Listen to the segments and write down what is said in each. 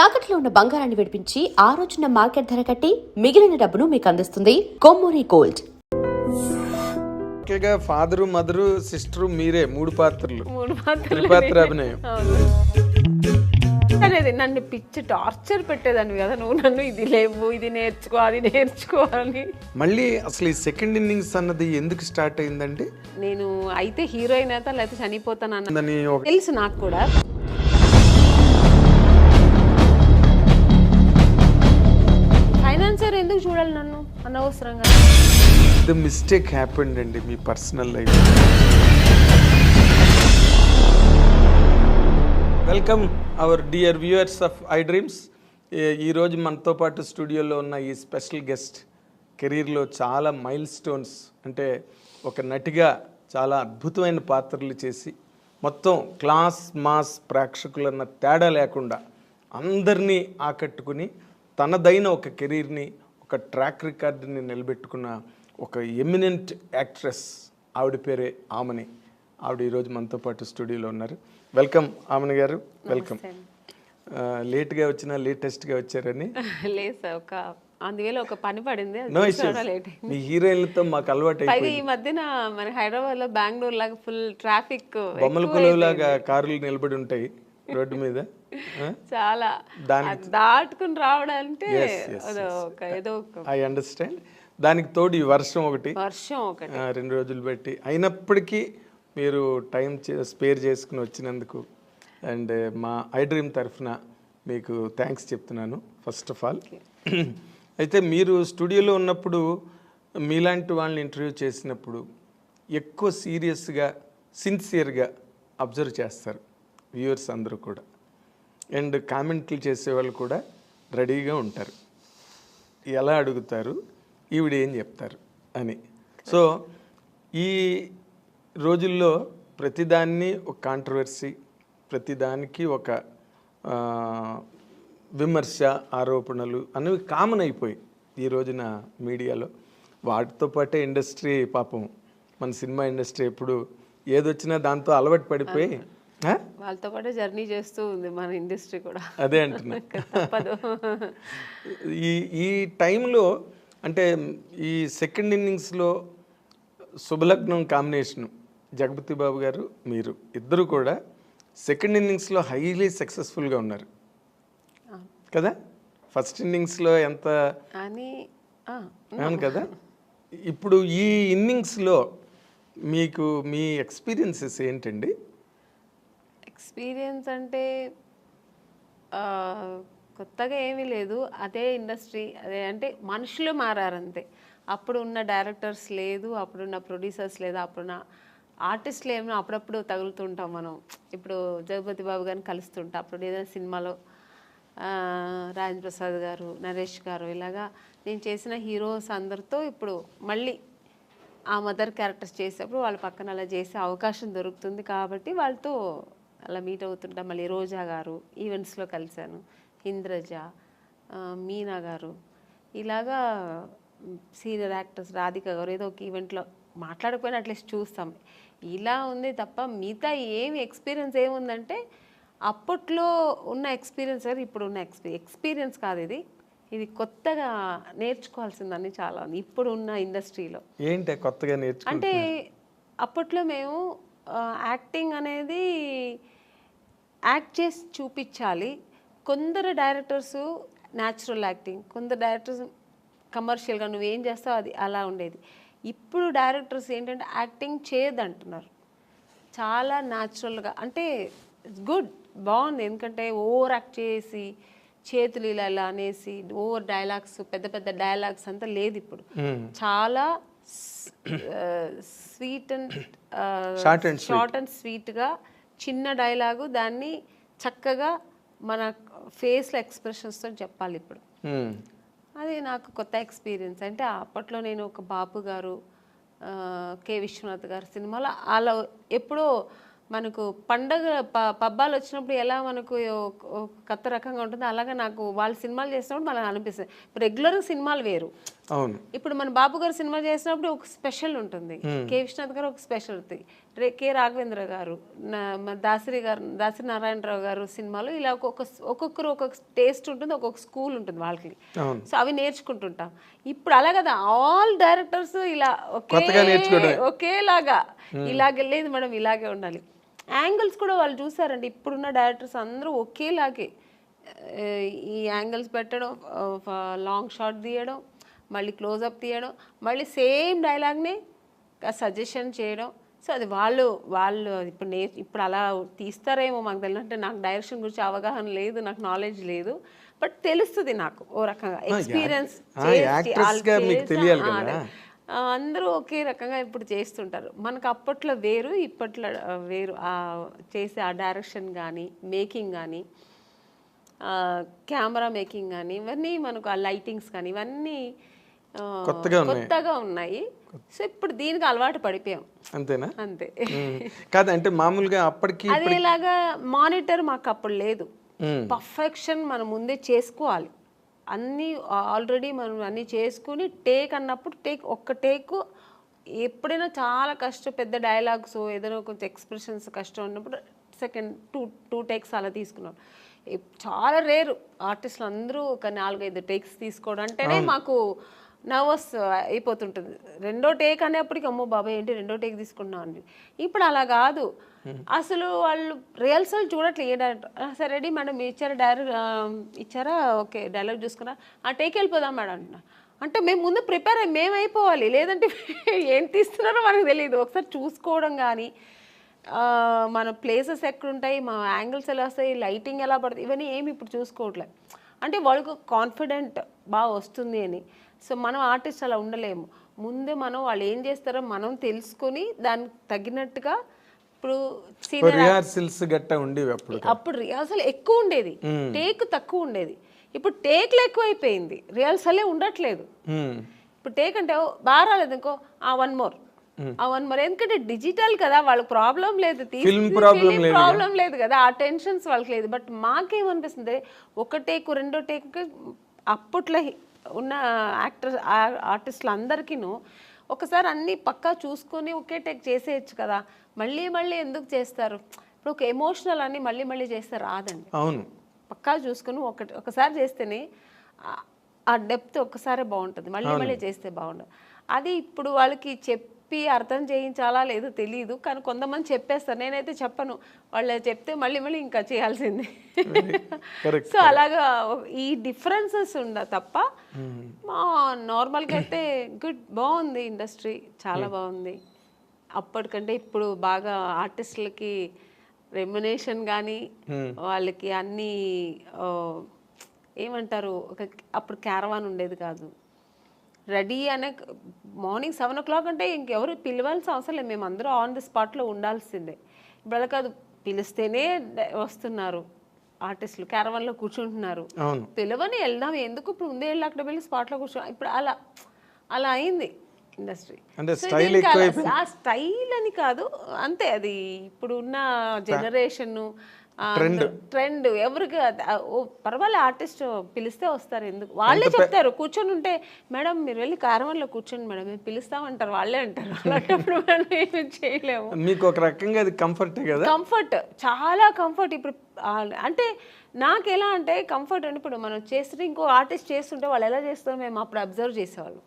తాకట్లో ఉన్న బంగారాన్ని విడిపించి ఆ రోజున మార్కెట్ ధర కట్టి మిగిలిన డబ్బును మీకు అందిస్తుంది కొమ్మూరి గోల్డ్. ముఖ్యంగా ఫాదరు, మదరు, సిస్టరు మీరే మూడు పాత్రలు త్రిపాత్ర అభినయం. అనేది నన్ను పిచ్చి టార్చర్ పెట్టేదాన్ని కదా, నువ్వు నన్ను ఇది లేవు, ఇది నేర్చుకో, అది నేర్చుకోవాలి. మళ్ళీ అసలు ఈ సెకండ్ ఇన్నింగ్స్ అన్నది ఎందుకు స్టార్ట్ అయిందండి? నేను అయితే హీరోయిన్ అయితే లేకపోతే చనిపోతాను అన్నదని తెలుసు నాకు కూడా. ఫైనాన్సర్ ఎందుకు చూడాలి నన్ను అనవసరంగా? ద మిస్టేక్ హ్యాపెండ్ అండి మీ personal life. Welcome our dear viewers of I dreams. ఈరోజు మనతో పాటు స్టూడియోలో ఉన్న ఈ స్పెషల్ గెస్ట్ కెరీర్లో చాలా మైల్ స్టోన్స్, అంటే ఒక నటిగా చాలా అద్భుతమైన పాత్రలు చేసి మొత్తం క్లాస్ మాస్ ప్రేక్షకులన్న తేడా లేకుండా అందరినీ ఆకట్టుకుని తనదైన ఒక కెరీర్ని, ఒక ట్రాక్ రికార్డుని నిలబెట్టుకున్న ఒక ఎమినెంట్ యాక్ట్రెస్. ఆవిడ పేరే ఆమని. ఆవిడ ఈరోజు మనతో పాటు స్టూడియోలో ఉన్నారు. వెల్కమ్ ఆమని గారు, వెల్కమ్. లేట్గా వచ్చినా లేటెస్ట్గా వచ్చారని లేదు సార్, ఒక అందువేళ ఒక పని పడింది. మీ హీరోయిన్లతో మాకు అలవాటు అయిపోయింది. ఈ మధ్యన మన హైదరాబాద్ లో, బెంగళూరు లాగా ఫుల్ ట్రాఫిక్, బొమ్మల కొలువులాగా కార్లు నిలబడి ఉంటాయి రోడ్డు మీద. చాలా దాటుకుని రావడాలంటే ఏదో ఐ అండర్స్టాండ్. దానికి తోడు ఈ వర్షం ఒకటి 2 రోజులు బట్టి అయినప్పటికీ మీరు టైం స్పేర్ చేసుకుని వచ్చినందుకు అండ్ మా ఐ డ్రీమ్ తరఫున మీకు థ్యాంక్స్ చెప్తున్నాను ఫస్ట్ ఆఫ్ ఆల్. అయితే మీరు స్టూడియోలో ఉన్నప్పుడు మీలాంటి వాళ్ళని ఇంటర్వ్యూ చేసినప్పుడు ఎక్కువ సీరియస్గా, సిన్సియర్గా అబ్జర్వ్ చేస్తారు వ్యూవర్స్ అందరూ కూడా. అండ్ కామెంట్లు చేసేవాళ్ళు కూడా రెడీగా ఉంటారు, ఎలా అడుగుతారు, ఈవిడ ఏం చెప్తారు అని. సో ఈ రోజుల్లో ప్రతిదాన్ని ఒక కాంట్రవర్సీ, ప్రతిదానికి ఒక విమర్శ, ఆరోపణలు అనేవి కామన్ అయిపోయి ఈ రోజున మీడియాలో. వాటితో పాటే ఇండస్ట్రీ, పాపం మన సినిమా ఇండస్ట్రీ ఎప్పుడు ఏదొచ్చినా దాంతో అలవాటు పడిపోయి వాళ్ళతో పాటు జర్నీ చేస్తూ ఉంది మన ఇండస్ట్రీ కూడా. అదే అంటున్నా. ఈ టైంలో అంటే ఈ సెకండ్ ఇన్నింగ్స్లో శుభలగ్నం కాంబినేషను జగపతి బాబు గారు, మీరు ఇద్దరు కూడా సెకండ్ ఇన్నింగ్స్లో హైలీ సక్సెస్ఫుల్గా ఉన్నారు కదా. ఫస్ట్ ఇన్నింగ్స్లో ఎంత అవును కదా. ఇప్పుడు ఈ ఇన్నింగ్స్లో మీకు మీ ఎక్స్పీరియన్సెస్ ఏంటండి? ఎక్స్పీరియన్స్ అంటే కొత్తగా ఏమీ లేదు, అదే ఇండస్ట్రీ, అదే అంటే మనుషులు మారారంతే. అప్పుడు ఉన్న డైరెక్టర్స్ లేదు, అప్పుడున్న ప్రొడ్యూసర్స్ లేదు, అప్పుడున్న ఆర్టిస్టులు ఏమో అప్పుడప్పుడు తగులుతుంటాం మనం. ఇప్పుడు జగపతి బాబు గారిని కలుస్తుంటాం, అప్పుడు ఏదైనా సినిమాలో రాజేంద్ర ప్రసాద్ గారు, నరేష్ గారు, ఇలాగా నేను చేసిన హీరోస్ అందరితో ఇప్పుడు మళ్ళీ ఆ మదర్ క్యారెక్టర్స్ చేసేటప్పుడు వాళ్ళ పక్కన అలా చేసే అవకాశం దొరుకుతుంది కాబట్టి వాళ్ళతో అలా మీట్ అవుతుంటాం. మళ్ళీ రోజా గారు ఈవెంట్స్లో కలిశాను, ఇంద్రజ, మీనా గారు, ఇలాగా సీనియర్ యాక్టర్స్, రాధిక గారు, ఏదో ఒక ఈవెంట్లో మాట్లాడకపోయినా అట్లీస్ట్ చూస్తాం. ఇలా ఉంది తప్ప మిగతా ఏమి ఎక్స్పీరియన్స్ ఏముందంటే అప్పట్లో ఉన్న ఎక్స్పీరియన్స్ వేరు, ఇప్పుడు ఉన్న ఎక్స్పీరియన్స్ కాదు. ఇది కొత్తగా నేర్చుకోవాల్సిందని చాలా ఉంది ఇప్పుడు ఉన్న ఇండస్ట్రీలో. ఏంటి కొత్తగా అంటే అప్పట్లో మేము యాక్టింగ్ అనేది యాక్ట్ చేసి చూపించాలి. కొందరు డైరెక్టర్స్ న్యాచురల్ యాక్టింగ్, కొందరు డైరెక్టర్స్ కమర్షియల్గా నువ్వేం చేస్తావు అది అలా ఉండేది. ఇప్పుడు డైరెక్టర్స్ ఏంటంటే యాక్టింగ్ చేయదంటున్నారు, చాలా న్యాచురల్గా. అంటే ఇట్స్ గుడ్, బాగుంది. ఎందుకంటే ఓవర్ యాక్ట్ చేసి చేతులు ఇలా అనేసి ఓవర్ డైలాగ్స్, పెద్ద పెద్ద డైలాగ్స్ అంతా లేదు ఇప్పుడు. చాలా స్వీట్ అండ్ షార్ట్ అండ్ స్వీట్గా చిన్న డైలాగు దాన్ని చక్కగా మన ఫేస్లో ఎక్స్ప్రెషన్స్తో చెప్పాలి ఇప్పుడు. అది నాకు కొత్త ఎక్స్పీరియన్స్. అంటే అప్పట్లో నేను ఒక బాపు గారు, కె విశ్వనాథ్ గారు సినిమాలో అలా ఎప్పుడో మనకు పండగ పబ్బాలు వచ్చినప్పుడు ఎలా మనకు కొత్త రకంగా ఉంటుందో అలాగా నాకు వాళ్ళ సినిమాలు చేసినప్పుడు మనకు అనిపిస్తుంది. రెగ్యులర్గా సినిమాలు వేరు, అవును. ఇప్పుడు మన బాబు గారు సినిమా చేసినప్పుడు ఒక స్పెషల్ ఉంటుంది, కె విశ్వనాథ్ గారు ఒక స్పెషల్ ఉంటుంది, కె రాఘవేంద్ర గారు, దాసరి నారాయణరావు గారు సినిమాలో ఇలా ఒక్కొక్కరు ఒక్కొక్క టేస్ట్ ఉంటుంది, ఒక్కొక్క స్కూల్ ఉంటుంది వాళ్ళకి. సో అవి నేర్చుకుంటుంటాం. ఇప్పుడు అలా కదా, ఆల్ డైరెక్టర్స్ ఇలా ఒకేలాగా ఇలాగే లేదు మేడం, ఇలాగే ఉండాలి. యాంగిల్స్ కూడా వాళ్ళు చూసారండి, ఇప్పుడున్న డైరెక్టర్స్ అందరూ ఒకేలాగే ఈ యాంగిల్స్ పెట్టడం, లాంగ్ షాట్ తీయడం, మళ్ళీ క్లోజప్ తీయడం, మళ్ళీ సేమ్ డైలాగ్ని సజెషన్ చేయడం. సో అది వాళ్ళు ఇప్పుడు అలా తీస్తారేమో మాకు తెలియదు, అంటే నాకు డైరెక్షన్ గురించి అవగాహన లేదు, నాకు నాలెడ్జ్ లేదు, బట్ తెలుస్తుంది నాకు ఓ రకంగా ఎక్స్పీరియన్స్. అందరూ ఒకే రకంగా ఇప్పుడు చేస్తుంటారు. మనకు అప్పట్లో వేరు, ఇప్పట్లో వేరు. చేసే ఆ డైరెక్షన్ కానీ, మేకింగ్ కానీ, కెమెరా మేకింగ్ కానీ, ఇవన్నీ మనకు ఆ లైటింగ్స్ కానీ ఇవన్నీ కొత్తగా ఉన్నాయి. సో ఇప్పుడు దీనికి అలవాటు పడిపోయాం. అంతేనా? అంతే. కాదంటే మామూలుగా అప్పటికి అదేలాగా మానిటర్ మాకు అప్పుడు లేదు. పర్ఫెక్షన్ మనం ముందే చేసుకోవాలి, అన్నీ ఆల్రెడీ మనం అన్నీ చేసుకుని టేక్ అన్నప్పుడు ఒక్క టేక్ ఎప్పుడైనా చాలా కష్టం, పెద్ద డైలాగ్స్ ఏదైనా కొంచెం ఎక్స్ప్రెషన్స్ కష్టం ఉన్నప్పుడు సెకండ్ టూ టేక్స్ అలా తీసుకున్నాం. చాలా రేరు ఆర్టిస్టులు అందరూ ఒక 4-5 టేక్స్ తీసుకోవడం అంటేనే మాకు నర్వస్ అయిపోతుంటుంది. రెండో టేక్ అనేప్పటికి అమ్మో బాబాయ్ ఏంటి రెండో టేక్ తీసుకున్నాం అండి. ఇప్పుడు అలా కాదు, అసలు వాళ్ళు రిహర్సల్ చూడట్లేదు. ఏ డైరెక్టర్ సరే రెడీ మేడం ఇచ్చారా, ఓకే డైలాగ్ చూసుకున్నా, ఆ టేక్ వెళ్ళిపోదాం మేడం అంటున్నా. అంటే మేము ముందు ప్రిపేర్ మేము అయిపోవాలి, లేదంటే ఏం తీస్తున్నారో మనకు తెలియదు. ఒకసారి చూసుకోవడం కానీ, మన ప్లేసెస్ ఎక్కడుంటాయి, మా యాంగిల్స్ ఎలా వస్తాయి, లైటింగ్ ఎలా పడుతుంది, ఇవన్నీ ఏమి ఇప్పుడు చూసుకోవట్లేదు. అంటే వాళ్ళకు కాన్ఫిడెంట్ బాగా వస్తుంది అని. సో మనం ఆర్టిస్ట్ అలా ఉండలేము. ముందే మనం వాళ్ళు ఏం చేస్తారో మనం తెలుసుకొని దానికి తగినట్టుగా. ఇప్పుడు అప్పుడు రిహార్సల్ ఎక్కువ ఉండేది, టేక్ తక్కువ ఉండేది. ఇప్పుడు టేక్లు ఎక్కువైపోయింది, రిహార్సలే ఉండట్లేదు. ఇప్పుడు టేక్ అంటే బాగా రాలేదు ఇంకో 1 more. ఎందుకంటే డిజిటల్ కదా, వాళ్ళకి ప్రాబ్లం లేదు, ప్రాబ్లం లేదు కదా, ఆ టెన్షన్స్ వాళ్ళకి లేదు. బట్ మాకేమనిపిస్తుంది, ఒక టేక్ రెండో టేక్ అప్పట్లో ఉన్న ఆర్టిస్టులు అందరికీను ఒకసారి అన్నీ పక్కా చూసుకొని ఒకే టేక్ చేసేయచ్చు కదా, మళ్ళీ ఎందుకు చేస్తారు? ఇప్పుడు ఒక ఎమోషనల్ అని మళ్ళీ చేస్తే రాదండి. అవును, పక్కా చూసుకొని ఒకసారి చేస్తేనే ఆ డెప్త్ ఒక్కసారే బాగుంటుంది, మళ్ళీ చేస్తే బాగుంటుంది. అది ఇప్పుడు వాళ్ళకి చెప్పి అర్థం చేయించాలా లేదో తెలియదు, కానీ కొంతమంది చెప్పేస్తారు. నేనైతే చెప్పను, వాళ్ళు చెప్తే మళ్ళీ ఇంకా చేయాల్సిందే. సో అలాగా ఈ డిఫరెన్సెస్ తప్ప నార్మల్గా అయితే బాగుంది ఇండస్ట్రీ, చాలా బాగుంది. అప్పటికంటే ఇప్పుడు బాగా ఆర్టిస్టులకి రెమ్యునేషన్ కానీ, వాళ్ళకి అన్నీ ఏమంటారు, అప్పుడు క్యారవాన్ ఉండేది కాదు, రెడీ అనే మార్నింగ్ 7 o'clock అంటే ఇంకెవరు పిలవాల్సిన అవసరం లేదు, మేము అందరూ ఆన్ ది స్పాట్లో ఉండాల్సిందే. ఇప్పుడు అలా కాదు, పిలిస్తేనే వస్తున్నారు ఆర్టిస్టులు, క్యారవాన్లో కూర్చుంటున్నారు, పిలవని వెళ్దాం ఎందుకు, ఇప్పుడు ముందే వెళ్ళి అక్కడ వెళ్ళి స్పాట్లో కూర్చో. ఇప్పుడు అలా అయింది ఇండస్ట్రీ. ఆ స్టైల్ అని కాదు, అంతే, అది ఇప్పుడు ఉన్న జనరేషన్ ట్రెండ్. ఎవరికి పర్వాలే, ఆర్టిస్ట్ పిలిస్తే వస్తారు, ఎందుకు వాళ్ళే చెప్తారు. కూర్చొని ఉంటే మేడం మీరు వెళ్ళి క్యారవాన్లో కూర్చోండి మేడం మేము పిలుస్తామంటారు, వాళ్ళే అంటారు. అలాంటప్పుడు మనం ఏమి చేయలేము. మీకు ఒక రకంగా అది కంఫర్ట్ కదా, కంఫర్ట్, చాలా కంఫర్ట్. ఇప్పుడు అంటే నాకు ఎలా అంటే కంఫర్ట్ అంటే, ఇప్పుడు మనం చేస్తుంటే ఇంకో ఆర్టిస్ట్ చేస్తుంటే వాళ్ళు ఎలా చేస్తారో మేము అప్పుడు అబ్జర్వ్ చేసేవాళ్ళం.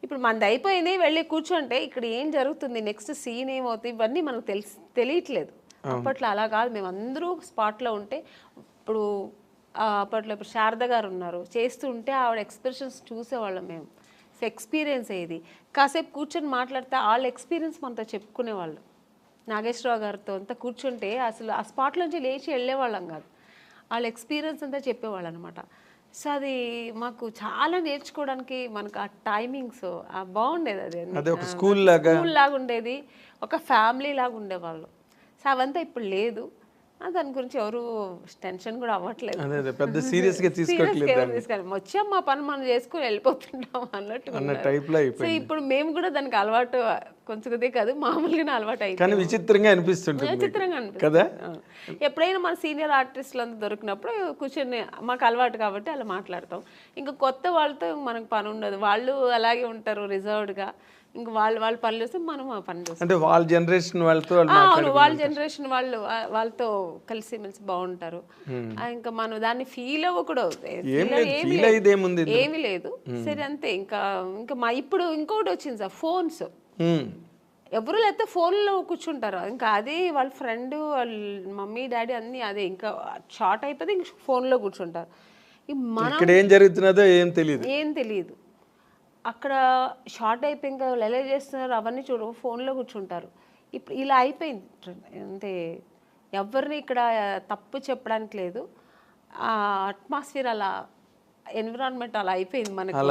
ఇప్పుడు మనది అయిపోయింది వెళ్ళి కూర్చుంటే ఇక్కడ ఏం జరుగుతుంది, నెక్స్ట్ సీన్ ఏమవుతుంది, ఇవన్నీ మనకు తెలియట్లేదు. అప్పట్లో అలా కాదు, మేము అందరూ స్పాట్లో ఉంటే. అప్పట్లో ఇప్పుడు శారద గారు ఉన్నారు, చేస్తుంటే ఆవిడ ఎక్స్ప్రెషన్స్ చూసేవాళ్ళం మేము. సో ఎక్స్పీరియన్స్ అయ్యేది. కాసేపు కూర్చొని మాట్లాడితే వాళ్ళ ఎక్స్పీరియన్స్ మనతో చెప్పుకునేవాళ్ళు. నాగేశ్వరరావు గారితో అంతా కూర్చుంటే అసలు ఆ స్పాట్ నుంచి లేచి వెళ్ళేవాళ్ళం కాదు, వాళ్ళ ఎక్స్పీరియన్స్ అంతా చెప్పేవాళ్ళు అనమాట. సో అది మాకు చాలా నేర్చుకోవడానికి, మనకు ఆ టైమింగ్స్ బాగుండేది. అది ఒక స్కూల్ లాగా ఉండేది, ఒక ఫ్యామిలీ లాగా ఉండేవాళ్ళు. సో అవంతా ఇప్పుడు లేదు. దాని గురించి ఎవరు టెన్షన్ కూడా అవ్వట్లేదు. అదే అదే పెద్ద సీరియస్గా తీసుకోవట్లేదు వచ్చాం మా పని మనం చేసుకుని వెళ్ళిపోతుంటాం అన్నట్టు అన్న టైప్లో సో అయిపోయింది. ఇప్పుడు మేము కూడా దానికి అలవాటు కొంచెందే కాదు మామూలుగానే అలవాటు కానీ అయిపోయింది. విచిత్రంగా అనిపిస్తుంటుంది విచిత్రంగా కదా. అనిపిస్తుంది. ఎప్పుడైనా మన సీనియర్ ఆర్టిస్టులు అంతా దొరికినప్పుడు కూర్చొని మాకు అలవాటు కాబట్టి అలా మాట్లాడతాం. ఇంకా కొత్త వాళ్ళతో మనకు పని ఉండదు, వాళ్ళు అలాగే ఉంటారు రిజర్వ్డ్గా. ఇంకా వాళ్ళు పనులు చేస్తే మనం ఆ పని చేస్తాం. అంటే వాళ్ళ జనరేషన్ వాళ్ళతో అవును, వాళ్ళ జనరేషన్ వాళ్ళు వాళ్ళతో కలిసిమెలిసి బాగుంటారు. ఇంకా మనం దాన్ని ఫీల్ అవ్వకూడదు, ఏమీ లేదు. సరే అంతే. ఇంకా ఇంకా ఇప్పుడు ఇంకొకటి వచ్చింది సార్, ఫోన్స్. ఎవరు లేకపోతే ఫోన్లో కూర్చుంటారు. ఇంకా అదే వాళ్ళ ఫ్రెండ్ వాళ్ళ మమ్మీ డాడీ అన్నీ అదే. ఇంకా షార్ట్ అయిపోతే ఇంక ఫోన్లో కూర్చుంటారు. ఇక్కడ ఏం జరుగుతున్నదో ఏం తెలియదు. అక్కడ షార్ట్ అయిపోయి ఇంకా వాళ్ళు ఎలా చేస్తున్నారు అవన్నీ ఫోన్లో కూర్చుంటారు. ఇప్పుడు ఇలా అయిపోయింది. అంటే ఎవరిని ఇక్కడ తప్పు చెప్పడానికి లేదు, ఆ అట్మాస్ఫియర్ అలా, ఎన్విరాన్మెంట్ అలా అయిపోయింది మనకు.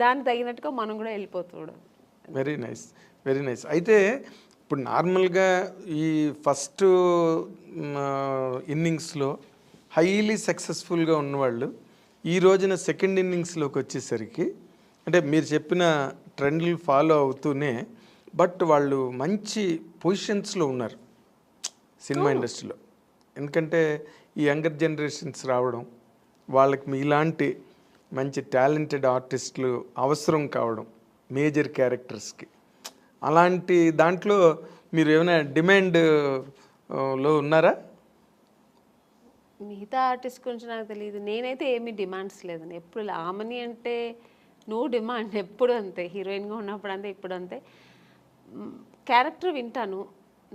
దానికి తగినట్టుగా మనం కూడా వెళ్ళిపోతాడు. Very nice, very nice. అయితే ఇప్పుడు నార్మల్గా ఈ ఫస్ట్ ఇన్నింగ్స్లో హైలీ సక్సెస్ఫుల్గా ఉన్నవాళ్ళు ఈ రోజున సెకండ్ ఇన్నింగ్స్లోకి వచ్చేసరికి అంటే మీరు చెప్పిన ట్రెండ్లు ఫాలో అవుతూనే బట్ వాళ్ళు మంచి పొజిషన్స్లో ఉన్నారు సినిమా ఇండస్ట్రీలో. ఎందుకంటే ఈ యంగర్ జనరేషన్స్ రావడం, వాళ్ళకి మీలాంటి మంచి టాలెంటెడ్ ఆర్టిస్టులు అవసరం కావడం మేజర్ క్యారెక్టర్స్కి, అలాంటి దాంట్లో మీరు ఏమైనా డిమాండ్లో ఉన్నారా? మిగతా ఆర్టిస్ట్ గురించి నాకు తెలియదు. నేనైతే ఏమీ డిమాండ్స్ లేదని ఎప్పుడు. ఆమెని అంటే నో డిమాండ్, ఎప్పుడు అంతే. హీరోయిన్గా ఉన్నప్పుడు అంతే, ఇప్పుడు అంతే. క్యారెక్టర్ వింటాను,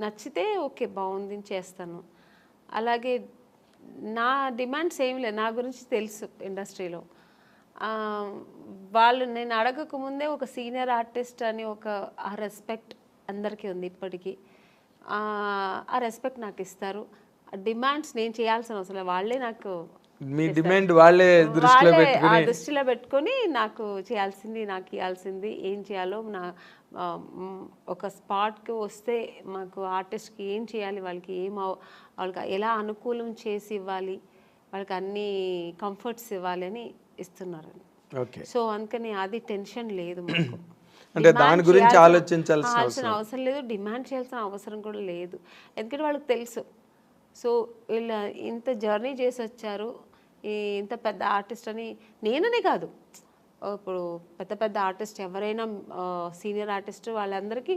నచ్చితే ఓకే బాగుంది చేస్తాను. అలాగే నా డిమాండ్స్ ఏమి లేదు. నా గురించి తెలుసు ఇండస్ట్రీలో. వాళ్ళు నేను అడగకముందే ఒక సీనియర్ ఆర్టిస్ట్ అని ఒక ఆ రెస్పెక్ట్ అందరికీ ఉంది ఇప్పటికీ. ఆ రెస్పెక్ట్ నాకు ఇస్తారు. డిమాండ్స్ నేను చేయాల్సిన అవసరం, వాళ్ళే నాకు మీ డిమాండ్ వాళ్ళే దృష్టిలో పెట్టుకొని నాకు చేయాల్సింది, నాకు ఇవ్వాల్సింది, ఏం చేయాలో నా ఒక స్పాట్కి వస్తే మాకు ఆర్టిస్ట్కి ఏం చేయాలి, వాళ్ళకి వాళ్ళకి ఎలా అనుకూలం చేసి ఇవ్వాలి, వాళ్ళకి అన్ని కంఫర్ట్స్ ఇవ్వాలి అని ఇస్తున్నారు. సో అందుకని అది టెన్షన్ లేదు మాకు. అంటే దాని గురించి ఆలోచించాల్సిన అవసరం లేదు, డిమాండ్ చేయాల్సిన అవసరం కూడా లేదు. ఎందుకంటే వాళ్ళకి తెలుసు. సో వీళ్ళు ఇంత జర్నీ చేసి వచ్చారు, ఇంత పెద్ద ఆర్టిస్ట్ అని. నేననే కాదు, ఇప్పుడు పెద్ద పెద్ద ఆర్టిస్ట్ ఎవరైనా సీనియర్ ఆర్టిస్ట్ వాళ్ళందరికీ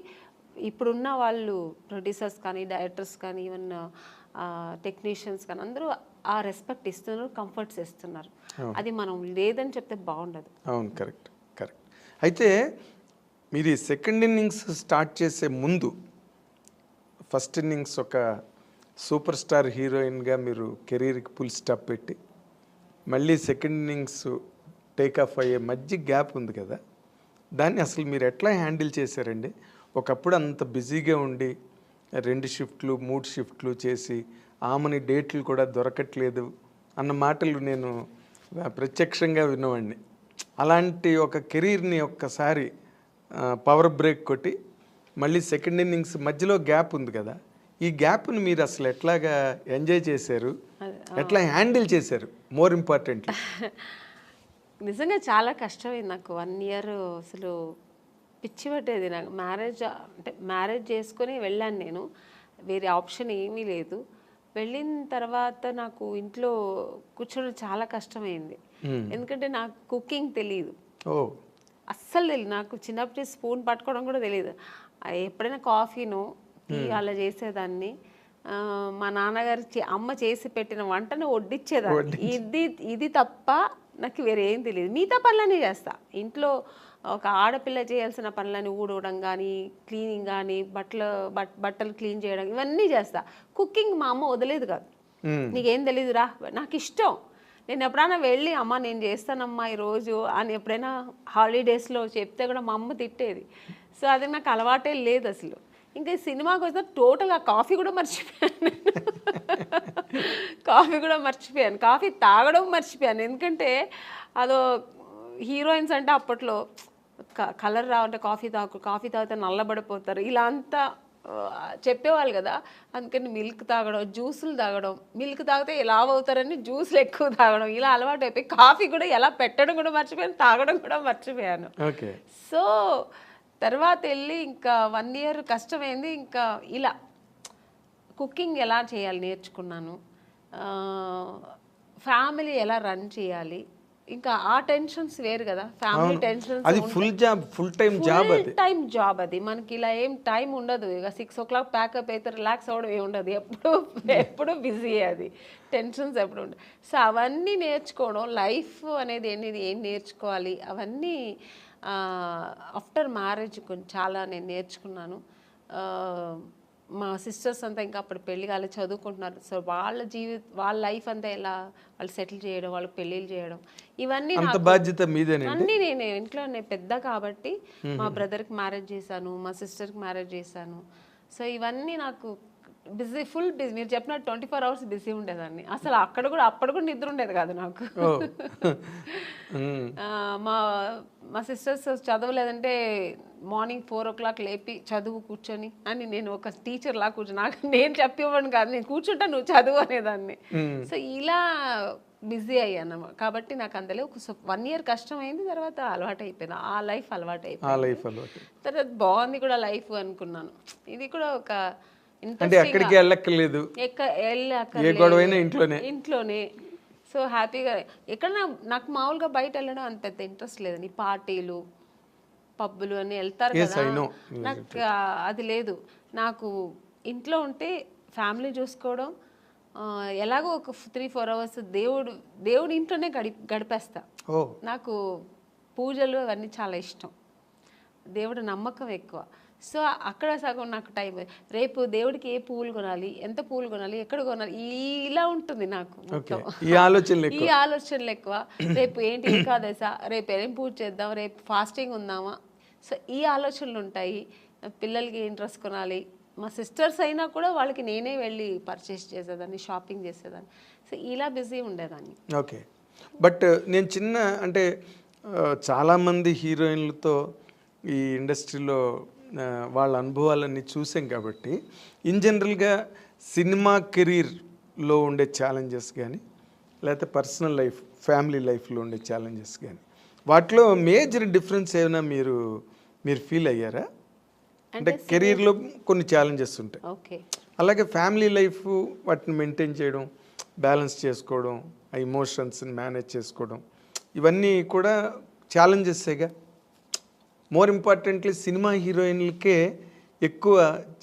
ఇప్పుడున్న వాళ్ళు ప్రొడ్యూసర్స్ కానీ డైరెక్టర్స్ కానీ ఈవెన్ టెక్నీషియన్స్ కానీ అందరూ ఆ రెస్పెక్ట్ ఇస్తున్నారు, కంఫర్ట్స్ ఇస్తున్నారు. అది మనం లేదని చెప్తే బాగుండదు. అవును, కరెక్ట్ కరెక్ట్. అయితే మీరు ఈ సెకండ్ ఇన్నింగ్స్ స్టార్ట్ చేసే ముందు ఫస్ట్ ఇన్నింగ్స్ ఒక సూపర్ స్టార్ హీరోయిన్గా మీరు కెరీర్కి ఫుల్ స్టాప్ పెట్టి మళ్ళీ సెకండ్ ఇన్నింగ్స్ టేక్ ఆఫ్ అయ్యే మధ్య గ్యాప్ ఉంది కదా, దాన్ని అసలు మీరు ఎట్లా హ్యాండిల్ చేశారండి? ఒకప్పుడు అంత బిజీగా ఉండి 2 షిఫ్ట్లు 3 షిఫ్ట్లు చేసి ఆమెని డేట్లు కూడా దొరకట్లేదు అన్న మాటలు నేను ప్రత్యక్షంగా విన్నవాడిని. అలాంటి ఒక కెరీర్ని ఒక్కసారి పవర్ బ్రేక్ కొట్టి మళ్ళీ సెకండ్ ఇన్నింగ్స్ మధ్యలో గ్యాప్ ఉంది కదా, ఈ గ్యాప్ని మీరు అసలు ఎట్లాగా ఎంజాయ్ చేశారు, ఎట్లా హ్యాండిల్ చేశారు? మోర్ ఇంపార్టెంట్లీ నిజంగా చాలా కష్టమైంది నాకు 1 ఇయర్. అసలు పిచ్చి పట్టేది నాకు. మ్యారేజ్ చేసుకొని వెళ్ళాను నేను, వేరే ఆప్షన్ ఏమీ లేదు. వెళ్ళిన తర్వాత నాకు ఇంట్లో కూర్చోడం చాలా కష్టమైంది. ఎందుకంటే నాకు కుకింగ్ తెలియదు, అస్సలు తెలియదు. నాకు చిన్నప్పుడు స్పూన్ పట్టుకోవడం కూడా తెలియదు. ఎప్పుడైనా కాఫీను టీ అలా చేసేదాన్ని. మా నాన్నగారు అమ్మ చేసి పెట్టిన వంటను వడ్డిచ్చేదాన్ని. ఇది తప్ప నాకు వేరే ఏం తెలియదు. మిగతా పనులన్నీ చేస్తా ఇంట్లో. ఒక ఆడపిల్ల చేయాల్సిన పనులని ఊడవడం కానీ, క్లీనింగ్ కానీ, బట్టలు క్లీన్ చేయడం, ఇవన్నీ చేస్తా. కుకింగ్ మా అమ్మ వదిలేదు కాదు. నీకేం తెలీదురా, నాకు ఇష్టం. నేను ఎప్పుడైనా వెళ్ళి అమ్మ నేను చేస్తానమ్మా ఈరోజు అని ఎప్పుడైనా హాలిడేస్లో చెప్తే కూడా మా అమ్మ తిట్టేది. సో అది నాకు అలవాటే లేదు అసలు. ఇంకా సినిమాకి వస్తే టోటల్గా కాఫీ కూడా మర్చిపోయాను. కాఫీ తాగడం మర్చిపోయాను. ఎందుకంటే అదో హీరోయిన్స్ అంటే అప్పట్లో కలర్ రావంటే కాఫీ తాగితే నల్లబడిపోతారు, ఇలా అంతా చెప్పేవాళ్ళు కదా, అందుకని మిల్క్ తాగడం, జ్యూసులు తాగడం, మిల్క్ తాగితే లావ్ అవుతారని జ్యూసులు ఎక్కువ తాగడం, ఇలా అలవాటు అయిపోయి కాఫీ కూడా ఎలా పెట్టడం కూడా మర్చిపోయాను, తాగడం కూడా మర్చిపోయాను. ఓకే. సో తర్వాత వెళ్ళి ఇంకా 1 year కష్టమైంది. ఇంకా ఇలా కుకింగ్ ఎలా చేయాలి నేర్చుకున్నాను, ఫ్యామిలీ ఎలా రన్ చేయాలి. ఇంకా ఆ టెన్షన్స్ వేరు కదా, ఫ్యామిలీ టెన్షన్స్. అది ఫుల్ టైం జాబ్ అది. మనకి ఇలా ఏం టైం ఉండదు. ఇక 6 o'clock ప్యాకప్ అయితే రిలాక్స్ అవ్వడం ఏమి ఉండదు, ఎప్పుడు బిజీ, అది టెన్షన్స్ ఎప్పుడు ఉండదు. సో అవన్నీ నేర్చుకోవడం, లైఫ్ అనేది ఏం నేర్చుకోవాలి అవన్నీ ఆఫ్టర్ మ్యారేజ్ కొంచెం చాలా నేను నేర్చుకున్నాను. మా సిస్టర్స్ అంతా ఇంకా అప్పుడు పెళ్లి కాలే చదువుకుంటున్నారు. సో వాళ్ళ లైఫ్ అంతా ఎలా వాళ్ళు సెటిల్ చేయడం, వాళ్ళకి పెళ్ళిళ్ళు చేయడం, ఇవన్నీ బాధ్యత మీదేనండి. అన్నీ నేను ఇంట్లో పెద్ద కాబట్టి మా బ్రదర్కి మ్యారేజ్ చేశాను, మా సిస్టర్కి మ్యారేజ్ చేశాను. సో ఇవన్నీ నాకు ఫుల్ బిజీ. మీరు చెప్పినట్టు 24 hours బిజీ ఉండేదాన్ని. అసలు అప్పుడు కూడా నిద్ర ఉండేది కాదు నాకు. మా సిస్టర్స్ చదవలేదంటే మార్నింగ్ 4 o'clock లేపి చదువు కూర్చొని అని, నేను ఒక టీచర్ లా కూర్చొని, నాకు నేను చెప్పివ్వను కాదు, నేను కూర్చుంటా నువ్వు చదువు అనేదాన్ని. సో ఇలా బిజీ అయ్యాను కాబట్టి నాకు అందులో ఒక 1 year కష్టమైంది. తర్వాత అలవాటు అయిపోయింది, ఆ లైఫ్ అలవాటు అయిపోయింది. తర్వాత బాగుంది కూడా లైఫ్ అనుకున్నాను. ఇది కూడా ఒక అంటే ఎక్కడికి వెళ్ళక్కర్లేదు, ఇంట్లోనే. సో హ్యాపీగా ఎక్కడ నాకు మామూలుగా బయట వెళ్ళడం అంత పెద్ద ఇంట్రెస్ట్ లేదండి. పార్టీలు, పబ్బులు అని వెళ్తారు కదా, నాకు అది లేదు. నాకు ఇంట్లో ఉంటే ఫ్యామిలీ చూసుకోవడం, ఎలాగో ఒక 3-4 hours దేవుడి ఇంట్లోనే గడిపేస్తా. నాకు పూజలు అవన్నీ చాలా ఇష్టం, దేవుడి నమ్మకం ఎక్కువ. సో అక్కడ సగం నాకు టైం. రేపు దేవుడికి ఏ పువ్వులు కొనాలి, ఎంత పువ్వులు కొనాలి, ఎక్కడ కొనాలి, ఇలా ఉంటుంది నాకు ఈ ఆలోచనలు ఎక్కువ. రేపు ఏంటి ఏకాదశ, రేపు ఏం పూజ చేద్దాం, రేపు ఫాస్టింగ్ ఉందామా, సో ఈ ఆలోచనలు ఉంటాయి. పిల్లలకి ఏం డ్రెస్ కొనాలి, మా సిస్టర్స్ అయినా కూడా వాళ్ళకి నేనే వెళ్ళి పర్చేస్ చేసేదాన్ని, షాపింగ్ చేసేదాన్ని. సో ఇలా బిజీ ఉండేదాన్ని. ఓకే. బట్ నేను అంటే చాలామంది హీరోయిన్లతో ఈ ఇండస్ట్రీలో వాళ్ళ అనుభవాలన్నీ చూసాం కాబట్టి, ఇన్ జనరల్గా సినిమా కెరీర్లో ఉండే ఛాలెంజెస్ కానీ, లేకపోతే పర్సనల్ లైఫ్, ఫ్యామిలీ లైఫ్లో ఉండే ఛాలెంజెస్ కానీ, వాటిలో మేజర్ డిఫరెన్స్ ఏమైనా మీరు ఫీల్ అయ్యారా? అంటే కెరీర్లో కొన్ని ఛాలెంజెస్ ఉంటాయి, అలాగే ఫ్యామిలీ లైఫ్ వాటిని మెయింటైన్ చేయడం, బ్యాలెన్స్ చేసుకోవడం, ఆ ఎమోషన్స్ని మేనేజ్ చేసుకోవడం, ఇవన్నీ కూడా ఛాలెంజెస్సేగా. మోర్ ఇంపార్టెంట్లీ సినిమా హీరోయిన్లకే ఎక్కువ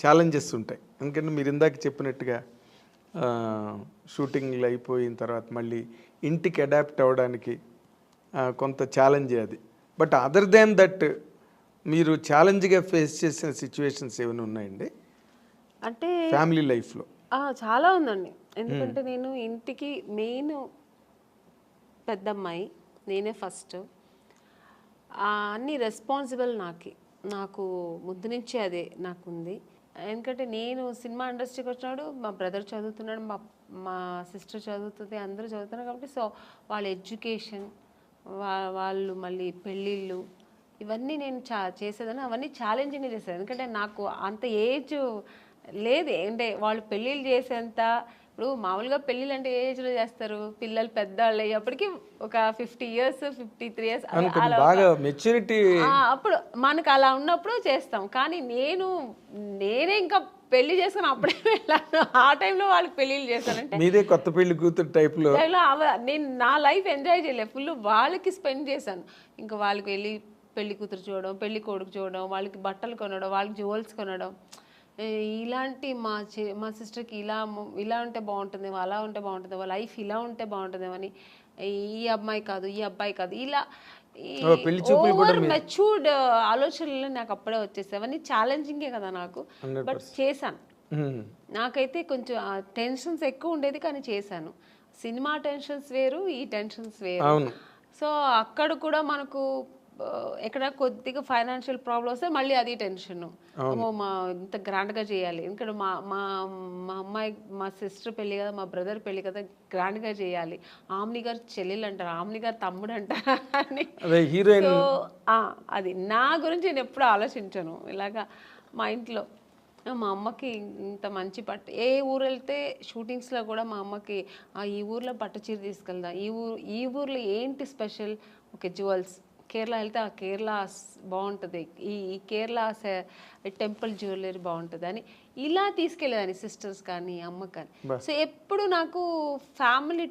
ఛాలెంజెస్ ఉంటాయి. ఎందుకంటే మీరు ఇందాక చెప్పినట్టుగా షూటింగ్లు అయిపోయిన తర్వాత మళ్ళీ ఇంటికి అడాప్ట్ అవ్వడానికి కొంత ఛాలెంజే అది. బట్ అదర్ దాన్ దట్ మీరు ఛాలెంజ్గా ఫేస్ చేసిన సిచ్యువేషన్స్ ఏమైనా ఉన్నాయండి అంటే ఫ్యామిలీ లైఫ్లో? చాలా ఉందండి. ఎందుకంటే నేను ఇంటికి మెయిన్ పెద్దమ్మాయి, నేనే ఫస్ట్. అన్ని రెస్పాన్సిబుల్ నాకు ముందు నుంచే అదే నాకుంది. ఎందుకంటే నేను సినిమా ఇండస్ట్రీకి వచ్చినాడు, మా బ్రదర్ చదువుతున్నాడు, మా సిస్టర్ చదువుతుంది, అందరూ చదువుతున్నారు కాబట్టి, సో వాళ్ళ ఎడ్యుకేషన్, వాళ్ళు మళ్ళీ పెళ్ళిళ్ళు, ఇవన్నీ నేను చేసేదాన్ని. అవన్నీ ఛాలెంజింగ్గా చేసేది. ఎందుకంటే నాకు అంత ఏజ్ లేదు. అంటే వాళ్ళు పెళ్ళిళ్ళు చేసేంత, ఇప్పుడు మామూలుగా పెళ్ళిళ్ళు అంటే ఏ ఏజ్లో చేస్తారు, పిల్లలు పెద్దవాళ్ళు అయ్యేప్పటికి ఒక 50 years 53 years అప్పుడు మనకు అలా ఉన్నప్పుడు చేస్తాం. కానీ నేనే ఇంకా పెళ్లి చేసుకుని అప్పుడే వెళ్ళాను. ఆ టైంలో వాళ్ళకి పెళ్ళిళ్ళు చేశానంటే మీదే కొత్త పెళ్లి కూతురు టైప్లో నేను నా లైఫ్ ఎంజాయ్ చేయలేదు, ఫుల్ వాళ్ళకి స్పెండ్ చేశాను. ఇంకా వాళ్ళకి వెళ్ళి పెళ్లి కూతురు చూడడం, పెళ్లి కొడుకు చూడడం, వాళ్ళకి బట్టలు కొనడం, వాళ్ళకి జ్యువెల్స్ కొనడం, ఇలాంటి మా సిస్టర్కి ఇలా ఉంటే బాగుంటుందేమో, అలా ఉంటే బాగుంటుందేమో, లైఫ్ ఇలా ఉంటే బాగుంటుందేమో అని, ఈ అమ్మాయి కాదు, ఈ అబ్బాయి కాదు, ఇలా ఓవర్ మెచ్యూర్డ్ ఆలోచనలు నాకు అప్పుడే వచ్చేసాయి. అవన్నీ ఛాలెంజింగే కదా నాకు, బట్ చేశాను. నాకైతే కొంచెం టెన్షన్స్ ఎక్కువ ఉండేది కానీ చేశాను. సినిమా టెన్షన్స్ వేరు, ఈ టెన్షన్స్ వేరు. సో అక్కడ కూడా మనకు ఎక్కడ కొద్దిగా ఫైనాన్షియల్ ప్రాబ్లమ్ వస్తే మళ్ళీ అది టెన్షన్. మా ఇంత గ్రాండ్గా చేయాలి, ఎందుకంటే మా అమ్మాయి, మా సిస్టర్ పెళ్ళి కదా, మా బ్రదర్ పెళ్ళి కదా, గ్రాండ్గా చేయాలి. ఆమ్ని గారు చెల్లెలు అంటారు, ఆమ్ని గారు తమ్ముడు అంటారు అని. సో అది నా గురించి నేను ఎప్పుడు ఆలోచించాను. ఇలాగా మా ఇంట్లో మా అమ్మకి ఇంత మంచి పట్టు, ఏ ఊరు వెళ్తే షూటింగ్స్లో కూడా మా అమ్మకి ఈ ఊర్లో పట్టు చీర తీసుకెళ్దాం, ఈ ఊర్లో ఏంటి స్పెషల్, ఓకే జ్యువెల్స్, కేరళ వెళ్తే ఆ కేరళ బాగుంటుంది, ఈ కేరళ టెంపుల్ జ్యువెలరీ బాగుంటుంది అని ఇలా తీసుకెళ్ళేదాన్ని సిస్టర్స్ కానీ అమ్మకి కానీ. సో ఎప్పుడు నాకు ఫ్యామిలీ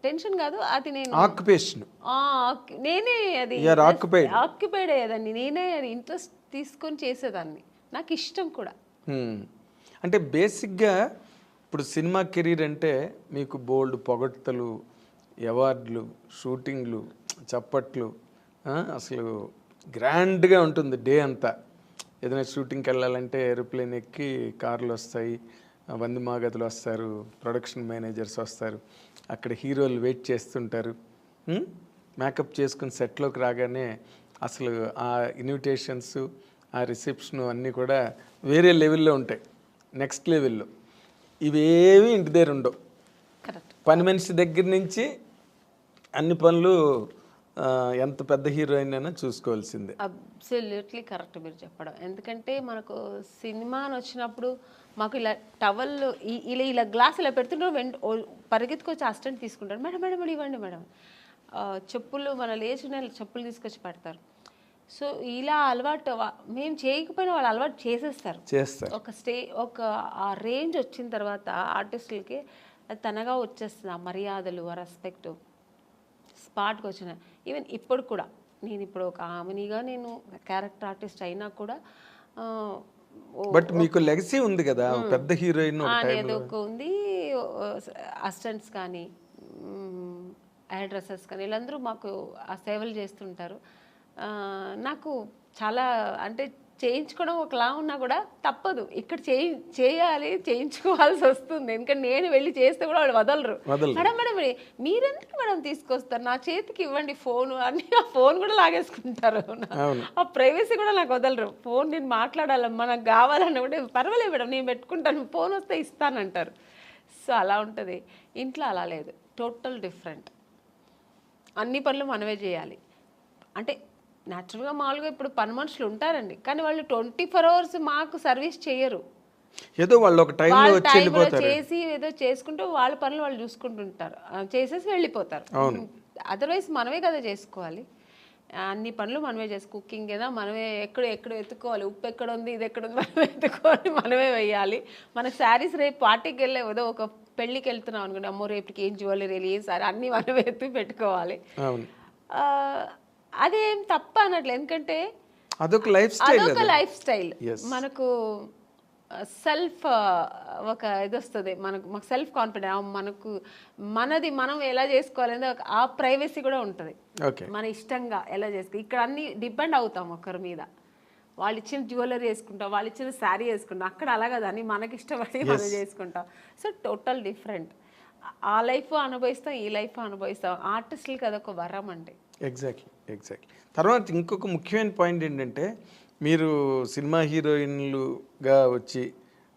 టెన్షన్ కాదు అది, నేను ఆక్యుపేషన్ నేనే అది ఆక్యుపైడ్ అయ్యేదాన్ని, నేనే అది ఇంట్రెస్ట్ తీసుకొని చేసేదాన్ని, నాకు ఇష్టం కూడా. అంటే బేసిక్గా ఇప్పుడు సినిమా కెరీర్ అంటే మీకు బోల్డ్ పొగడ్తలు, అవార్డులు, షూటింగ్లు, చప్పట్లు, అసలు గ్రాండ్గా ఉంటుంది డే అంతా. ఏదైనా షూటింగ్కి వెళ్ళాలంటే ఏరోప్లేన్ ఎక్కి కార్లు వస్తాయి, వంది మాగదులు వస్తారు, ప్రొడక్షన్ మేనేజర్స్ వస్తారు, అక్కడ హీరోలు వెయిట్ చేస్తుంటారు, మేకప్ చేసుకుని సెట్లోకి రాగానే అసలు ఆ ఇన్విటేషన్స్, ఆ రిసెప్షను అన్నీ కూడా వేరే లెవెల్లో ఉంటాయి, నెక్స్ట్ లెవెల్లో. ఇవేవి ఇంటి దగ్గర ఉండవు. పని మనిషి దగ్గర నుంచి అన్ని పనులు ఎంత పెద్ద హీరోయిన్ అయినా చూసుకోవాల్సిందే. అబ్సల్యూట్లీ కరెక్ట్ మీరు చెప్పడం. ఎందుకంటే మనకు సినిమా అని వచ్చినప్పుడు మాకు ఇలా టవల్ ఇలా గ్లాస్ ఇలా పెడుతుంటారు, పరిగెత్తుకొచ్చి అసిస్టెంట్ తీసుకుంటారు, మేడం మేడం ఇవ్వండి మేడం, చెప్పులు మన లేచిన చెప్పులు తీసుకొచ్చి పెడతారు. సో ఇలా అలవాటు మేము చేయకపోయినా వాళ్ళు అలవాటు చేసేస్తారు. ఒక ఆ రేంజ్ వచ్చిన తర్వాత ఆర్టిస్టులకి అది తనగా వచ్చేస్తుంది, ఆ మర్యాదలు, ఆ రెస్పెక్ట్ స్పాట్కి వచ్చిన. ఈవెన్ ఇప్పుడు కూడా నేను ఇప్పుడు ఒక ఆమెనిగా నేను క్యారెక్టర్ ఆర్టిస్ట్ అయినా కూడా బట్ మీకు లెగసీ ఉంది కదా, పెద్ద హీరోయిన్ అనేది ఒక ఉంది. అసిస్టెంట్స్ కానీ హెయిర్ డ్రెస్సర్స్ కానీ వీళ్ళందరూ మాకు ఆ సేవలు చేస్తుంటారు. నాకు చాలా అంటే చేయించుకోవడం ఒకలా ఉన్నా కూడా తప్పదు, ఇక్కడ చేయాలి, చేయించుకోవాల్సి వస్తుంది. ఎందుకంటే నేను వెళ్ళి చేస్తే కూడా వాళ్ళు వదలరు. మేడం మేడం మీరెందుకు మేడం తీసుకొస్తారు, నా చేతికి ఇవ్వండి ఫోన్ అని, ఆ ఫోన్ కూడా లాగేసుకుంటారు, ఆ ప్రైవసీ కూడా నాకు వదలరు. ఫోన్ నేను మాట్లాడాలమ్మా, నాకు కావాలన్నా కూడా పర్వాలేదు మేడం నేను పెట్టుకుంటాను, ఫోన్ వస్తే ఇస్తానంటారు. సో అలా ఉంటుంది. ఇంట్లో అలా లేదు, టోటల్ డిఫరెంట్. అన్ని పనులు మనమే చేయాలి. అంటే న్యాచురల్గా మామూలుగా ఇప్పుడు పని మనుషులు ఉంటారండి, కానీ వాళ్ళు 24 hours మాకు సర్వీస్ చేయరు. ఏదో వాళ్ళు ఒక టైంలో చేసి ఏదో చేసుకుంటూ వాళ్ళ పనులు వాళ్ళు చూసుకుంటుంటారు, చేసేసి వెళ్ళిపోతారు. అదర్వైజ్ మనమే కదా చేసుకోవాలి, అన్ని పనులు మనమే కుకింగ్ ఏదో మనమే ఎక్కడ ఎత్తుకోవాలి, ఉప్పు ఎక్కడ ఉంది, ఇది ఎక్కడ ఉంది, మనమే ఎత్తుకోవాలి, మనమే వేయాలి. మనకు శారీస్ రేపు పార్టీకి వెళ్ళే ఏదో ఒక పెళ్ళికి వెళ్తున్నాం అనుకోండి, అమ్మో రేపటికి ఏం జ్యువెలరీ, ఏం సారీ అన్నీ మనమే ఎత్తి పెట్టుకోవాలి. అదేం తప్ప అన్నట్లు, ఎందుకంటే అదొక లైఫ్ స్టైల్. మనకు సెల్ఫ్ ఒక ఇది వస్తుంది, మాకు సెల్ఫ్ కాన్ఫిడెన్స్, మనది మనం ఎలా చేసుకోవాలనేది ఆ ప్రైవసీ కూడా ఉంటుంది. మన ఇష్టంగా ఎలా ఇక్కడ అన్ని డిపెండ్ అవుతాం ఒకరి మీద. వాళ్ళు ఇచ్చిన జ్యువెలరీ వేసుకుంటాం, వాళ్ళు ఇచ్చిన శారీ వేసుకుంటాం, అక్కడ అలా కదా అని మనకి ఇష్టపడి మనం చేసుకుంటాం. So total different. ఆ లైఫ్ అనుభవిస్తాం, ఈ లైఫ్ అనుభవిస్తాం. ఆర్టిస్టులకి అదొక వరం అండి. ఎగ్జాక్ట్లీ. తర్వాత ఇంకొక ముఖ్యమైన పాయింట్ ఏంటంటే, మీరు సినిమా హీరోయిన్లుగా వచ్చి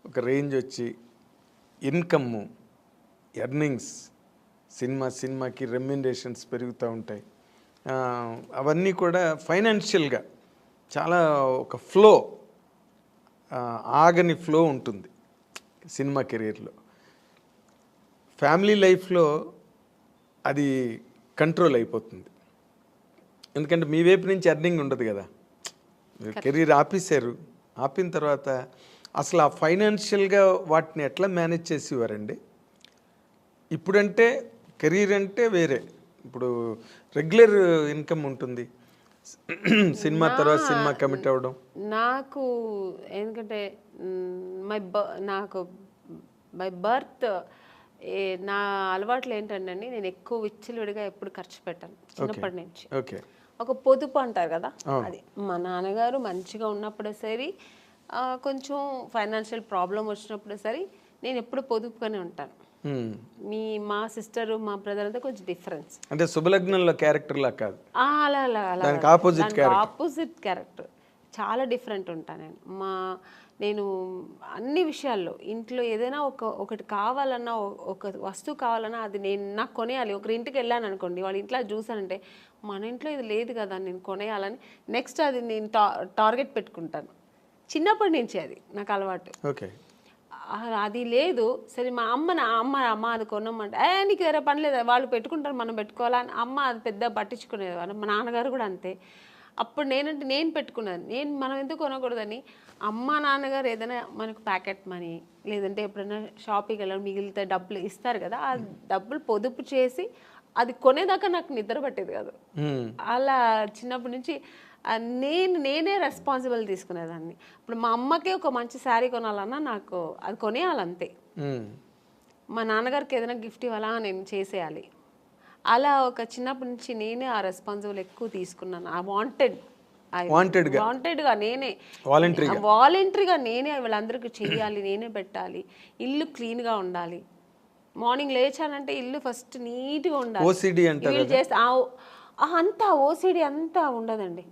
ఒక రేంజ్ వచ్చి ఇన్కమ్, ఎర్నింగ్స్, సినిమాకి రెమ్యునరేషన్స్ పెరుగుతూ ఉంటాయి. అవన్నీ కూడా ఫైనాన్షియల్గా చాలా ఒక ఫ్లో, ఆగని ఫ్లో ఉంటుంది సినిమా కెరీర్లో. ఫ్యామిలీ లైఫ్లో అది కంట్రోల్ అయిపోతుంది, ఎందుకంటే మీ వైపు నుంచి ఎర్నింగ్ ఉండదు కదా. కెరీర్ ఆపిన తర్వాత అసలు ఆ ఫైనాన్షియల్గా వాటిని ఎట్లా మేనేజ్ చేసేవారండి? ఇప్పుడంటే కెరీర్ అంటే వేరే, ఇప్పుడు రెగ్యులర్ ఇన్కమ్ ఉంటుంది, సినిమా తర్వాత సినిమా కమిట్ అవ్వడం. నాకు ఎందుకంటే నాకు బై బర్త్ నా అలవాట్లు ఏంటంటే నేను ఎక్కువ విచ్చలవిడిగా ఎప్పుడు ఖర్చు పెట్టాను చిన్నప్పటి నుంచి. ఒక పొదుపు అంటారు కదా, అది మా నాన్నగారు మంచిగా ఉన్నప్పుడే సరే, కొంచెం ఫైనాన్షియల్ ప్రాబ్లం వచ్చినప్పుడు సరే నేను ఎప్పుడు పొదుపుగానే ఉంటాను. మా సిస్టర్ మా బ్రదర్ అంతా కొంచెం డిఫరెన్స్, అంటే శుభలగ్నంలో క్యారెక్టర్ లా కాదు, ఆపోజిట్ క్యారెక్టర్, చాలా డిఫరెంట్ ఉంటాను నేను అన్ని విషయాల్లో. ఇంట్లో ఏదైనా ఒకటి కావాలన్నా, ఒక వస్తువు కావాలన్నా అది నాకు కొనేయాలి. ఒకరి ఇంటికి వెళ్ళాను అనుకోండి, వాళ్ళ ఇంట్లో చూసానంటే మన ఇంట్లో ఇది లేదు కదా నేను కొనేయాలని నెక్స్ట్ అది నేను టార్గెట్ పెట్టుకుంటాను. చిన్నప్పటి నుంచి అది నాకు అలవాటు. ఓకే. అది లేదు. సరే మా అమ్మ అది కొనమంటే నీకు వేరే పని లేదా, వాళ్ళు పెట్టుకుంటారు మనం పెట్టుకోవాలని అమ్మ అది పెద్ద పట్టించుకునేది. మా నాన్నగారు కూడా అంతే. అప్పుడు నేను పెట్టుకున్నాను, మనం ఎందుకు కొనకూడదని. అమ్మ నాన్నగారు ఏదైనా మనకు ప్యాకెట్ మనీ లేదంటే ఎప్పుడైనా షాపింగ్కి వెళ్ళడం మిగిలితే డబ్బులు ఇస్తారు కదా, ఆ డబ్బులు పొదుపు చేసి అది కొనేదాకా నాకు నిద్ర పట్టేది కాదు. అలా చిన్నప్పటి నుంచి నేనే రెస్పాన్సిబుల్ తీసుకునేదాన్ని. ఇప్పుడు మా అమ్మకే ఒక మంచి శారీ కొనాలన్నా నాకు అది కొనేయాలంతే. మా నాన్నగారికి ఏదైనా గిఫ్ట్ ఇవ్వాలా నేను చేసేయాలి. అలా ఒక చిన్నప్పటి నుంచి నేనే ఆ రెస్పాన్సిబుల్ ఎక్కువ తీసుకున్నాను. ఆ వాంటెడ్గా నేనే వాలంటరీగా నేనే వీళ్ళందరికీ చెయ్యాలి, నేనే పెట్టాలి. ఇల్లు క్లీన్గా ఉండాలి. మార్నింగ్ లేచానంటే ఇల్లు ఫస్ట్ నీట్గా ఉండాలి. చేస్తే అంతా ఓసిడి అంతా ఉండదండి.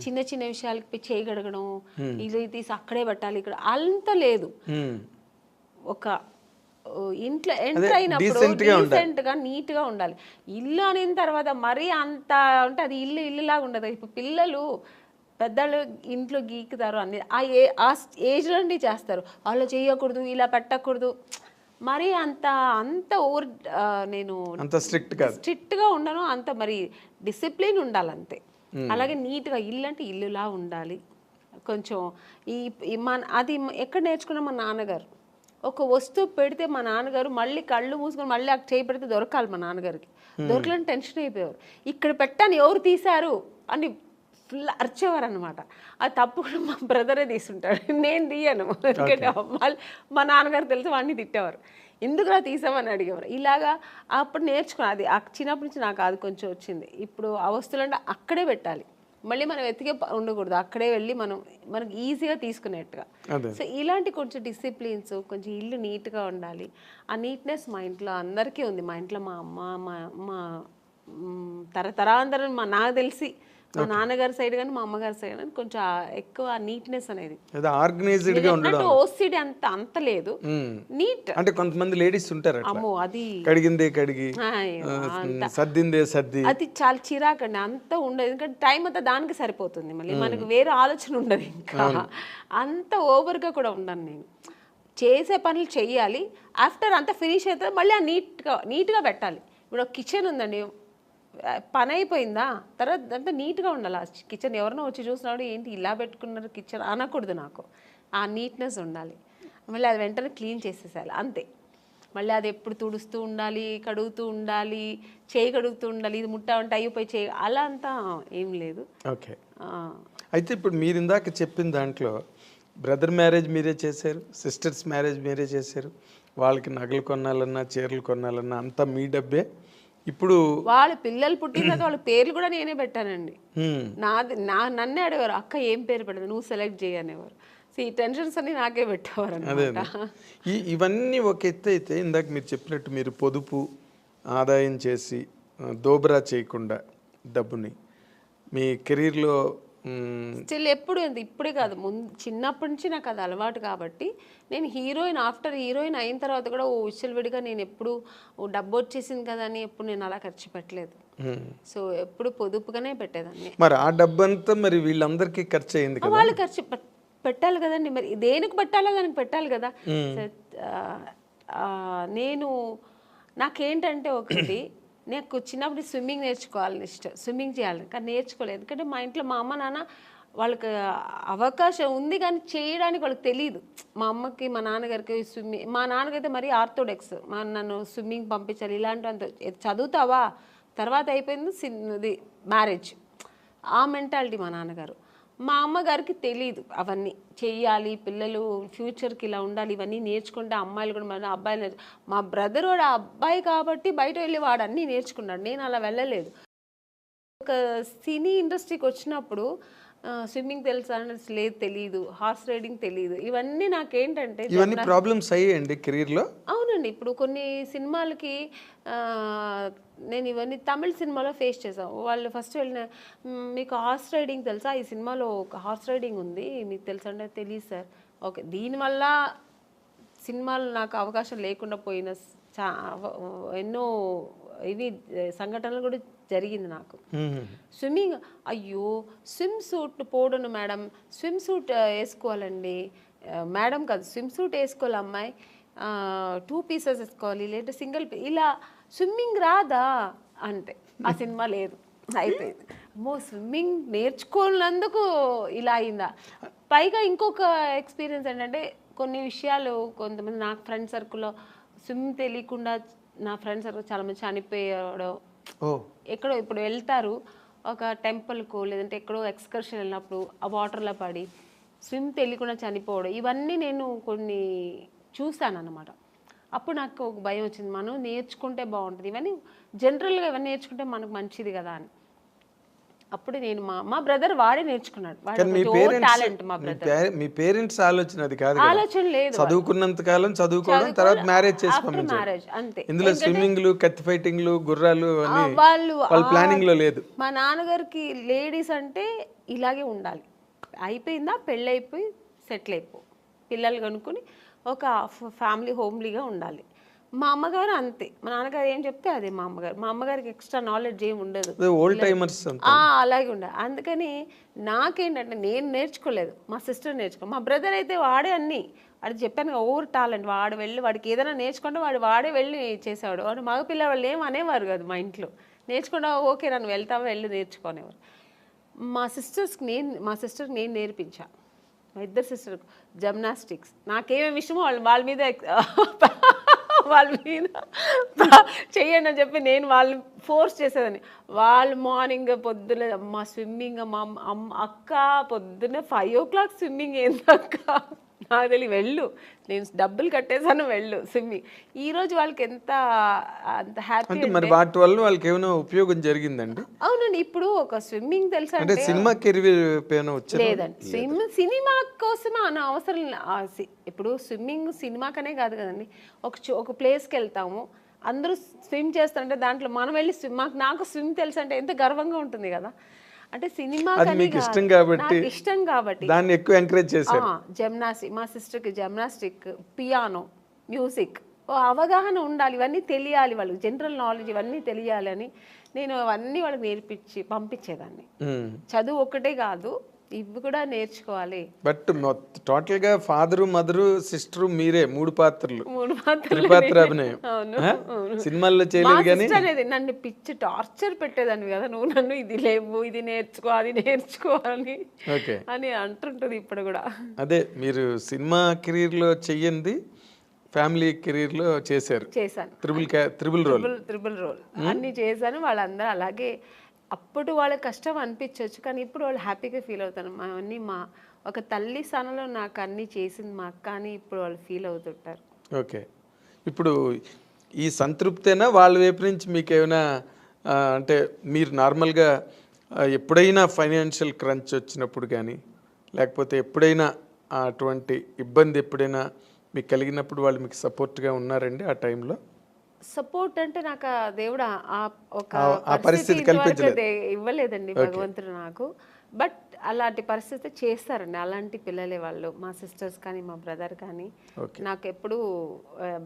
చిన్న చిన్న విషయాలకి చేయగడగడం, ఇల్లు తీసి అక్కడే పెట్టాలి ఇక్కడ అంత లేదు. ఒక ఇంట్లో ఎంటర్ అయినప్పుడు డీసెంట్ గా నీట్ గా ఉండాలి. ఇల్లు అనిన తర్వాత మరీ అంత అంటే అది ఇల్లులాగా ఉండదు. ఇప్పుడు పిల్లలు పెద్దలు ఇంట్లో గీకుతారు అన్ని ఆ ఏజ్ నుండి చేస్తారు. వాళ్ళు చేయకూడదు, ఇలా పెట్టకూడదు, మరి అంత ఓవర్ నేను స్ట్రిక్ట్ గా ఉండను. అంత మరి డిసిప్లిన్ ఉండాలి అంతే. అలాగే నీట్గా ఇల్లు అంటే ఇల్లులా ఉండాలి. కొంచెం అది ఎక్కడ నేర్చుకున్నా మా నాన్నగారు. ఒక వస్తువు పెడితే మా నాన్నగారు మళ్ళీ కళ్ళు మూసుకొని మళ్ళీ అక్కడ చేయి పెడితే దొరకాలి. మా నాన్నగారికి దొరకలని టెన్షన్ అయిపోయారు. ఇక్కడ పెట్టాను ఎవరు తీశారు అని ఫుల్ అరిచేవారు అనమాట. అది తప్పు కూడా మా బ్రదరే తీసుంటాడు, నేను తీయను. ఎందుకంటే మా నాన్నగారు తెలిసి వాడిని తిట్టేవారు, ఎందుకు రా తీసామని అడిగేవారు. ఇలాగా అప్పుడు నేర్చుకున్నా. అది చిన్నప్పటి నుంచి నాకు అది కొంచెం వచ్చింది. ఇప్పుడు ఆ వస్తువులు అంటే అక్కడే పెట్టాలి, మళ్ళీ మనం ఎత్తికే ఉండకూడదు, అక్కడే వెళ్ళి మనకు ఈజీగా తీసుకునేట్టుగా. సో ఇలాంటి కొంచెం డిసిప్లిన్స్, కొంచెం ఇల్లు నీట్గా ఉండాలి. ఆ నీట్నెస్ మా ఇంట్లో అందరికీ ఉంది. మా ఇంట్లో మా అమ్మ మా తరతరాంతరం నాకు తెలిసి మా నాన్నగారి సైడ్ కానీ మా అమ్మగారి సైడ్ కానీ కొంచెం ఎక్కువ నీట్నెస్ అనేది, ఆర్గనైజ్డ్ గా ఉండడం. ఓసిడి అంత లేదు, నీట్. అంటే కొంతమంది లేడీస్ ఉంటారు, అమ్మో అది కడిగిందే కడిగి సర్దిందే సర్ది, అది చాలా చిరాకండి. అంత ఉండదు, ఎందుకంటే టైం అంతా దానికి సరిపోతుంది. మళ్ళీ మనకు వేరే ఆలోచన ఉండదు. ఇంకా అంత ఓవర్గా కూడా ఉండను నేను. చేసే పనులు చెయ్యాలి, ఆఫ్టర్ అంతా ఫినిష్ అవుతుంది మళ్ళీ ఆ నీట్గా పెట్టాలి. ఇప్పుడు కిచెన్ ఉందండి, పని అయిపోయిందా తర్వాత అంటే నీట్గా ఉండాలి ఆ కిచెన్. ఎవరినో వచ్చి చూసినాడు ఏంటి ఇలా పెట్టుకున్నారు కిచెన్ అనకూడదు. నాకు ఆ నీట్నెస్ ఉండాలి. మళ్ళీ అది వెంటనే క్లీన్ చేసేసాలి అంతే. మళ్ళీ అది ఎప్పుడు తుడుస్తూ ఉండాలి, కడుగుతూ ఉండాలి, చేయి కడుగుతూ ఉండాలి, ఇది ముట్ట ఉంటే అయిపోయి చేయి అలా అంతా ఏం లేదు. ఓకే. అయితే ఇప్పుడు మీరు ఇందాక చెప్పిన దాంట్లో బ్రదర్ మ్యారేజ్ మీరే చేశారు, సిస్టర్స్ మ్యారేజ్ మీరే చేశారు, వాళ్ళకి నగలు కొనాలన్నా చీరలు కొనాలన్నా అంతా మీ డబ్బే. ఇప్పుడు వాళ్ళ పిల్లలు పుట్టిన తర్వాత వాళ్ళ పేర్లు కూడా నేనే పెట్టానండి. నన్నే అడిగారు, అక్క ఏం పేరు పెడదు నువ్వు సెలెక్ట్ చేయనేవారు. ఈ టెన్షన్స్ అన్ని నాకే పెట్టేవారు అన్నమాట. ఇవన్నీ ఒక ఎత్తు అయితే, ఇందాక మీరు చెప్పినట్టు మీరు పొదుపు ఆదాయం చేసి దోబరా చేయకుండా డబ్బుని మీ కెరీర్లో స్టిల్ ఎప్పుడు ఇప్పుడే కాదు, చిన్నప్పటి నుంచి నాకు అది అలవాటు. కాబట్టి నేను ఆఫ్టర్ హీరోయిన్ అయిన తర్వాత కూడా విచ్చలవిడిగా నేను ఎప్పుడు డబ్బు వచ్చేసింది కదా అని ఎప్పుడు నేను అలా ఖర్చు పెట్టలేదు. సో ఎప్పుడు పొదుపుగానే పెట్టేదాన్ని. మరి ఆ డబ్బు అంతా మరి వీళ్ళందరికీ ఖర్చు అయింది కదా, వాళ్ళు ఖర్చు పెట్టాలి కదండి. మరి దేనికి పెట్టాలో దానికి పెట్టాలి కదా. నాకేంటంటే ఒకటి, నాకు చిన్నప్పుడు స్విమ్మింగ్ నేర్చుకోవాలని ఇష్టం, స్విమ్మింగ్ చేయాలని, కానీ నేర్చుకోలేదు. ఎందుకంటే మా ఇంట్లో మా అమ్మ నాన్న వాళ్ళకి అవకాశం ఉంది కానీ చేయడానికి వాళ్ళకి తెలియదు. మా అమ్మకి మా నాన్నగారికి మా నాన్నగారైతే మరీ ఆర్థోడాక్స్, నన్ను స్విమ్మింగ్ పంపించాలి ఇలాంటి అంత చదువుతావా తర్వాత అయిపోయింది మ్యారేజ్, ఆ మెంటాలిటీ మా నాన్నగారు. మా అమ్మగారికి తెలియదు అవన్నీ చెయ్యాలి, పిల్లలు ఫ్యూచర్కి ఇలా ఉండాలి, ఇవన్నీ నేర్చుకుంటే అమ్మాయిలు కూడా మన అబ్బాయిలు మా బ్రదర్ వాడు అబ్బాయి కాబట్టి బయట వెళ్ళి వాడు అన్నీ నేర్చుకున్నాడు, నేను అలా వెళ్ళలేదు. ఒక సినీ ఇండస్ట్రీకి వచ్చినప్పుడు స్విమ్మింగ్ తెలుసా అంటే లేదు, తెలియదు, హార్స్ రైడింగ్ తెలియదు. ఇవన్నీ నాకేంటంటే ఇవన్నీ ప్రాబ్లమ్స్ అయ్యాయండి కెరీర్లో. అవునండి. ఇప్పుడు కొన్ని సినిమాలకి నేను ఇవన్నీ తమిళ సినిమాలో ఫేస్ చేసాం. వాళ్ళు ఫస్ట్ వెళ్ళిన మీకు హార్స్ రైడింగ్ తెలుసా, ఈ సినిమాలో ఒక హార్స్ రైడింగ్ ఉంది మీకు తెలుసా అంటే తెలియదు సార్. ఓకే, దీనివల్ల సినిమాలు నాకు అవకాశం లేకుండా పోయిన ఎన్నో ఇవి సంఘటనలు కూడా జరిగింది నాకు. స్విమ్మింగ్, అయ్యో స్విమ్ సూట్ పోడను మేడం, స్విమ్ సూట్ వేసుకోవాలండి మేడం, కాదు స్విమ్ సూట్ వేసుకోవాలి అమ్మాయి, 2 పీసెస్ వేసుకోవాలి లేదా సింగిల్ ఇలా స్విమ్మింగ్ రాదా అంటే ఆ సినిమా లేదు, అయిపోయింది. అమ్మో స్విమ్మింగ్ నేర్చుకున్నందుకు ఇలా అయిందా. పైగా ఇంకొక ఎక్స్పీరియన్స్ ఏంటంటే కొన్ని విషయాలు కొంతమంది నాకు ఫ్రెండ్ సర్కిల్లో స్విమ్ తెలియకుండా నా ఫ్రెండ్ సర్కిల్ చాలామంది చనిపోయాడు. ఎక్కడో ఇప్పుడు వెళ్తారు ఒక టెంపుల్కు లేదంటే ఎక్కడో ఎక్స్కర్షన్ వెళ్ళినప్పుడు ఆ వాటర్లో పడి స్విమ్ తెలియకుండా చనిపోవడం, ఇవన్నీ నేను కొన్ని చూశాను అన్నమాట. అప్పుడు నాకు ఒక భయం వచ్చింది, మనం నేర్చుకుంటే బాగుంటుంది, ఇవన్నీ జనరల్గా ఇవన్నీ నేర్చుకుంటే మనకు మంచిది కదా అని. అప్పుడు నేను మా బ్రదర్ వాడే నేర్చుకున్నాడు, టాలెంట్. మా బ్రదర్, మీ పేరెంట్స్ ఆలోచన అది కాదు, ఆలోచన లేదు. చదువుకున్నంత కాలం చదువుకోవడం, తర్వాత మ్యారేజ్ చేసుకోవడం, మ్యారేజ్ అంతే. ఇందులో స్విమ్మింగ్లు, కత్తి ఫైటింగ్లు, గుర్రాలు వాళ్ళు ప్లానింగ్ లో లేదు. మా నాన్నగారికి లేడీస్ అంటే ఇలాగే ఉండాలి, అయిపోయిందా పెళ్ళి అయిపోయి సెటిల్ అయిపో, పిల్లలు కనుక్కొని ఒక ఫ్యామిలీ హోమ్లీగా ఉండాలి. మా అమ్మగారు అంతే, మా నాన్నగారు ఏం చెప్తే అదే మా అమ్మగారు. మా అమ్మగారికి ఎక్స్ట్రా నాలెడ్జ్ ఏమి ఉండదు, ఓల్డ్ టైమర్స్ అలాగే ఉండాలి. అందుకని నాకేంటంటే నేను నేర్చుకోలేదు, మా సిస్టర్ నేర్చుకో. మా బ్రదర్ అయితే వాడే అన్నీ, అది చెప్పాను కదా ఓవర్ టాలెంట్, వాడు వెళ్ళి వాడికి ఏదైనా నేర్చుకుంటే వాడే వెళ్ళి చేసేవాడు. వాడు మగ పిల్లవాళ్ళు ఏం అనేవారు కాదు మా ఇంట్లో, నేర్చుకుంటా ఓకే నన్ను వెళ్తావా వెళ్ళి నేర్చుకునేవారు. మా సిస్టర్కి నేను నేర్పించా, మా ఇద్దరు సిస్టర్కి జిమ్నాస్టిక్స్. నాకేమేమి ఇష్టమో వాళ్ళ మీద చెయ్యండి అని చెప్పి నేను వాళ్ళని ఫోర్స్ చేసేదాన్ని. వాళ్ళు మార్నింగ్ పొద్దున మా స్విమ్మింగ్, మా అక్క పొద్దున్న 5 o'clock స్విమ్మింగ్ ఏందక్క నాకు తెలియదు, వెళ్ళు నేను డబ్బులు కట్టేసాను వెళ్ళు స్విమ్మింగ్. ఈ రోజు వాళ్ళకి ఎంత హ్యాపీ. మరి వాటి వల్ల వాళ్ళకి ఏమైనా ఉపయోగం జరిగిందండి? అవునండి, ఇప్పుడు ఒక స్విమ్మింగ్ తెలుసా అంటే సినిమా కెరీర్ లేదండి, సినిమా కోసం అని అవసరం. ఇప్పుడు స్విమ్మింగ్ సినిమాకనే కాదు కదండి, ఒక ప్లేస్కి వెళ్తాము అందరూ స్విమ్ చేస్తారంటే దాంట్లో మనం వెళ్ళి నాకు స్విమ్ తెలుసు అంటే ఎంత గర్వంగా ఉంటుంది కదా. అంటే సినిమా ఇష్టం కాబట్టి దాన్ని ఎక్కువ ఎంకరేజ్ చేశారు. జిమ్నాస్టిక్, మా సిస్టర్కి జిమ్నాస్టిక్, పియానో, మ్యూజిక్ అవగాహన ఉండాలి, ఇవన్నీ తెలియాలి వాళ్ళకి, జనరల్ నాలెడ్జ్ ఇవన్నీ తెలియాలి అని నేను అవన్నీ వాళ్ళకి నేర్పించి పంపించేదాన్ని. చదువు ఒక్కటే కాదు, ఇవి కూడా నేర్చుకోవాలి. బట్ టోటల్ గా ఫాదరు, మదరు, సిస్టర్ మీరే 3 పాత్రలు, అభినయం సినిమాల్లో చేయలేదు. కానీ అనేది నన్ను పిచ్చి టార్చర్ పెట్టేదాన్ని కదా, నువ్వు నన్ను ఇది లేవు ఇది నేర్చుకో అది నేర్చుకోవాలని అని అంటుంటది ఇప్పుడు కూడా. అదే మీరు సినిమా కెరీర్ లో చెయ్యింది ఫ్యామిలీ కెరీర్ లో చేశాను, త్రిబుల్ రోల్ అన్ని చేశాను. వాళ్ళందరూ అలాగే అప్పుడు వాళ్ళకి కష్టం అనిపించవచ్చు, కానీ ఇప్పుడు వాళ్ళు హ్యాపీగా ఫీల్ అవుతారు. అన్నీ మా ఒక తల్లి స్థానంలో నాకు అన్నీ చేసింది మా అక్క అని ఇప్పుడు వాళ్ళు ఫీల్ అవుతుంటారు. ఓకే, ఇప్పుడు ఈ సంతృప్తేనా వాళ్ళ వైపు నుంచి మీకు ఏమైనా అంటే మీరు నార్మల్గా ఎప్పుడైనా ఫైనాన్షియల్ క్రంచ్ వచ్చినప్పుడు కానీ లేకపోతే ఎప్పుడైనా అటువంటి ఇబ్బంది ఎప్పుడైనా మీకు కలిగినప్పుడు వాళ్ళు మీకు సపోర్ట్గా ఉన్నారండి ఆ టైంలో? సపోర్ట్ అంటే నాకు దేవుడు ఒక పరిస్థితి ఇవ్వలేదండి భగవంతుడు నాకు. బట్ అలాంటి పరిస్థితి చేస్తారండి, అలాంటి పిల్లలే వాళ్ళు, మా సిస్టర్స్ కానీ మా బ్రదర్ కానీ నాకు ఎప్పుడు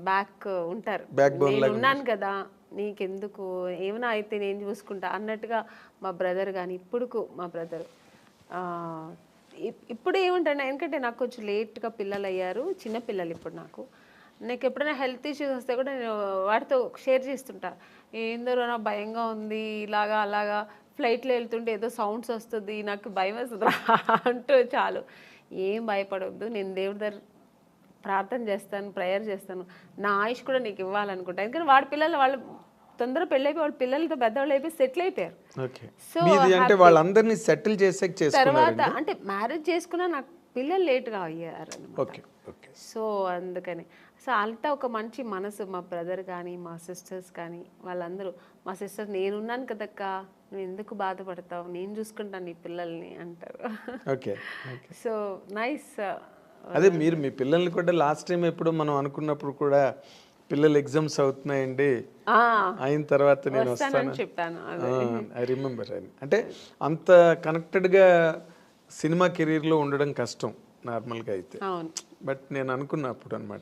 బ్యాక్ ఉంటారు. నేను ఉన్నాను కదా నీకెందుకు, ఏమైనా అయితే నేను చూసుకుంటా అన్నట్టుగా మా బ్రదర్ కానీ ఇప్పుడుకు మా బ్రదర్. ఇప్పుడు ఏముంటాను, ఎందుకంటే నాకు కొంచెం లేట్గా పిల్లలు అయ్యారు, చిన్న పిల్లలు ఇప్పుడు నాకు ఎప్పుడైనా హెల్త్ ఇష్యూస్ వస్తే కూడా నేను వాటితో షేర్ చేస్తుంటా. ఏందో నా భయంగా ఉంది, ఇలాగా అలాగా ఫ్లైట్లో వెళ్తుంటే ఏదో సౌండ్స్ వస్తుంది నాకు భయం వస్తుంది అంటూ చాలు, ఏం భయపడవద్దు, నేను దేవుడి దగ్గర ప్రార్థన చేస్తాను, ప్రేయర్ చేస్తాను, నా ఆయుష్ కూడా నీకు ఇవ్వాలనుకుంటా. ఎందుకంటే వాడి పిల్లలు వాళ్ళు తొందరగా పెళ్ళైపోయి వాళ్ళ పిల్లలతో పెద్దవాళ్ళు అయిపోయి సెటిల్ అయిపోయారు. సో అంటే వాళ్ళందరినీ సెటిల్ చేసే తర్వాత అంటే మ్యారేజ్ చేసుకున్నా నాకు పిల్లలు లేట్గా అయ్యారు. సో అందుకని అంతా ఒక మంచి మనసు మా బ్రదర్ కానీ మా సిస్టర్స్ కానీ వాళ్ళందరూ. మా సిస్టర్ నేనున్నాను కదక్క, నువ్వు ఎందుకు బాధపడతావు, నేను చూసుకుంటాను నీ పిల్లల్ని అంటారు. So nice. అదే మీరు మీ పిల్లల్ని కూడా లాస్ట్ టైం ఎప్పుడు మనం అనుకున్నప్పుడు కూడా పిల్లలు ఎగ్జామ్స్ అవుతున్నాయండి అయిన తర్వాత నేను వస్తాను చెప్పాను, ఐ రిమెంబర్. అంటే అంత కనెక్టెడ్గా సినిమా కెరీర్లో ఉండడం కష్టం నార్మల్గా అయితే. బట్ నేను అనుకున్నప్పుడు అనమాట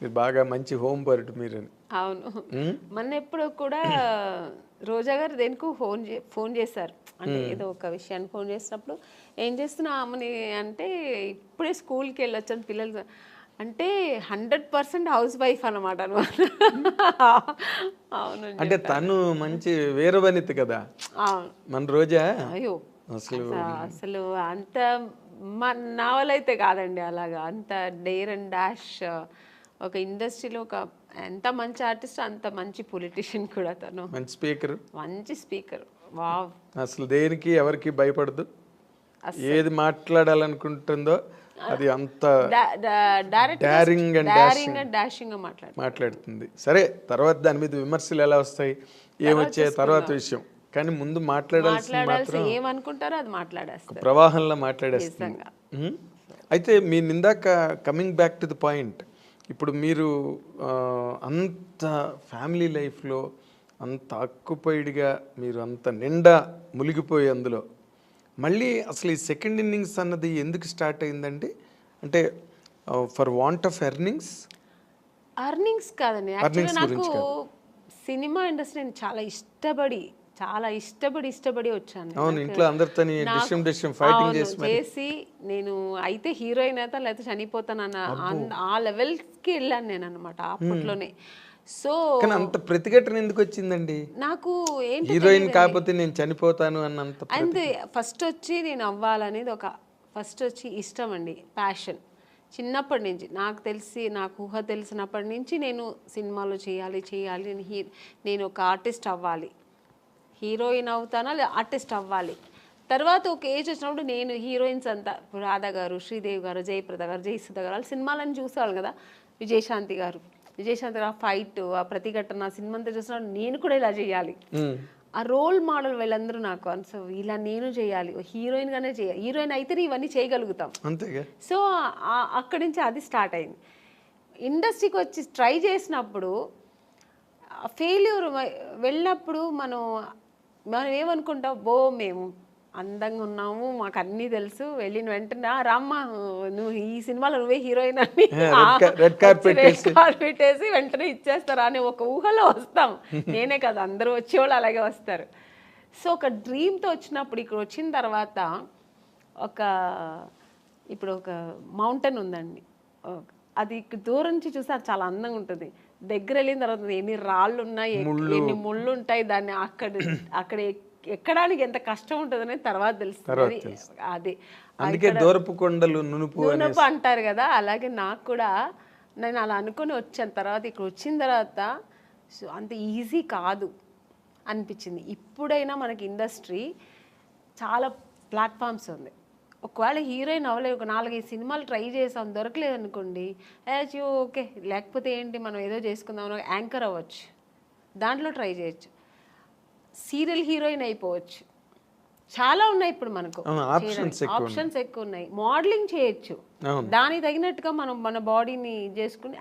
మీరు బాగా మంచి హోమ్ బర్డ్ మీరని. అవును. మొన్న ఎప్పుడు కూడా రోజా గారు దేనికో ఫోన్ చేశారు, అంటే ఏదో ఒక విషయాన్ని ఫోన్ చేసినప్పుడు ఏం చేస్తున్నా ఆమెని అంటే ఇప్పుడే స్కూల్కి వెళ్ళొచ్చాను పిల్లలు అంటే 100% హౌస్ వైఫ్ అనమాట. అవును. అంటే తను మంచి వీరవనిత కదా అవును. మన రోజా. అయ్యో అసలు అసలు అంత నా వల్ల అయితే కాదండి అలాగా, అంత డేర్ అండ్ డాష్. ఒక ఇండస్ట్రీలో ఒక ఎంత మంచి ఆర్టిస్ట్ అంత మంచి పొలిటీషియన్ కూడా తను. మంచి స్పీకర్, మంచి స్పీకర్. వావ్. అసలు దేనికి ఎవరికి భయపడదు, ఏది మాట్లాడాలనుకుంటుందో అది అంత డారింగ్ అండ్ డాషింగ్ మాట్లాడుతుంది. సరే తర్వాత దాని మీద విమర్శలు ఎలా వస్తాయి ఏమొచ్చే తర్వాత విషయం, కానీ ముందు మాట్లాడాల్సి ఏమనుకుంటారో అది మాట్లాడేస్తారు, ప్రవాహంలో మాట్లాడేస్తుంది. అయితే మీ ఇందాక coming back to the point, ఇప్పుడు మీరు అంత ఫ్యామిలీ లైఫ్లో అంత ఆక్యుపైడ్గా మీరు అంత నిండా మునిగిపోయి అందులో మళ్ళీ అసలు ఈ సెకండ్ ఇన్నింగ్స్ అన్నది ఎందుకు స్టార్ట్ అయిందండి? అంటే ఫర్ వాంట్ ఆఫ్ ఎర్నింగ్స్ కాదండి, యాక్చువల్గా నాకు సినిమా ఇండస్ట్రీ చాలా ఇష్టపడి వచ్చాను. అవును, ఇంట్లో అందరితో చేసి నేను అయితే హీరోయిన్ అయితే లేకపోతే చనిపోతానన్న ఆ లెవెల్కి వెళ్ళాను నేను అనమాట అప్పట్లోనే. సో అంత ప్రతిఘటన ఎందుకు వచ్చిందండి నాకు? ఏంటి హీరోయిన్ కాకపోతే నేను చనిపోతాను అన్నంత? అంతే, ఫస్ట్ వచ్చి నేను అవ్వాలనేది ఫస్ట్ వచ్చి ఇష్టం అండి, ప్యాషన్. చిన్నప్పటి నుంచి నాకు తెలిసి, నాకు ఊహ తెలిసినప్పటి నుంచి నేను సినిమాలో చేయాలి నేను ఒక ఆర్టిస్ట్ అవ్వాలి, హీరోయిన్ అవుతానా లేదా ఆర్టిస్ట్ అవ్వాలి. తర్వాత ఒక ఏజ్ వచ్చినప్పుడు నేను హీరోయిన్స్ అంతా రాధా గారు, శ్రీదేవి గారు, జయప్రద గారు, జయసుధ గారు వాళ్ళ సినిమాలను చూసేవాళ్ళు కదా, విజయశాంతి గారు ఫైట్, ఆ ప్రతిఘటన సినిమా అంతా చూసినప్పుడు నేను కూడా ఇలా చేయాలి, ఆ రోల్ మోడల్ వీళ్ళందరూ నాకు. సో ఇలా నేను చేయాలి, హీరోయిన్గానే చేయాలి, హీరోయిన్ అయితేనే ఇవన్నీ చేయగలుగుతాం. సో అక్కడి నుంచి అది స్టార్ట్ అయింది. ఇండస్ట్రీకి వచ్చి ట్రై చేసినప్పుడు ఫెయిల్యూర్ వెళ్ళినప్పుడు మనం ఏమనుకుంటాం, మేము అందంగా ఉన్నాము, మాకు అన్నీ తెలుసు, వెళ్ళిన వెంటనే రామ్మ నువ్వు ఈ సినిమాలో నువ్వే హీరోయిన్ అని రెడ్ కార్పెట్ వేసి వెంటనే ఇచ్చేస్తారా అని ఒక ఊహలో వస్తాం. నేనే కదా, అందరూ వచ్చేవాళ్ళు అలాగే వస్తారు. సో ఒక డ్రీమ్తో వచ్చినప్పుడు ఇక్కడ వచ్చిన తర్వాత ఇప్పుడు ఒక మౌంటైన్ ఉందండి, అది ఇక్కడ దూరం నుంచి చూస్తే అది చాలా అందంగా ఉంటుంది, దగ్గర వెళ్ళిన తర్వాత ఎన్ని రాళ్ళు ఉన్నాయి, ఎన్ని ముళ్ళు ఉంటాయి, దాన్ని అక్కడ ఎక్కడానికి ఎంత కష్టం ఉంటుందని తర్వాత తెలుస్తుంది. అది అందుకే దూరపు కొండలు నునుపు అంటారు కదా, అలాగే నాకు కూడా నేను అలా అనుకుని వచ్చాను. తర్వాత ఇక్కడ వచ్చిన తర్వాత అంత ఈజీ కాదు అనిపించింది. ఇప్పుడైనా మనకి ఇండస్ట్రీ చాలా ప్లాట్ఫామ్స్ ఉంది. ఒకవేళ హీరోయిన్ అవ్వలేదు, ఒక 4-5 సినిమాలు ట్రై చేసాం, దొరకలేదు అనుకోండి, ఓకే లేకపోతే ఏంటి మనం ఏదో చేసుకుందాం, యాంకర్ అవ్వచ్చు, దాంట్లో ట్రై చేయొచ్చు, సీరియల్ హీరోయిన్ అయిపోవచ్చు, చాలా ఉన్నాయి ఇప్పుడు మనకు ఆప్షన్స్ ఎక్కువ ఉన్నాయి, మోడలింగ్ చేయొచ్చు, దానికి తగినట్టుగా మనం మన బాడీని చేసుకుని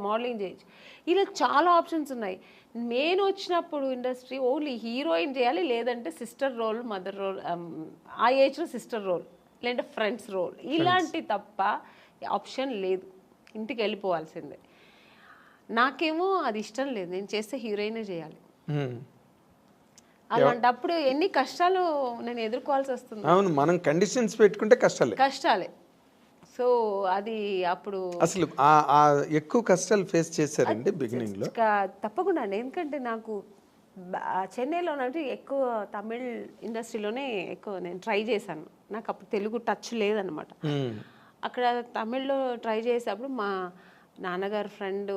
మోడలింగ్ చేయొచ్చు, ఇలా చాలా ఆప్షన్స్ ఉన్నాయి. నేను వచ్చినప్పుడు ఇండస్ట్రీ ఓన్లీ హీరోయిన్ చేయాలి, లేదంటే సిస్టర్ రోల్, మదర్ రోల్, ఆ ఏజ్లో సిస్టర్ రోల్, లేదంటే ఫ్రెండ్స్ రోల్, ఇలాంటి తప్ప ఆప్షన్ లేదు, ఇంటికి వెళ్ళిపోవాల్సిందే. నాకేమో అది ఇష్టం లేదు, నేను చేస్తే హీరోయినే చేయాలి. అలాంటప్పుడు ఎన్ని కష్టాలు నేను ఎదుర్కోవాల్సి వస్తుంది. అవును, మనం కండిషన్స్ పెట్టుకుంటే కష్టాలే. సో అది అప్పుడు అసలు ఎక్కువ కష్టాలు ఫేస్ చేశారండి బిగినింగ్ లో? తప్పకుండా అండి, ఎందుకంటే నాకు చెన్నైలో ఎక్కువ తమిళ్ ఇండస్ట్రీలోనే ఎక్కువ నేను ట్రై చేశాను, నాకు అప్పుడు తెలుగు టచ్ లేదనమాట. అక్కడ తమిళ్లో ట్రై చేసేటప్పుడు మా నాన్నగారు ఫ్రెండ్,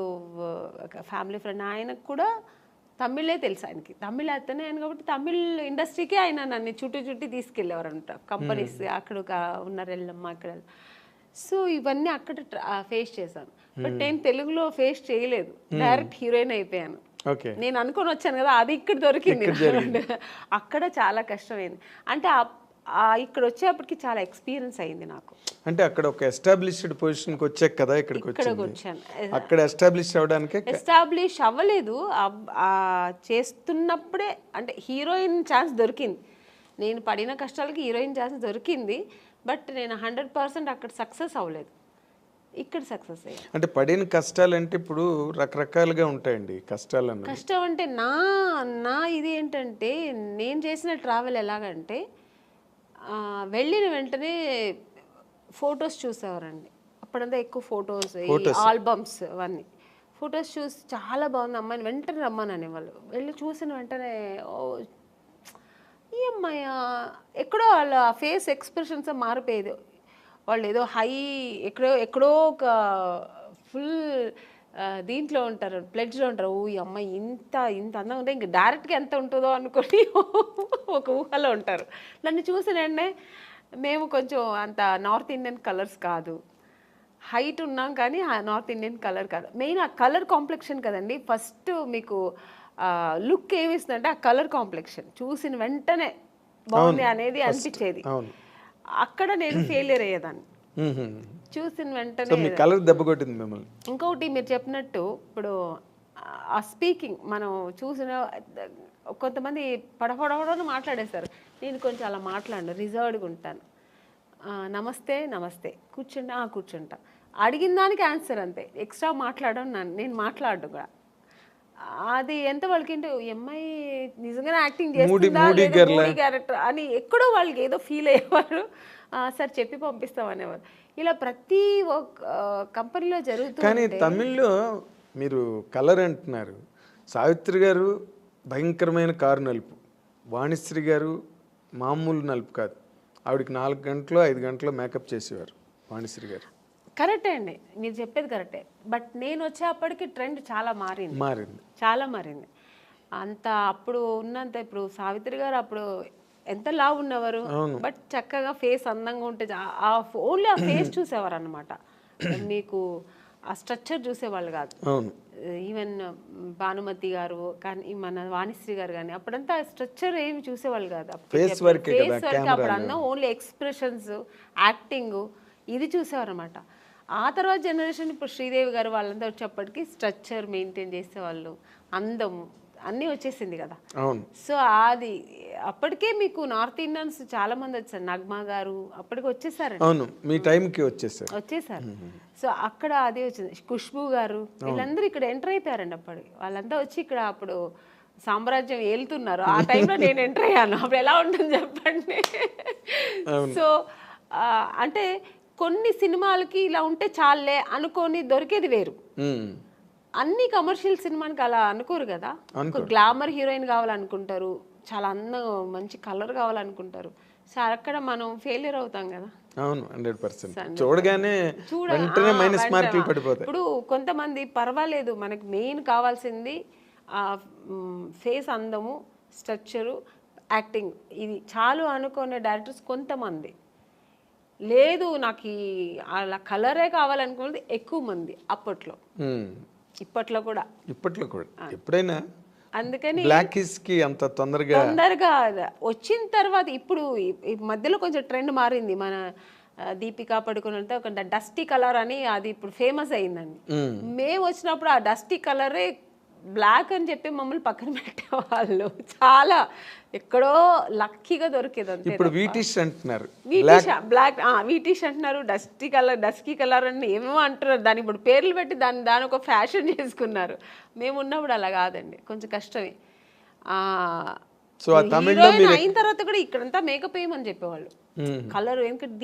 ఫ్యామిలీ ఫ్రెండ్, ఆయనకు కూడా తమిళే తెలుసు, ఆయనకి తమిళ్ అతనే ఆయన కాబట్టి తమిళ్ ఇండస్ట్రీకే ఆయన నన్ను చుట్టి తీసుకెళ్ళేవారు అనమాట, కంపెనీస్ అక్కడ ఉన్నారు వెళ్ళమ్మా అక్కడ. సో ఇవన్నీ అక్కడ ఫేస్ చేశాను, బట్ నేను తెలుగులో ఫేస్ చేయలేదు, డైరెక్ట్ హీరోయిన్ అయిపోయాను. నేను అనుకొని వచ్చాను కదా, అది ఇక్కడ దొరికింది. అక్కడ చాలా కష్టమైంది, అంటే ఇక్కడ వచ్చేప్పటికి చాలా ఎక్స్పీరియన్స్ అయింది నాకు. అంటే అక్కడ ఒక ఎస్టాబ్లిష్డ్ పొజిషన్కి వచ్చాక కదా ఇక్కడికి వచ్చాను. అక్కడ ఎస్టాబ్లిష్ అవ్వలేదు, చేస్తున్నప్పుడే అంటే హీరోయిన్ ఛాన్స్ దొరికింది, నేను పడిన కష్టాలకి హీరోయిన్ ఛాన్స్ దొరికింది, బట్ నేను 100% అక్కడ సక్సెస్ అవ్వలేదు. ఇక్కడ సక్సెస్ అయ్యాను. అంటే పడిన కష్టాలు అంటే ఇప్పుడు రకరకాలుగా ఉంటాయండి కష్టాలు అన్నది. కష్టం అంటే నా ఇది ఏంటంటే నేను చేసిన ట్రావెల్ ఎలాగంటే వెళ్ళిన వెంటనే ఫొటోస్ చూసేవారండి. అప్పుడంతా ఎక్కువ ఫొటోస్, ఆల్బమ్స్ అవన్నీ ఫొటోస్ చూసి చాలా బాగుంది అమ్మాయిని వెంటనే రమ్మని అనేవాళ్ళు. వెళ్ళి చూసిన వెంటనే ఈ అమ్మాయి ఎక్కడో వాళ్ళ ఫేస్ ఎక్స్ప్రెషన్స్ మారిపోయేది. వాళ్ళు ఏదో హై ఎక్కడో ఒక ఫుల్ దీంట్లో ఉంటారు, ప్లెడ్జ్లో ఉంటారు. ఈ అమ్మాయి ఇంత అందంగా ఉంటే ఇంక డైరెక్ట్గా ఎంత ఉంటుందో అనుకొని ఒక ఊహలో ఉంటారు. నన్ను చూసినంటే మేము కొంచెం అంత నార్త్ ఇండియన్ కలర్స్ కాదు, హైట్ ఉన్నాం కానీ నార్త్ ఇండియన్ కలర్ కాదు. మెయిన్ ఆ కలర్ కాంప్లెక్షన్ కదండి ఫస్ట్ మీకు లుక్ ఏమిస్తుందంటే ఆ కలర్ కాంప్లెక్షన్ చూసిన వెంటనే బాగుంది అనేది అనిపించేది. అక్కడ నేను ఫెయిలియర్ అయ్యేదాన్ని చూసిన వెంటనే. కలర్ దెబ్బ కొట్టింది మిమ్మల్ని. ఇంకొకటి మీరు చెప్పినట్టు ఇప్పుడు ఆ స్పీకింగ్ మనం చూసిన కొంతమంది పడపడని మాట్లాడేస్తారు. నేను కొంచెం అలా మాట్లాడను, రిజర్వ్డ్గా ఉంటాను. నమస్తే కూర్చుంటా, అడిగిన దానికి ఆన్సర్ అంతే, ఎక్స్ట్రా మాట్లాడడం నేను మాట్లాడను కూడా. అది ఎంత వాళ్ళకి ఏంటో అమ్మాయి నిజంగానే యాక్టింగ్ చేస్తుందా క్యారెక్టర్ అని ఎక్కడో వాళ్ళకి ఏదో ఫీల్ అయ్యేవారు. సార్ చెప్పి పంపిస్తాం అనేవారు. ఇలా ప్రతి ఒక్క కంపెనీలో జరుగుతుంది. కానీ తమిళ్లో మీరు కలర్ అంటున్నారు, సావిత్రి గారు భయంకరమైన కారు నలుపు, వాణిశ్రీ గారు మామూలు నలుపు కాదు, ఆవిడకి 4 గంటలు 5 గంటలు మేకప్ చేసేవారు వాణిశ్రీ గారు. కరెక్టే అండి, మీరు చెప్పేది కరెక్టే. బట్ నేను వచ్చేప్పటికి ట్రెండ్ చాలా మారింది. అంత అప్పుడు ఉన్నంత ఇప్పుడు సావిత్రి గారు అప్పుడు ఎంత లావు ఉన్నవారు, బట్ చక్కగా ఫేస్ అందంగా ఉంటే ఓన్లీ ఆ ఫేస్ చూసేవారు అనమాట. మీకు ఆ స్ట్రక్చర్ చూసేవాళ్ళు కాదు. ఈవెన్ భానుమతి గారు కానీ మన వాణిశ్రీ గారు కానీ అప్పుడంతా స్ట్రక్చర్ ఏమి చూసేవాళ్ళు కాదు. ఫేస్ వర్క్ అప్పుడు అన్న ఓన్లీ ఎక్స్ప్రెషన్స్, యాక్టింగ్ ఇది చూసేవారు అనమాట. ఆ తర్వాత జనరేషన్ ఇప్పుడు శ్రీదేవి గారు వాళ్ళంతా వచ్చేప్పటికి స్ట్రక్చర్ మెయింటైన్ చేసేవాళ్ళు, అందం అన్నీ వచ్చేసింది కదా. సో అది అప్పటికే మీకు నార్త్ ఇండియన్స్ చాలా మంది వచ్చారు. నగ్మా గారు అప్పటికి వచ్చేసారు, మీ టైంకి వచ్చేసారు. సో అక్కడ అదే వచ్చింది. ఖుష్బూ గారు వీళ్ళందరూ ఇక్కడ ఎంటర్ అయిపోయారండి. అప్పటికి వాళ్ళంతా వచ్చి ఇక్కడ అప్పుడు సామ్రాజ్యం ఏలుతున్నారు. ఆ టైంలో నేను ఎంటర్ అయ్యాను. అప్పుడు ఎలా ఉంటుంది చెప్పండి. సో అంటే కొన్ని సినిమాలకి ఇలా ఉంటే చాలే అనుకొని దొరికేది వేరు. అన్ని కమర్షియల్ సినిమానికి అలా అనుకోరు కదా. ఒక గ్లామర్ హీరోయిన్ కావాలనుకుంటారు, చాలా అందం మంచి కలర్ కావాలనుకుంటారు. సో అక్కడ మనం ఫెయిలియర్ అవుతాం కదా. అవును, 100%. చూడగానే వెంటనే మైనస్ మార్కులు పడిపోతాయి. ఇప్పుడు కొంతమంది పర్వాలేదు, మనకి మెయిన్ కావాల్సింది ఫేస్ అందము, స్ట్రక్చరు, యాక్టింగ్, ఇది చాలు అనుకునే డైరెక్టర్స్ కొంతమంది. లేదు నాకు అలా కలరే కావాలనుకున్నది ఎక్కువ మంది అప్పట్లో. ఇప్పట్లో కూడా ఎప్పుడైనా అందుకని బ్లాక్ అంత తొందరగా వచ్చిన తర్వాత ఇప్పుడు మధ్యలో కొంచెం ట్రెండ్ మారింది. మన దీపికా పడుకున్నంత ఒక డస్టీ కలర్ అని అది ఇప్పుడు ఫేమస్ అయిందండి. మేము వచ్చినప్పుడు ఆ డస్టీ కలరే బ్లాక్ అని చెప్పి మమ్మల్ని పక్కన పెట్టేవాళ్ళు. చాలా ఎక్కడో లక్కీగా దొరికేది అంతే. ఇప్పుడు వీటిష్ అంటున్నారు, బ్లాక్ వీటిష్ అంటున్నారు, డస్కీ కలర్ అని ఏమేమో అంటున్నారు. దాని ఇప్పుడు పేర్లు పెట్టి దాని ఒక ఫ్యాషన్ చేసుకున్నారు. మేము ఉన్నప్పుడు అలా కాదండి, కొంచెం కష్టమే. అయిన తర్వాత కూడా ఇక్కడంతా మేకప్ వేయమని చెప్పేవాళ్ళు, కలర్ ఎందుకంటే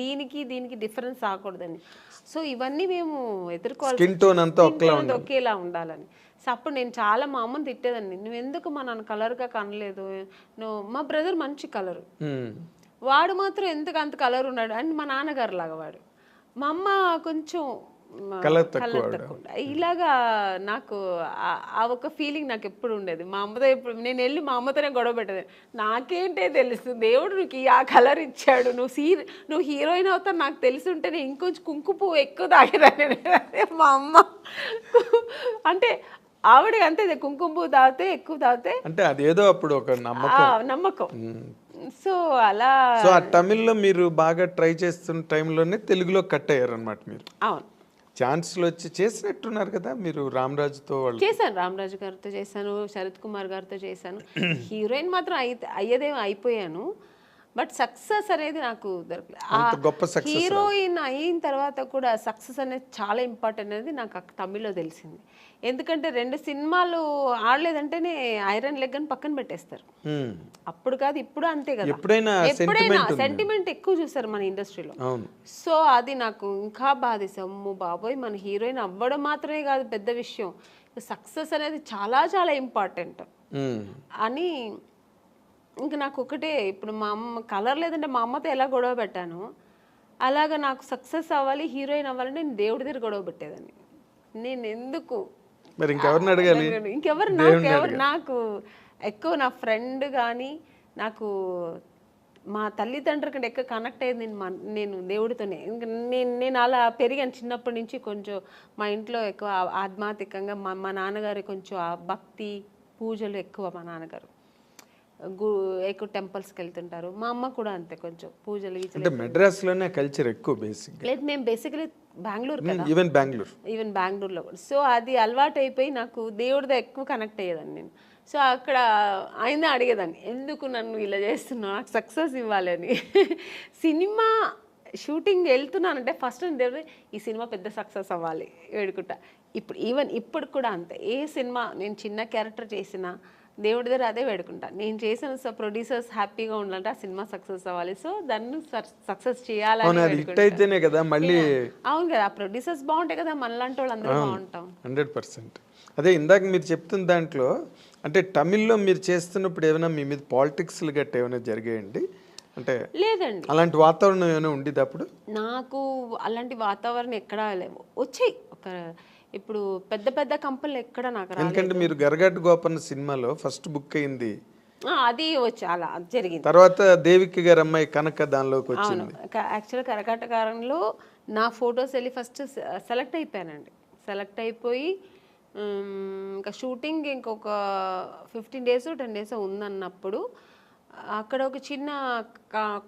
దీనికి డిఫరెన్స్ రాకూడదని. సో ఇవన్నీ మేము ఎదుర్కోవాలి, ఒకేలా ఉండాలని. సో అప్పుడు నేను చాలా మా అమ్మని తిట్టేదాన్ని, నువ్వు ఎందుకు మా నాన్న కలర్గా కనలేదు, నువ్వు మా బ్రదర్ మంచి కలరు, వాడు మాత్రం ఎందుకు అంత కలర్ ఉన్నాడు అని మా నాన్నగారు లాగా వాడు, మా అమ్మ కొంచెం కలర్ తక్కువ. ఇలాగా నాకు ఆ ఒక ఫీలింగ్ నాకు ఎప్పుడు ఉండేది. మా అమ్మతో ఎప్పుడు నేను వెళ్ళి మా అమ్మతోనే గొడవ పెట్టేది, నాకేంటే తెలుసు దేవుడు నీకు ఆ కలర్ ఇచ్చాడు, నువ్వు హీరోయిన్ అవుతావు నాకు తెలిసి ఉంటే నేను ఇంకొంచెం కుంకుమ ఎక్కువ తాగేదాన్ని. మా అమ్మ అంటే ఆవిడ అంతే, కుంకుమ పువ్వు తాగితే ఎక్కువ తాగితే అంటే అదేదో అప్పుడు ఒక నమ్మకం. సో అలా తమిళ్లో మీరు బాగా ట్రై చేస్తున్న టైంలోనే తెలుగులో కట్ అయ్యారు అనమాట మీరు. అవును, ఛాన్స్లు వచ్చి చేసినట్టున్నారు కదా మీరు. రామరాజుతో చేశాను, రామరాజు గారితో చేశాను, శరత్ కుమార్ గారితో చేశాను. హీరోయిన్ మాత్రం అయ్యేదేమో అయిపోయాను. బట్ సక్సెస్ అనేది నాకు అంత గొప్ప దొరకలేదు. హీరోయిన్ అయిన తర్వాత కూడా సక్సెస్ అనేది చాలా ఇంపార్టెంట్ అనేది నాకు తమిళ్లో తెలిసింది. ఎందుకంటే 2 సినిమాలు ఆడలేదంటేనే ఐరన్ లెగ్ అని పక్కన పెట్టేస్తారు. అప్పుడు కాదు ఇప్పుడు అంతే కదా, ఎప్పుడైనా సెంటిమెంట్ ఎక్కువ చూస్తారు మన ఇండస్ట్రీలో. సో అది నాకు ఇంకా బాధేసి, అమ్మో బాబోయ్ మన హీరోయిన్ అవ్వడం మాత్రమే కాదు పెద్ద విషయం, సక్సెస్ అనేది చాలా చాలా ఇంపార్టెంట్ అని. ఇంకా నాకు ఒకటే, ఇప్పుడు మా అమ్మ కలర్ లేదంటే మా అమ్మతో ఎలా గొడవ పెట్టాను, అలాగా నాకు సక్సెస్ అవ్వాలి హీరోయిన్ అవ్వాలంటే నేను దేవుడి దగ్గర గొడవ పెట్టేదాన్ని. నేను ఎందుకు మరి ఇంకెవరిని అడగాలి? ఇంకెవరు నాకు ఎక్కువ నా ఫ్రెండ్ కానీ, నాకు మా తల్లిదండ్రుల కంటే ఎక్కువ కనెక్ట్ అయ్యేది నేను దేవుడితోనే. ఇంకా నేను అలా పెరిగాను చిన్నప్పటి నుంచి. కొంచెం మా ఇంట్లో ఎక్కువ ఆధ్యాత్మికంగా మా నాన్నగారు కొంచెం భక్తి పూజలు ఎక్కువ. మా నాన్నగారు ఎక్కువ టెంపుల్స్కి వెళ్తుంటారు, మా అమ్మ కూడా అంతే కొంచెం పూజలు అంటే మెడ్రాస్ లోనే కల్చర్ ఎక్కువ బేసిక్. లేదు మేము బేసికలీ బెంగళూరు కదా, ఈవెన్ బెంగళూరులో. సో అది అలవాటు అయిపోయి నాకు దేవుడితో ఎక్కువ కనెక్ట్ అయ్యేదాన్ని నేను. సో అక్కడ ఆయన అడిగేదాన్ని, ఎందుకు నన్ను ఇలా చేస్తున్నావు, నాకు సక్సెస్ ఇవ్వాలని. సినిమా షూటింగ్ వెళ్తున్నానంటే ఫస్ట్ దేవుడు ఈ సినిమా పెద్ద సక్సెస్ అవ్వాలి వేడుకుంటా. ఇప్పుడు కూడా అంతే, ఏ సినిమా నేను చిన్న క్యారెక్టర్ చేసినా దేవుడి దగ్గర అదే వేడుకుంటా. నేను చేసిన ప్రొడ్యూసర్స్ హ్యాపీగా ఉండాలంటే ఆ సినిమా సక్సెస్ అవ్వాలి, సో దాన్ని సక్సెస్ చేయాలని. అవును కదా, ఆ ప్రొడ్యూసర్స్ బాగుంటాయి కదా, మనలాంటి వాళ్ళు అందరూ బాగుంటాం. 100%. అదే ఇందాక మీరు చెప్తున్న దాంట్లో అంటే తమిళ్లో మీరు చేస్తున్నప్పుడు ఏమైనా మీ మీద పాలిటిక్స్లు గట్రా ఏమైనా జరిగాయండి? అంటే లేదండి, అలాంటి వాతావరణం ఏమైనా ఉండేది అప్పుడు? నాకు అలాంటి వాతావరణం ఎక్కడా లేవు. వచ్చాయి ఇప్పుడు పెద్ద పెద్ద కంపెనీలు ఎక్కడ నాకు రాలేదు. ఎందుకంటే మీరు గరగట్ గోపన్న సినిమాలో ఫస్ట్ బుక్ అయింది, అది వచ్చి అలా జరిగింది. తర్వాత దేవికి గారి అమ్మాయి కనక దానిలోకి వచ్చింది. యాక్చువల్గా కరకటకారంలో నా ఫొటోస్ వెళ్ళి ఫస్ట్ సెలెక్ట్ అయిపోయానండి. సెలెక్ట్ అయిపోయి ఇంకా షూటింగ్ ఇంకొక 15 days 10 days ఉందన్నప్పుడు అక్కడ ఒక చిన్న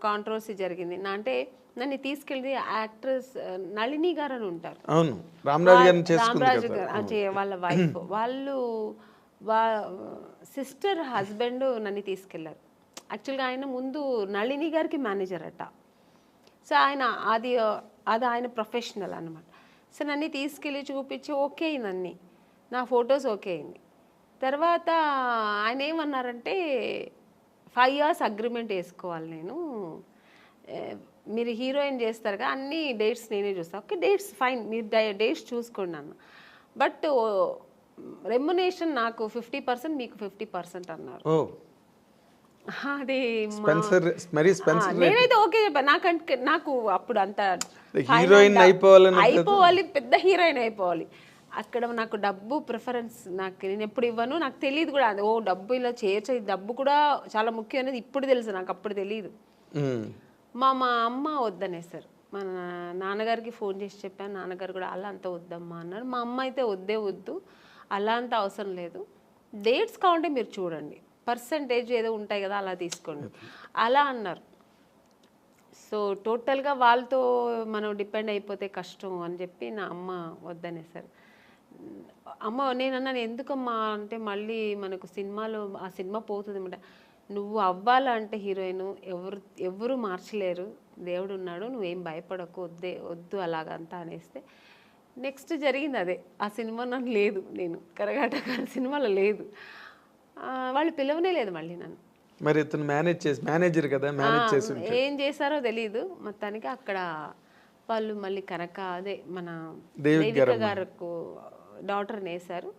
కాంట్రవర్సీ జరిగింది. అంటే నన్ను తీసుకెళ్ళి యాక్ట్రెస్ నళిని గారు అని ఉంటారు, అవును రామరాజు గారు వాళ్ళ వైఫ్, వాళ్ళు సిస్టర్ హస్బెండ్ నన్ను తీసుకెళ్లారు. యాక్చువల్గా ఆయన ముందు నళిని గారికి మేనేజర్ అట. సో ఆయన అది ఆయన ప్రొఫెషనల్ అనమాట. సో నన్ను తీసుకెళ్ళి చూపించి ఓకే అయింది, నా ఫొటోస్ ఓకే అయింది. తర్వాత ఆయన ఏమన్నారంటే 5 years అగ్రిమెంట్ వేసుకోవాలి, నేను మీరు హీరోయిన్ చేస్తారు కదా అన్ని డేట్స్ నేనే చూస్తాను. ఓకే డేట్స్ ఫైన్, మీరు డేట్స్ చూసుకోండి అన్న, బట్ రెమ్యునేషన్ నాకు 50% మీకు 50% అన్నారు. అది నేనైతే ఓకే చెప్పాను. నాకు అప్పుడు అంత హీరోయిన్ అయిపోవాలి, పెద్ద హీరోయిన్ అయిపోవాలి. అక్కడ నాకు డబ్బు ప్రిఫరెన్స్ నేను ఎప్పుడు ఇవ్వను, నాకు తెలియదు కూడా. ఓ డబ్బు ఇలా చేయొచ్చు, డబ్బు కూడా చాలా ముఖ్యం అనేది ఇప్పుడు తెలుసు, నాకు అప్పుడు తెలియదు. మా అమ్మ వద్దనేసారు. మా నాన్నగారికి ఫోన్ చేసి చెప్పాను, నాన్నగారు కూడా అలా అంత వద్దమ్మా అన్నారు. మా అమ్మ అయితే వద్దు, అలా అంత అవసరం లేదు, డేట్స్ కావాలంటే మీరు చూడండి, పర్సంటేజ్ ఏదో ఉంటాయి కదా అలా తీసుకోండి అలా అన్నారు. సో టోటల్గా వాళ్ళతో మనం డిపెండ్ అయిపోతే కష్టం అని చెప్పి నా అమ్మ వద్దనేసారు. అమ్మ నేనన్నాను ఎందుకమ్మా అంటే, మళ్ళీ మనకు సినిమాలో ఆ సినిమా పోతుంది అన్నమాట, నువ్వు అవ్వాలంటే హీరోయిన్ ఎవరు మార్చలేరు, దేవుడు ఉన్నాడు, నువ్వేం భయపడకు, వద్దు అలాగంతా అనేస్తే నెక్స్ట్ జరిగింది అదే. ఆ సినిమా నాకు లేదు, నేను కరగాటకార సినిమాలో లేదు, వాళ్ళు పిలవనే లేదు మళ్ళీ నన్ను. మరి ఇతను మేనేజర్ కదా, మేనేజ్ చేసి ఏం చేశారో తెలీదు. మొత్తానికి అక్కడ వాళ్ళు మళ్ళీ కనక అదే మన దేవిక గారికి డాటర్ని వేశారు.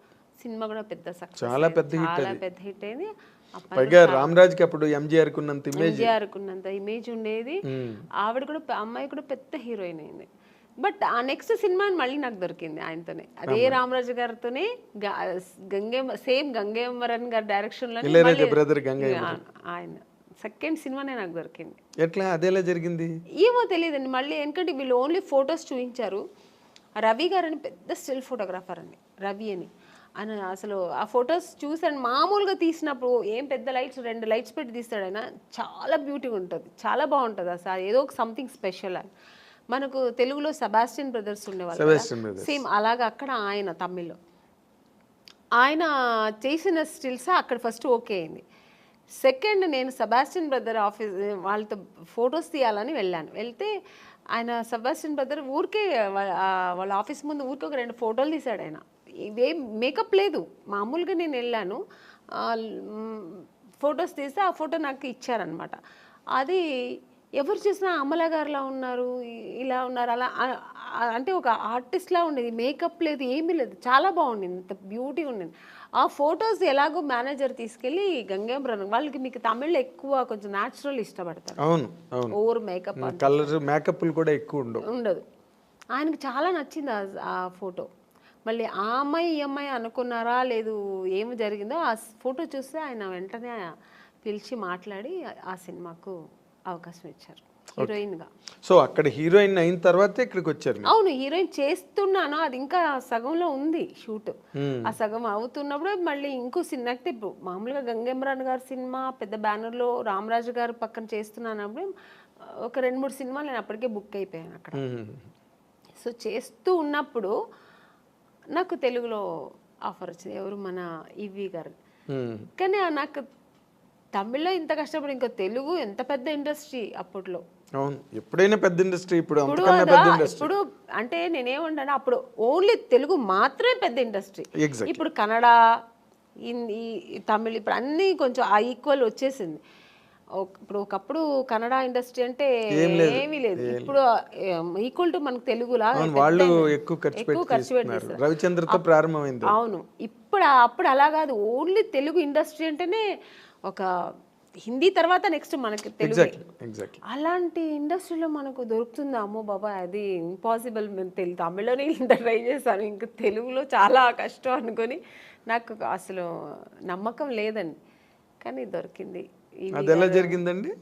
సినిమా కూడా పెద్ద సక్సెస్, చాలా పెద్ద హిట్ అయింది. పైగా రామరాజ్కి అప్పుడు ఎంజీఆర్ కున్నంత ఇమేజ్ ఉండేది. ఆవిడ కూడా అమ్మాయి కూడా పెద్ద హీరోయిన్ అయింది. బట్ ఆ నెక్స్ట్ సినిమా మళ్ళీ నాకు దొరికింది ఆయనతోనే, అదే రామరాజు గారితోనే, గంగేమరన్ గారి డైరెక్షన్ లో ఆయన సెకండ్ సినిమానే నాకు దొరికింది. ఎట్లా అదేలా జరిగింది ఏమో తెలియదండి. మళ్ళీ ఎందుకంటే వీళ్ళు ఓన్లీ ఫొటోస్ చూపించారు. రవి గారు అని పెద్ద స్టిల్ ఫోటోగ్రాఫర్ అండి, రవి అని. ఆయన అసలు ఆ ఫొటోస్ చూసాను, మామూలుగా తీసినప్పుడు ఏం పెద్ద లైట్స్ 2 lights పెట్టి తీస్తాడు ఆయన, చాలా బ్యూటీగా ఉంటుంది, చాలా బాగుంటుంది అసలు, ఏదో ఒక సంథింగ్ స్పెషల్ అని. మనకు తెలుగులో సెబాస్టియన్ బ్రదర్స్ ఉండేవాళ్ళు, సేమ్ అలాగా అక్కడ ఆయన తమిళ్లో ఆయన చేసిన స్టిల్స్ అక్కడ ఫస్ట్ ఓకే అయింది. సెకండ్ నేను సెబాస్టియన్ బ్రదర్ ఆఫీస్ వాళ్ళతో ఫొటోస్ తీయాలని వెళ్ళాను. వెళ్తే ఆయన సెబాస్టియన్ బ్రదర్ ఊరికే వాళ్ళ ఆఫీస్ ముందు ఊరికే ఒక 2 ఫోటోలు తీశాడు ఆయన. ఇవేం మేకప్ లేదు, మామూలుగా నేను వెళ్ళాను, ఫొటోస్ తీస్తే ఆ ఫోటో నాకు ఇచ్చారనమాట. అది ఎవరు చూసినా అమలా గారులా ఉన్నారు, ఇలా ఉన్నారు, అలా అంటే ఒక ఆర్టిస్ట్లా ఉండేది, మేకప్ లేదు, ఏమీ లేదు, చాలా బాగుండింది, ఇంత బ్యూటీ ఉండింది. ఆ ఫొటోస్ ఎలాగో మేనేజర్ తీసుకెళ్ళి గంగేంబ్రన్ వాళ్ళకి, మీకు తమిళ్లో ఎక్కువ కొంచెం న్యాచురల్ ఇష్టపడతారు, అవును అవును, ఓవర్ మేకప్ కలర్ మేకప్లు కూడా ఎక్కువ ఉండదు. ఆయనకు చాలా నచ్చింది ఆ ఫోటో. మళ్ళీ ఆ అమ్మాయి ఈ అమ్మాయి అనుకున్నారా లేదు ఏమి జరిగిందో, ఆ ఫోటో చూస్తే ఆయన వెంటనే పిలిచి మాట్లాడి ఆ సినిమాకు అవకాశం ఇచ్చారు హీరోయిన్గా. సో అక్కడ హీరోయిన్ అయిన తర్వాత ఇక్కడికి వచ్చారు. అవును, హీరోయిన్ చేస్తున్నాను, అది ఇంకా సగంలో ఉంది షూట్. ఆ సగం అవుతున్నప్పుడు మళ్ళీ ఇంకో సినిమా, అంటే ఇప్పుడు మామూలుగా గంగేమ్రాన్ గారి సినిమా పెద్ద బ్యానర్లో రామరాజు గారు పక్కన చేస్తున్నానప్పుడు ఒక 2-3 సినిమాలు నేను అప్పటికే బుక్ అయిపోయాను అక్కడ. సో చేస్తూ ఉన్నప్పుడు నాకు తెలుగులో ఆఫర్ వచ్చింది, ఎవరు మన ఈవి గారు. కానీ నాకు తమిళ్లో ఇంత కష్టపడి ఇంకా తెలుగు ఎంత పెద్ద ఇండస్ట్రీ అప్పట్లో. అవును, ఎప్పుడైనా పెద్ద ఇండస్ట్రీ, ఇప్పుడు ఇప్పుడు అంటే నేనేమంటాను, అప్పుడు ఓన్లీ తెలుగు మాత్రమే పెద్ద ఇండస్ట్రీ. ఇప్పుడు కన్నడ, హిందీ, తమిళ్ ఇప్పుడు అన్నీ కొంచెం ఆ ఈక్వల్ వచ్చేసింది. ఇప్పుడు ఒకప్పుడు కన్నడ ఇండస్ట్రీ అంటే ఏమీ లేదు, ఇప్పుడు ఈక్వల్ టు మనకు తెలుగులా వాళ్ళు ఎక్కువ ఖర్చు పెట్టేస్తారు, రవిచంద్రతో ప్రారంభమైంది. అవును, అప్పుడు అలా కాదు, ఓన్లీ తెలుగు ఇండస్ట్రీ అంటేనే ఒక హిందీ తర్వాత నెక్స్ట్ మనకి తెలుగు. అలాంటి ఇండస్ట్రీలో మనకు దొరుకుతుందా, అమ్మో బాబా అది ఇంపాసిబుల్. మేము తమిళ్లోనే ఇంత ట్రై చేశాను, ఇంకా తెలుగులో చాలా కష్టం అనుకొని నాకు అసలు నమ్మకం లేదండి, కానీ దొరికింది. అది ఎలా జరిగిందండి?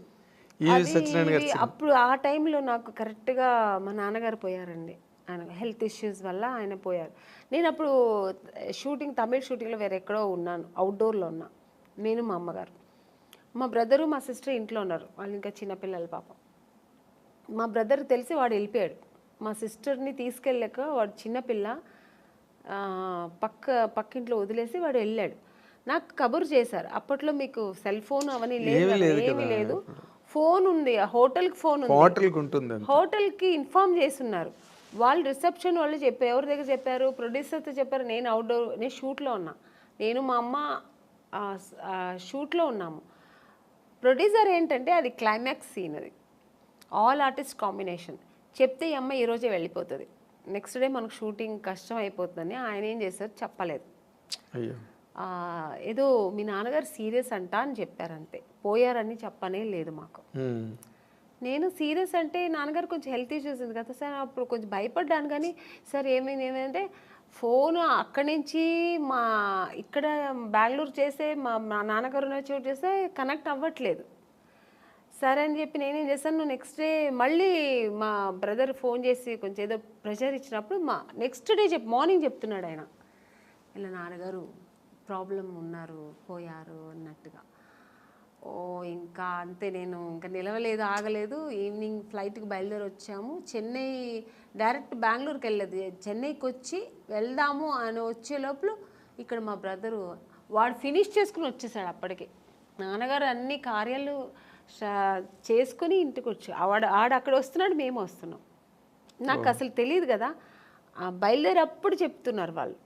అప్పుడు ఆ టైంలో నాకు కరెక్ట్గా మా నాన్నగారు పోయారండి, ఆయన హెల్త్ ఇష్యూస్ వల్ల ఆయన పోయారు. నేను అప్పుడు తమిళ్ షూటింగ్లో వేరే ఎక్కడో ఉన్నాను, అవుట్డోర్లో ఉన్నా, నేను మా అమ్మగారు. మా బ్రదరు మా సిస్టర్ ఇంట్లో ఉన్నారు, వాళ్ళు ఇంకా చిన్నపిల్లలు పాపం. మా బ్రదర్ తెలిసి వాడు వెళ్ళిపోయాడు, మా సిస్టర్ని తీసుకెళ్ళాక వాడు చిన్నపిల్ల పక్కింట్లో వదిలేసి వాడు వెళ్ళాడు. నాకు కబురు చేశారు, అప్పట్లో మీకు సెల్ ఫోన్ అవన్నీ లేదు, ఏమీ లేదు, ఫోన్ ఉంది, హోటల్కి ఫోన్ ఉంది, హోటల్కి ఇన్ఫార్మ్ చేస్తున్నారు వాళ్ళు. రిసెప్షన్ వాళ్ళు చెప్పారు, ఎవరి దగ్గర చెప్పారు, ప్రొడ్యూసర్తో చెప్పారు. నేను షూట్లో ఉన్నా, నేను మా అమ్మ షూట్లో ఉన్నాము. ప్రొడ్యూసర్ ఏంటంటే అది క్లైమాక్స్ సీన్, అది ఆల్ ఆర్టిస్ట్ కాంబినేషన్. చెప్తే ఈ అమ్మ ఈరోజే వెళ్ళిపోతుంది, నెక్స్ట్ డే మనకు షూటింగ్ కష్టం అయిపోతుందని ఆయన ఏం చేశారు, చెప్పలేదు. ఏదో మీ నాన్నగారు సీరియస్ అంట అని చెప్పారంతే, పోయారని చెప్పనే లేదు మాకు. నేను సీరియస్ అంటే నాన్నగారు కొంచెం హెల్త్ ఇష్యూస్ ఉంది కదా సార్, అప్పుడు కొంచెం భయపడ్డాను. కానీ సార్ ఏమైందంటే ఫోన్ అక్కడి నుంచి ఇక్కడ బెంగళూరు చేసే మా నాన్నగారు ఉన్న చోటు చేస్తే కనెక్ట్ అవ్వట్లేదు. సరే అని చెప్పి నేనేం చేశాను, నెక్స్ట్ డే మళ్ళీ మా బ్రదర్ ఫోన్ చేసి కొంచెం ఏదో ప్రెషర్ ఇచ్చినప్పుడు నెక్స్ట్ డే మార్నింగ్ చెప్తున్నాడు ఆయన, ఇలా నాన్నగారు ప్రాబ్లం ఉన్నారు, పోయారు అన్నట్టుగా. ఇంకా అంతే, నేను ఇంకా నిలవలేదు, ఆగలేదు. ఈవినింగ్ ఫ్లైట్కి బయలుదేరి వచ్చాము, చెన్నై డైరెక్ట్ బెంగళూరుకి వెళ్ళలేదు, చెన్నైకి వచ్చి వెళ్దాము అని వచ్చే లోపల ఇక్కడ మా బ్రదరు వాడు ఫినిష్ చేసుకుని వచ్చేసాడు. అప్పటికి నాన్నగారు అన్ని కార్యాలు చేసుకుని ఇంటికి వచ్చి ఆడ అక్కడ వస్తున్నాడు, మేము వస్తున్నాం. నాకు అసలు తెలియదు కదా, బయలుదేరప్పుడు చెప్తున్నారు వాళ్ళు.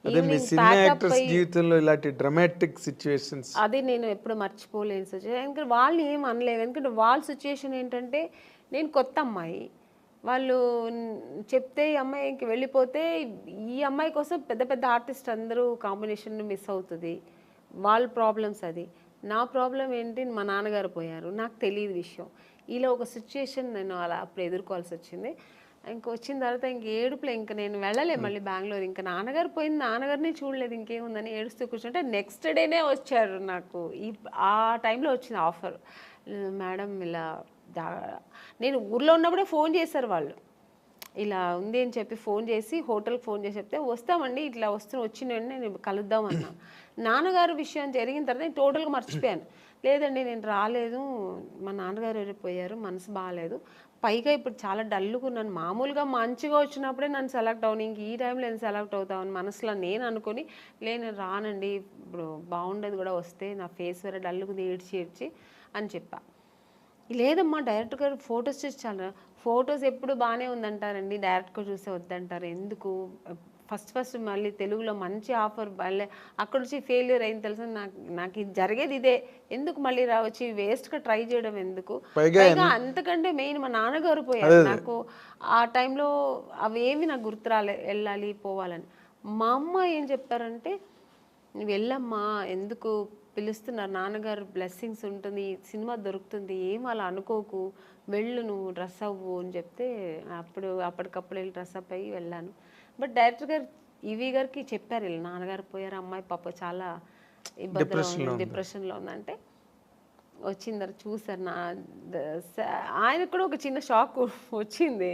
అదే మీ సినిమా యాక్టర్స్ జీవితంలో ఇలాంటి డ్రామాటిక్ సిచ్యువేషన్స్ అది నేను ఎప్పుడు మర్చిపోలేని సిచ్యువేషన్. ఎందుకంటే వాళ్ళు ఏం అనలేవు, ఎందుకంటే వాళ్ళ సిచ్యువేషన్ ఏంటంటే నేను కొత్త అమ్మాయి, వాళ్ళు చెప్తే ఈ అమ్మాయికి వెళ్ళిపోతే ఈ అమ్మాయి కోసం పెద్ద పెద్ద ఆర్టిస్ట్ అందరూ కాంబినేషన్ మిస్ అవుతుంది, వాళ్ళ ప్రాబ్లమ్స్. అది నా ప్రాబ్లం ఏంటి, మా నాన్నగారు పోయారు, నాకు తెలియదు విషయం. ఇలా ఒక సిచ్యువేషన్ నేను అలా అప్పుడు ఎదుర్కోవాల్సి వచ్చింది. వచ్చిన తర్వాత ఏడుపులే, ఇంకా నేను వెళ్ళలే మళ్ళీ బెంగళూరు. ఇంకా నాన్నగారు పోయింది, నాన్నగారిని చూడలేదు, ఇంకేముందని ఏడుస్తూ కూర్చుంటే నెక్స్ట్ డేనే వచ్చారు నాకు. ఆ టైంలో వచ్చింది ఆఫర్, మేడం ఇలా నేను ఊర్లో ఉన్నప్పుడే ఫోన్ చేశారు వాళ్ళు, ఇలా ఉంది అని చెప్పి ఫోన్ చేసి హోటల్కి ఫోన్ చేసి చెప్తే వస్తామండి, ఇట్లా వచ్చిన వెంటనే నేను కలుద్దాం అన్నా. నాన్నగారు విషయం జరిగిన తర్వాత నేను టోటల్గా మర్చిపోయాను. లేదండి నేను రాలేదు, మా నాన్నగారు వెళ్ళిపోయారు, మనసు బాగాలేదు, పైగా ఇప్పుడు చాలా డల్గా ఉన్నాను. మామూలుగా మంచిగా వచ్చినప్పుడే నన్ను సెలెక్ట్ అవును, ఇంక ఈ టైంలో నేను సెలెక్ట్ అవుతామని మనసులో నేను అనుకుని, నేను రానండి ఇప్పుడు బాగుండేది కూడా వస్తే, నా ఫేస్ వేరే డల్గా ఏడ్చి అని చెప్పా. లేదమ్మా డైరెక్ట్ గారు ఫొటోస్ చూసి చాలా, ఫొటోస్ ఎప్పుడు బాగానే ఉందంటారండి, డైరెక్ట్గా చూస్తే వద్దంటారు ఎందుకు, ఫస్ట్ మళ్ళీ తెలుగులో మంచి ఆఫర్ మళ్ళీ అక్కడ వచ్చి ఫెయిల్యూర్ అయింది తెలుసా, నాకు ఇది జరిగేది ఇదే, ఎందుకు మళ్ళీ వచ్చి వేస్ట్గా ట్రై చేయడం ఎందుకు, పైగా అంతకంటే మెయిన్ మా నాన్నగారు పోయారు. నాకు ఆ టైంలో అవేవి నాకు గుర్తు వెళ్ళాలి పోవాలని. మా అమ్మ ఏం చెప్పారంటే, నువ్వు వెళ్ళమ్మా, ఎందుకు పిలుస్తున్నారు, నాన్నగారు బ్లెస్సింగ్స్ ఉంటుంది, సినిమా దొరుకుతుంది, ఏం అలా అనుకోకు, వెళ్ళు నువ్వు డ్రెస్ అవ్వు అని చెప్తే అప్పటికప్పుడు వెళ్ళి డ్రెస్ అప్ అయ్యి వెళ్ళాను. బట్ డైరెక్టర్ గారు ఈవీ గారికి చెప్పారు, వీళ్ళు నాన్నగారు పోయారు, అమ్మాయి పాప చాలా ఇబ్బందిలో ఉంది, డిప్రెషన్లో ఉందంటే వచ్చిందరు చూసారు. ఆయనకు కూడా ఒక చిన్న షాక్ వచ్చింది,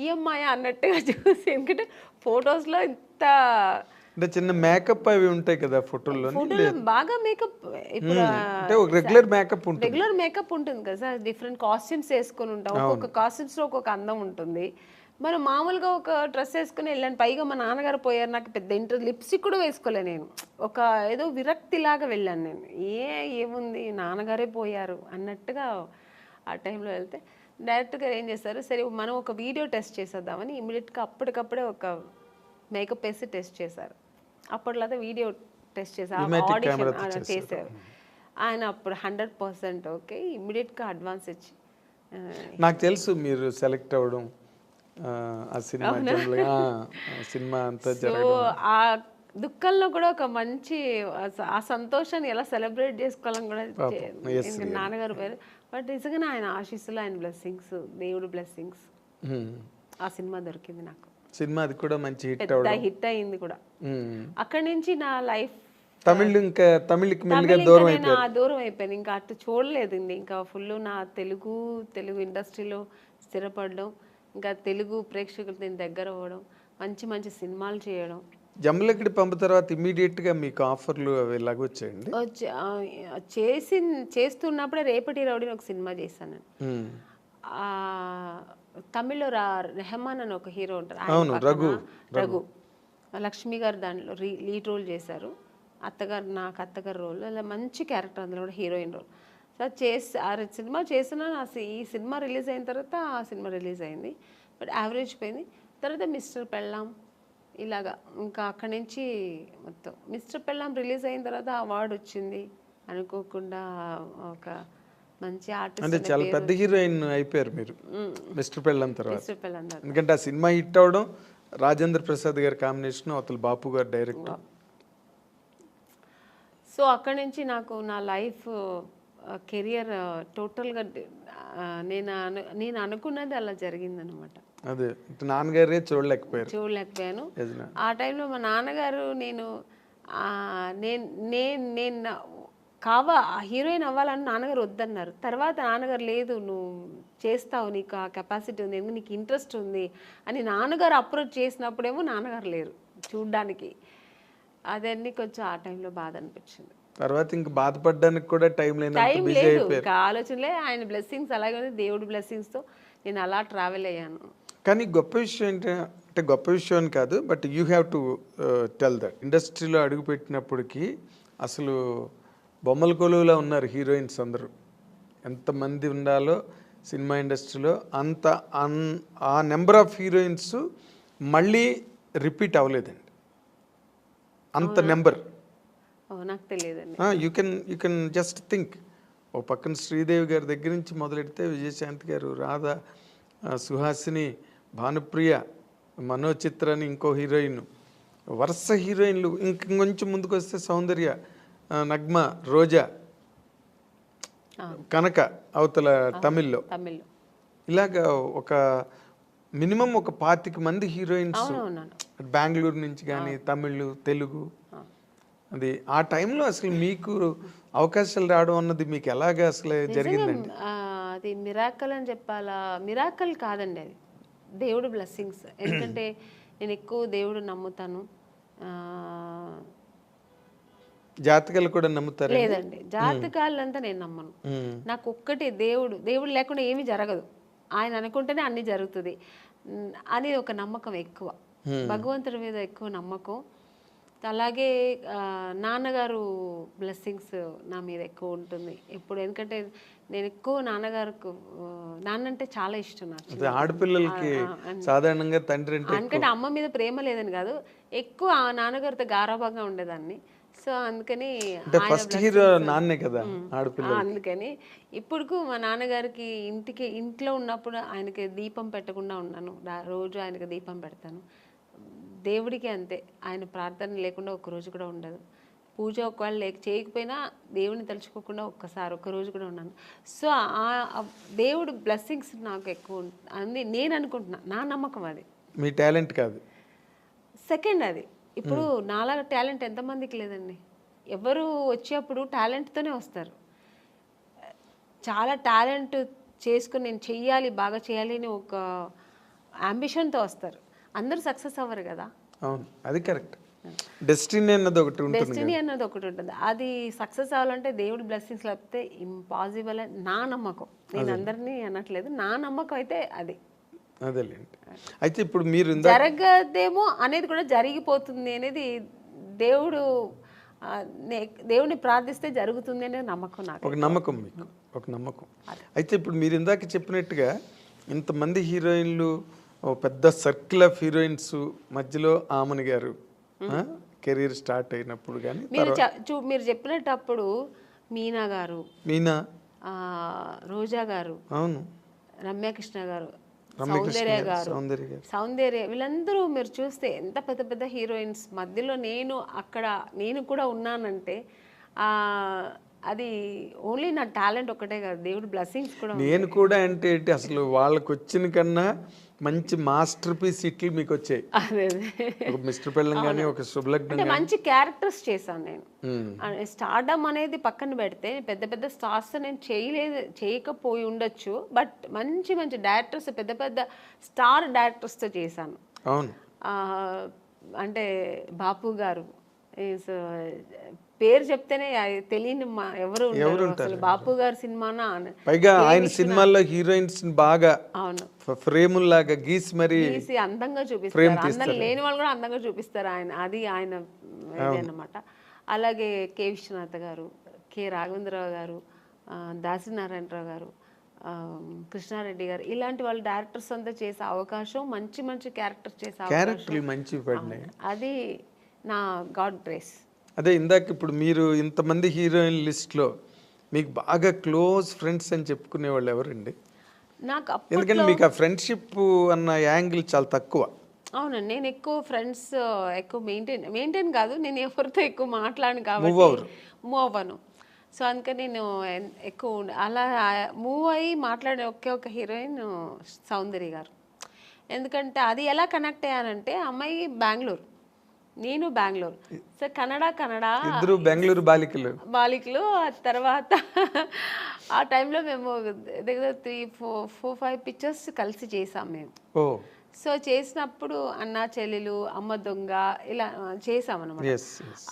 ఈ అమ్మాయి అన్నట్టుగా చూసి, ఎందుకంటే ఫొటోస్లో ఇంత అంటే చిన్న మేకప్ అవి ఉంటాయి కదా ఫోటోల్లో, బాగా మేకప్, ఇప్పుడు రెగ్యులర్ మేకప్ ఉంటుంది, రెగ్యులర్ మేకప్ ఉంటుంది కదా సార్, డిఫరెంట్ కాస్ట్యూమ్స్ వేసుకొని ఉంటాం, ఒక్కొక్క కాస్ట్యూమ్స్ లో ఒక్కొక్క అందం ఉంటుంది. మనం మామూలుగా ఒక డ్రెస్ వేసుకుని వెళ్ళాను, పైగా మా నాన్నగారు పోయారు, నాకు పెద్ద లిప్స్టిక్ కూడా వేసుకోలే, నేను ఒక ఏదో విరక్తిలాగా వెళ్ళాను నేను, ఏముంది నాన్నగారే పోయారు అన్నట్టుగా ఆ టైంలో వెళ్తే డైరెక్టర్ గారు ఏం చేస్తారు, సరే మనం ఒక వీడియో టెస్ట్ చేసేద్దామని ఇమీడియట్గా అప్పటికప్పుడే ఒక మేకప్ వేసి టెస్ట్ చేశారు. అప్పట్లో వీడియో టెస్ట్ చేశారు, ఆడిషన్ చేశారు ఆయన, అప్పుడు 100% ఓకే, ఇమ్మీడియట్గా అడ్వాన్స్ ఇచ్చి. నాకు తెలుసు మీరు సెలెక్ట్ అవ్వడం, ఆ సినిమా అంతా జరగడం, ఆ దుఃఖంలో కూడా ఒక మంచి ఆ సంతోషాన్ని ఎలా సెలబ్రేట్ చేసుకోవాలని కూడా నాన్నగారు పేరు. బట్ నిజంగానే ఆయన ఆశీస్సులు, ఆయన బ్లెస్సింగ్స్, దేవుడు బ్లెస్సింగ్స్, ఆ సినిమా దొరికింది నాకు. సినిమా అది కూడా మంచి హిట్ అయింది కూడా. అక్కడి నుంచి నా లైఫ్ తమిళకి దూరం అయిపోయింది, ఇంకా అటు చూడలేదు, ఇంకా ఫుల్ నా తెలుగు ఇండస్ట్రీలో స్థిరపడడం, ఇంకా తెలుగు ప్రేక్షకులతో నేను దగ్గర అవ్వడం, మంచి మంచి సినిమాలు చేయడం. జమ్మలక్కడి పంపు తర్వాత ఇమీడియట్ గా మీకు ఆఫర్లు అవి ఎలాగ వచ్చాయండి? చేస్తున్నప్పుడే రేపటి రౌడీని ఒక సినిమా చేశాను. తమిళ్లో రెహమాన్ అని ఒక హీరో ఉంటారు, రఘు లక్ష్మి గారు దాంట్లో లీడ్ రోల్ చేశారు, నాకు అత్తగారు రోల్, అలా మంచి క్యారెక్టర్, అందులో కూడా హీరోయిన్ రోల్. సో ఆ సినిమా చేసిన, ఈ సినిమా రిలీజ్ అయిన తర్వాత ఆ సినిమా రిలీజ్ అయింది, బట్ యావరేజ్ పోయింది. తర్వాత మిస్టర్ పెళ్ళాం ఇలాగా, ఇంకా అక్కడి నుంచి మొత్తం మిస్టర్ పెళ్ళాం రిలీజ్ అయిన తర్వాత అవార్డు వచ్చింది అనుకోకుండా, ఒక మంచి ఆర్టిస్ట్, అంటే చాలా పెద్ద హీరోయిన్ అయిపోయారు మీరు మిస్టర్ పెళ్ళాం తర్వాత. ఎందుకంటే ఆ సినిమా హిట్ అవడం, రాజేంద్ర ప్రసాద్ గారి కాంబినేషన్, అవతల బాపు గారు డైరెక్టర్. సో అక్కడి నుంచి నాకు నా లైఫ్ కెరియర్ టోటల్గా నేను అనుకున్నది అలా జరిగిందనమాట. అదే నాన్నగారే చూడలేకపోయాను. ఆ టైంలో మా నాన్నగారు నేను హీరోయిన్ అవ్వాలని నాన్నగారు వద్దన్నారు. తర్వాత నాన్నగారు లేదు, నువ్వు చేస్తావు, నీకు ఆ కెపాసిటీ ఉంది, నీకు ఇంట్రెస్ట్ ఉంది అని నాన్నగారు అప్రోచ్ చేసినప్పుడేమో నాన్నగారు లేరు చూడ్డానికి. అదన్నీ కొంచెం ఆ టైంలో బాధ అనిపించింది. తర్వాత ఇంకా బాధపడడానికి కూడా టైం లేదు, ఇంకా ఆలోచనలే. ఆయన బ్లెస్సింగ్స్ అలాగే, దేవుడి బ్లెస్సింగ్స్తో నేను అలా ట్రావెల్ అయ్యాను. కానీ గొప్ప విషయం ఏంటంటే, గొప్ప విషయం అని కాదు, but you have to tell that ఇండస్ట్రీలో అడుగుపెట్టినప్పటికీ అసలు బొమ్మల కొలువులా ఉన్నారు హీరోయిన్స్ అందరూ. ఎంతమంది ఉండాలో సినిమా ఇండస్ట్రీలో అంత ఆ నెంబర్ ఆఫ్ హీరోయిన్స్ మళ్ళీ రిపీట్ అవ్వలేదండి, అంత నెంబర్. నాకు తెలియదండి. యూ కెన్ జస్ట్ థింక్, ఓ పక్కన శ్రీదేవి గారి దగ్గర నుంచి మొదలెడితే విజయశాంతి గారు, రాధా, సుహాసిని, భానుప్రియ, మనోచిత్ర అని ఇంకో హీరోయిన్, వరుస హీరోయిన్లు. ఇంకొంచెం ముందుకు వస్తే సౌందర్య, నగ్మ, రోజా, కనక అవతల తమిళ్లో, ఇలాగా ఒక మినిమం ఒక 25 మంది హీరోయిన్స్ బెంగళూరు నుంచి కానీ, తమిళ్, తెలుగు. అది ఆ టైంలో అసలు మీకు అవకాశాలు రావడం అన్నది మీకు ఎలాగా అసలు జరిగిందండి? అది మిరాకల్ అని చెప్పాలా? మిరాకల్ కాదండి, అది దేవుడు బ్లెస్సింగ్స్. ఎందుకంటే నేను ఎక్కువ దేవుడు నమ్ముతాను. జాతకాలు కూడా నమ్ముతారు? లేదండి, జాతకాలంతా నేను నమ్మను. నాకు ఒక్కటే దేవుడు లేకుండా ఏమీ జరగదు. ఆయన అనుకుంటేనే అన్నీ జరుగుతుంది అని ఒక నమ్మకం ఎక్కువ, భగవంతుడి మీద ఎక్కువ నమ్మకం. అలాగే నాన్నగారు బ్లెస్సింగ్స్ నా మీద ఎక్కువ ఉంటుంది ఎప్పుడు. ఎందుకంటే నేను ఎక్కువ నాన్నగారికి, నాన్న అంటే చాలా ఇష్టం నాకు. ఆడపిల్లలకి సాధారణంగా తండ్రి అంటే ఎందుకంటే అమ్మ మీద ప్రేమ లేదని కాదు, ఎక్కువ ఆ నాన్నగారితో గారాభంగా ఉండేదాన్ని. సో అందుకని ఫస్ట్ హీరో నాన్నే కదా ఆడపిల్ల. అందుకని ఇప్పుడు మా నాన్నగారికి ఇంట్లో ఉన్నప్పుడు ఆయనకి దీపం పెట్టకుండా ఉన్నాను. రోజు ఆయనకి దీపం పెడతాను. దేవుడికి అంతే, ఆయన ప్రార్థన లేకుండా ఒక్కరోజు కూడా ఉండదు. పూజ ఒకవేళ చేయకపోయినా దేవుని తలుచుకోకుండా ఒక్కరోజు కూడా ఉన్నాను. సో ఆ దేవుడు బ్లెస్సింగ్స్ నాకు ఎక్కువ అని నేను అనుకుంటున్నా, నా నమ్మకం అది. మీ టాలెంట్ కాదు, సెకండ్ అది. ఇప్పుడు నాలాగా టాలెంట్ ఎంతమందికి లేదండి. ఎవరు వచ్చేప్పుడు టాలెంట్తోనే వస్తారు. చాలా టాలెంట్ చేసుకుని నేను చెయ్యాలి, బాగా చేయాలి అని ఒక అంబిషన్తో వస్తారు. అందరూ సక్సెస్ అవ్వరు కదా. అవును, అది కరెక్ట్. డెస్టినీ అన్నది ఒకటి ఉంటుంది, డెస్టినీ అన్నది ఒకటి ఉంటుంది. అది సక్సెస్ అవ్వాలంటే దేవుడి బ్లెస్సింగ్స్ లేకపోతే ఇంపాసిబుల్ అని నా నమ్మకం. నేను అందరినీ అనట్లేదు, నా నమ్మకం అయితే అది. అదేలేండి. అయితే ఇప్పుడు మీరు జరగదేమో అనేది కూడా జరిగిపోతుంది అనేది దేవుడిని ప్రార్థిస్తే జరుగుతుంది అనే నమ్మకం నాకు. ఒక నమ్మకం, మీకు ఒక నమ్మకం. అయితే ఇప్పుడు మీరు ఇందాక చెప్పినట్టుగా ఇంతమంది హీరోయిన్లు, పెద్ద సర్కిల్ ఆఫ్ హీరోయిన్స్ మధ్యలో ఆమని గారు కెరీర్ స్టార్ట్ అయినప్పుడు కానీ మీరు చెప్పినప్పుడు మీనా గారు, రోజా గారు, అవును, రమ్యకృష్ణ గారు, సౌందర్య వీళ్ళందరూ మీరు చూస్తే ఎంత పెద్ద పెద్ద హీరోయిన్స్ మధ్యలో నేను కూడా ఉన్నానంటే అది ఓన్లీ నా టాలెంట్ ఒకటే కాదు, దేవుడి బ్లెస్సింగ్స్ కూడా. నేను కూడా అంటే అసలు వాళ్ళకి వచ్చిన కన్నా మంచి మాస్టర్ పీస్ ఇట్లు మీకు వచ్చాయి. ఒక మిస్టర్ పెళ్ళం కానీ, ఒక శుభలగ్నం, మంచి క్యారెక్టర్స్ చేశాను నేను. స్టార్డమ్ అనేది పక్కన పెడితే పెద్ద పెద్ద స్టార్స్ నేను చేయకపోయి ఉండొచ్చు, బట్ మంచి మంచి డైరెక్టర్స్, పెద్ద పెద్ద స్టార్ డైరెక్టర్స్తో చేశాను. అవును, అంటే బాపు గారు పేరు చెప్తేనే తెలియని ఎవరు ఉంటారు. బాపు గారి సినిమానా, పైగా ఆయన సినిమాల్లో హీరోయిన్స్ బాగా అవును ఫ్రేముల్లాగా గీసి మరి అందంగా చూపిస్తారు. అందరు లేని వాళ్ళు కూడా అందంగా చూపిస్తారు ఆయన, అది ఆయన అన్నమాట. అలాగే కె విశ్వనాథ్ గారు, కె రాఘవేంద్రరావు గారు, దాసినారాయణరావు గారు, కృష్ణారెడ్డి గారు, ఇలాంటి వాళ్ళు డైరెక్టర్స్ అంతా చేసే అవకాశం, మంచి మంచి క్యారెక్టర్స్ చేసే అవకాశం, అది నా గాడ్ గ్రేస్. అదే ఇందాక ఇప్పుడు మీరు ఇంతమంది హీరోయిన్ లిస్ట్లో మీకు బాగా క్లోజ్ ఫ్రెండ్స్ అని చెప్పుకునే వాళ్ళు ఎవరండి? నాకు ఎందుకంటే మీకు ఆ ఫ్రెండ్షిప్ అన్న యాంగిల్ చాలా తక్కువ. అవునండి, నేను ఎక్కువ ఫ్రెండ్స్ ఎక్కువ మెయింటైన్ కాదు, నేను ఎవరితో ఎక్కువ మాట్లాడను కాబట్టి మూవ్ అవ్వను. సో అందుకని నేను ఎక్కువ అలా మూవ్ అయ్యి మాట్లాడే ఒక హీరోయిన్ సౌందర్య గారు. ఎందుకంటే అది ఎలా కనెక్ట్ అయ్యానంటే, అమ్మాయి బెంగళూరు, నేను బెంగళూరు. సో ఇద్దరు బెంగళూరు బాలికలు. తర్వాత ఆ టైంలో మేము దగ్గర 3-4-5 పిక్చర్స్ కలిసి చేసాం మేము. సో చేసినప్పుడు అన్న చెల్లెలు, అమ్మ దొంగ ఇలా చేసామన్నమాట.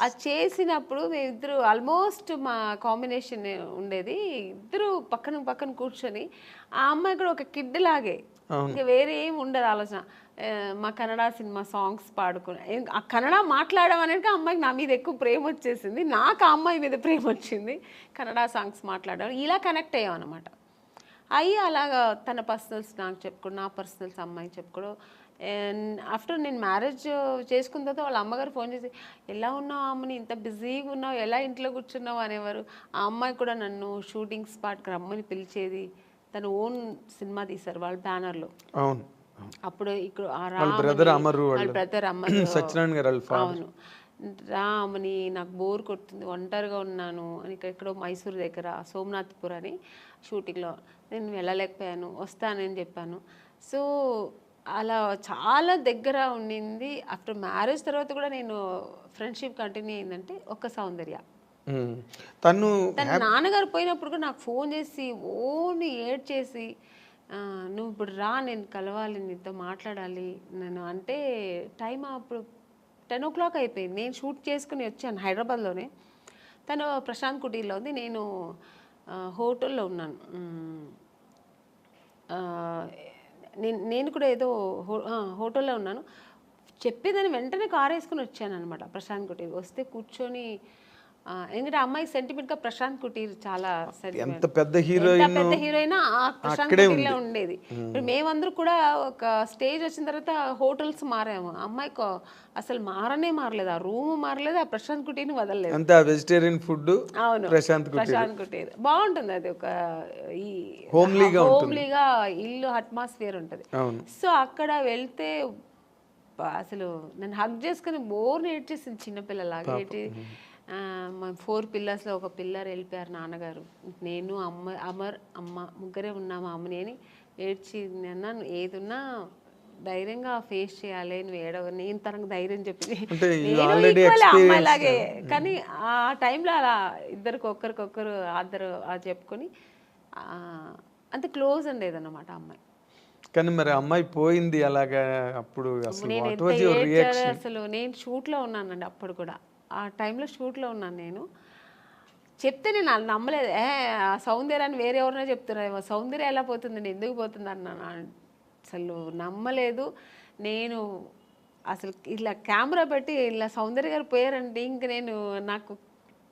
అది చేసినప్పుడు మేమిద్దరు ఆల్మోస్ట్ మా కాంబినేషన్ ఉండేది. ఇద్దరు పక్కన పక్కన కూర్చొని, ఆ అమ్మాయి కూడా ఒక కిడ్ లాగే, ఇంకా వేరే ఏం ఉండదు ఆలోచన. మా కన్నడ సినిమా సాంగ్స్ పాడుకుని, ఆ కన్నడ మాట్లాడడం అనేది అమ్మాయికి నా మీద ఎక్కువ ప్రేమ వచ్చేసింది, నాకు ఆ అమ్మాయి మీద ప్రేమ వచ్చింది. కన్నడ సాంగ్స్ మాట్లాడడం, ఇలా కనెక్ట్ అయ్యాం అనమాట. అయ్యి అలాగా తన పర్సనల్స్ నాకు చెప్పుకోవడం, నా పర్సనల్స్ అమ్మాయికి చెప్పుకోవడం. ఆఫ్టర్ నేను మ్యారేజ్ చేసుకున్న తర్వాత వాళ్ళ అమ్మగారు ఫోన్ చేసి, ఎలా ఉన్నావు అమ్మని, ఇంత బిజీగా ఉన్నావు, ఎలా ఇంట్లో కూర్చున్నావు అనేవారు. ఆ అమ్మాయి కూడా నన్ను షూటింగ్ స్పాట్కి రమ్మని పిలిచేది. తన ఓన్ సినిమా తీశారు వాళ్ళ బ్యానర్లో. అవును, అప్పుడు ఇక్కడ బ్రదర్ అమరు, అవును, రామని నాకు బోర్ కొడుతుంది, ఒంటరిగా ఉన్నాను అని ఎక్కడో మైసూర్ దగ్గర సోమనాథ్పూర్ అని షూటింగ్లో నేను వెళ్ళలేకపోయాను, వస్తానని చెప్పాను. సో అలా చాలా దగ్గర ఉండింది. ఆఫ్టర్ మ్యారేజ్ తర్వాత కూడా నేను ఫ్రెండ్షిప్ కంటిన్యూ అయిందంటే ఒక సౌందర్య. తన నాన్నగారు పోయినప్పుడు కూడా నాకు ఫోన్ చేసి ఓన్లీ ఏడ్ చేసి, నువ్వు ఇప్పుడు రా, నేను కలవాలి, నీతో మాట్లాడాలి నేను అంటే. టైం అప్పుడు 10 o'clock అయిపోయింది. నేను షూట్ చేసుకుని వచ్చాను హైదరాబాద్లోనే. తను ప్రశాంత్ కుటీర్లో ఉంది, నేను హోటల్లో ఉన్నాను, నేను కూడా ఏదో హోటల్లో ఉన్నాను, చెప్పేదాన్ని వెంటనే కారు వేసుకుని వచ్చాను అనమాట ప్రశాంత్ కుటీర్. వస్తే కూర్చొని ఎందుకంటే అమ్మాయి సెంటిమెంట్గా ప్రశాంత్ కుటీర్ చాలా ఎంత పెద్ద హీరోయిన్ ఆ ప్రశాంత్ కుటీర్లో ఉండేది. ఇప్పుడు మేమందరూ కూడా ఒక స్టేజ్ వచ్చిన తర్వాత హోటల్స్ మారాము, అమ్మాయికి అసలు మారలేదు, ఆ రూమ్ మారలేదు, ఆ ప్రశాంత్ కుటీర్ని వదలలేదు. అంతే ఆ వెజిటేరియన్ ఫుడ్. అవును, ప్రశాంత్ కుటీర్ బాగుంటుంది. అది ఒక ఈ హోమ్లీగా ఇల్లు అట్మాస్ఫియర్ ఉంటుంది. సో అక్కడ వెళ్తే అసలు నన్ను హగ్ చేసుకుని బోర్ని ఏడ్చేసింది చిన్నపిల్లలాగా. ఏడ్చి మా 4 పిల్లర్స్లో ఒక పిల్లర్ వెళ్ళిపోయారు నాన్నగారు, నేను అమ్మ ముగ్గురే ఉన్నాము, అమ్మని అని ఏడ్చి అన్నాను, ఏదున్నా ధైర్యంగా ఫేస్ చేయాలి, నువ్వు నేను తనకు ధైర్యం చెప్పింది, నేను అమ్మాయిలాగే. కానీ ఆ టైంలో అలా ఒకరికొకరు ఆద్దరు చెప్పుకొని అంత క్లోజ్ ఉండేదన్నమాట అమ్మాయి. కానీ మరి అమ్మాయి పోయింది అలాగా, అప్పుడు అసలు నేను షూట్లో ఉన్నానండి అప్పుడు కూడా, ఆ టైంలో షూట్లో ఉన్నాను నేను. చెప్తే నేను నమ్మలేదు, సౌందర్యాన్ని వేరే ఎవరైనా చెప్తున్నారు, సౌందర్య ఎలా పోతుందండి, ఎందుకు పోతుంది అన్నాను. అసలు నమ్మలేదు నేను. అసలు ఇలా కెమెరా పెట్టి ఇలా సౌందర్య గారు పోయారంటే ఇంక నేను, నాకు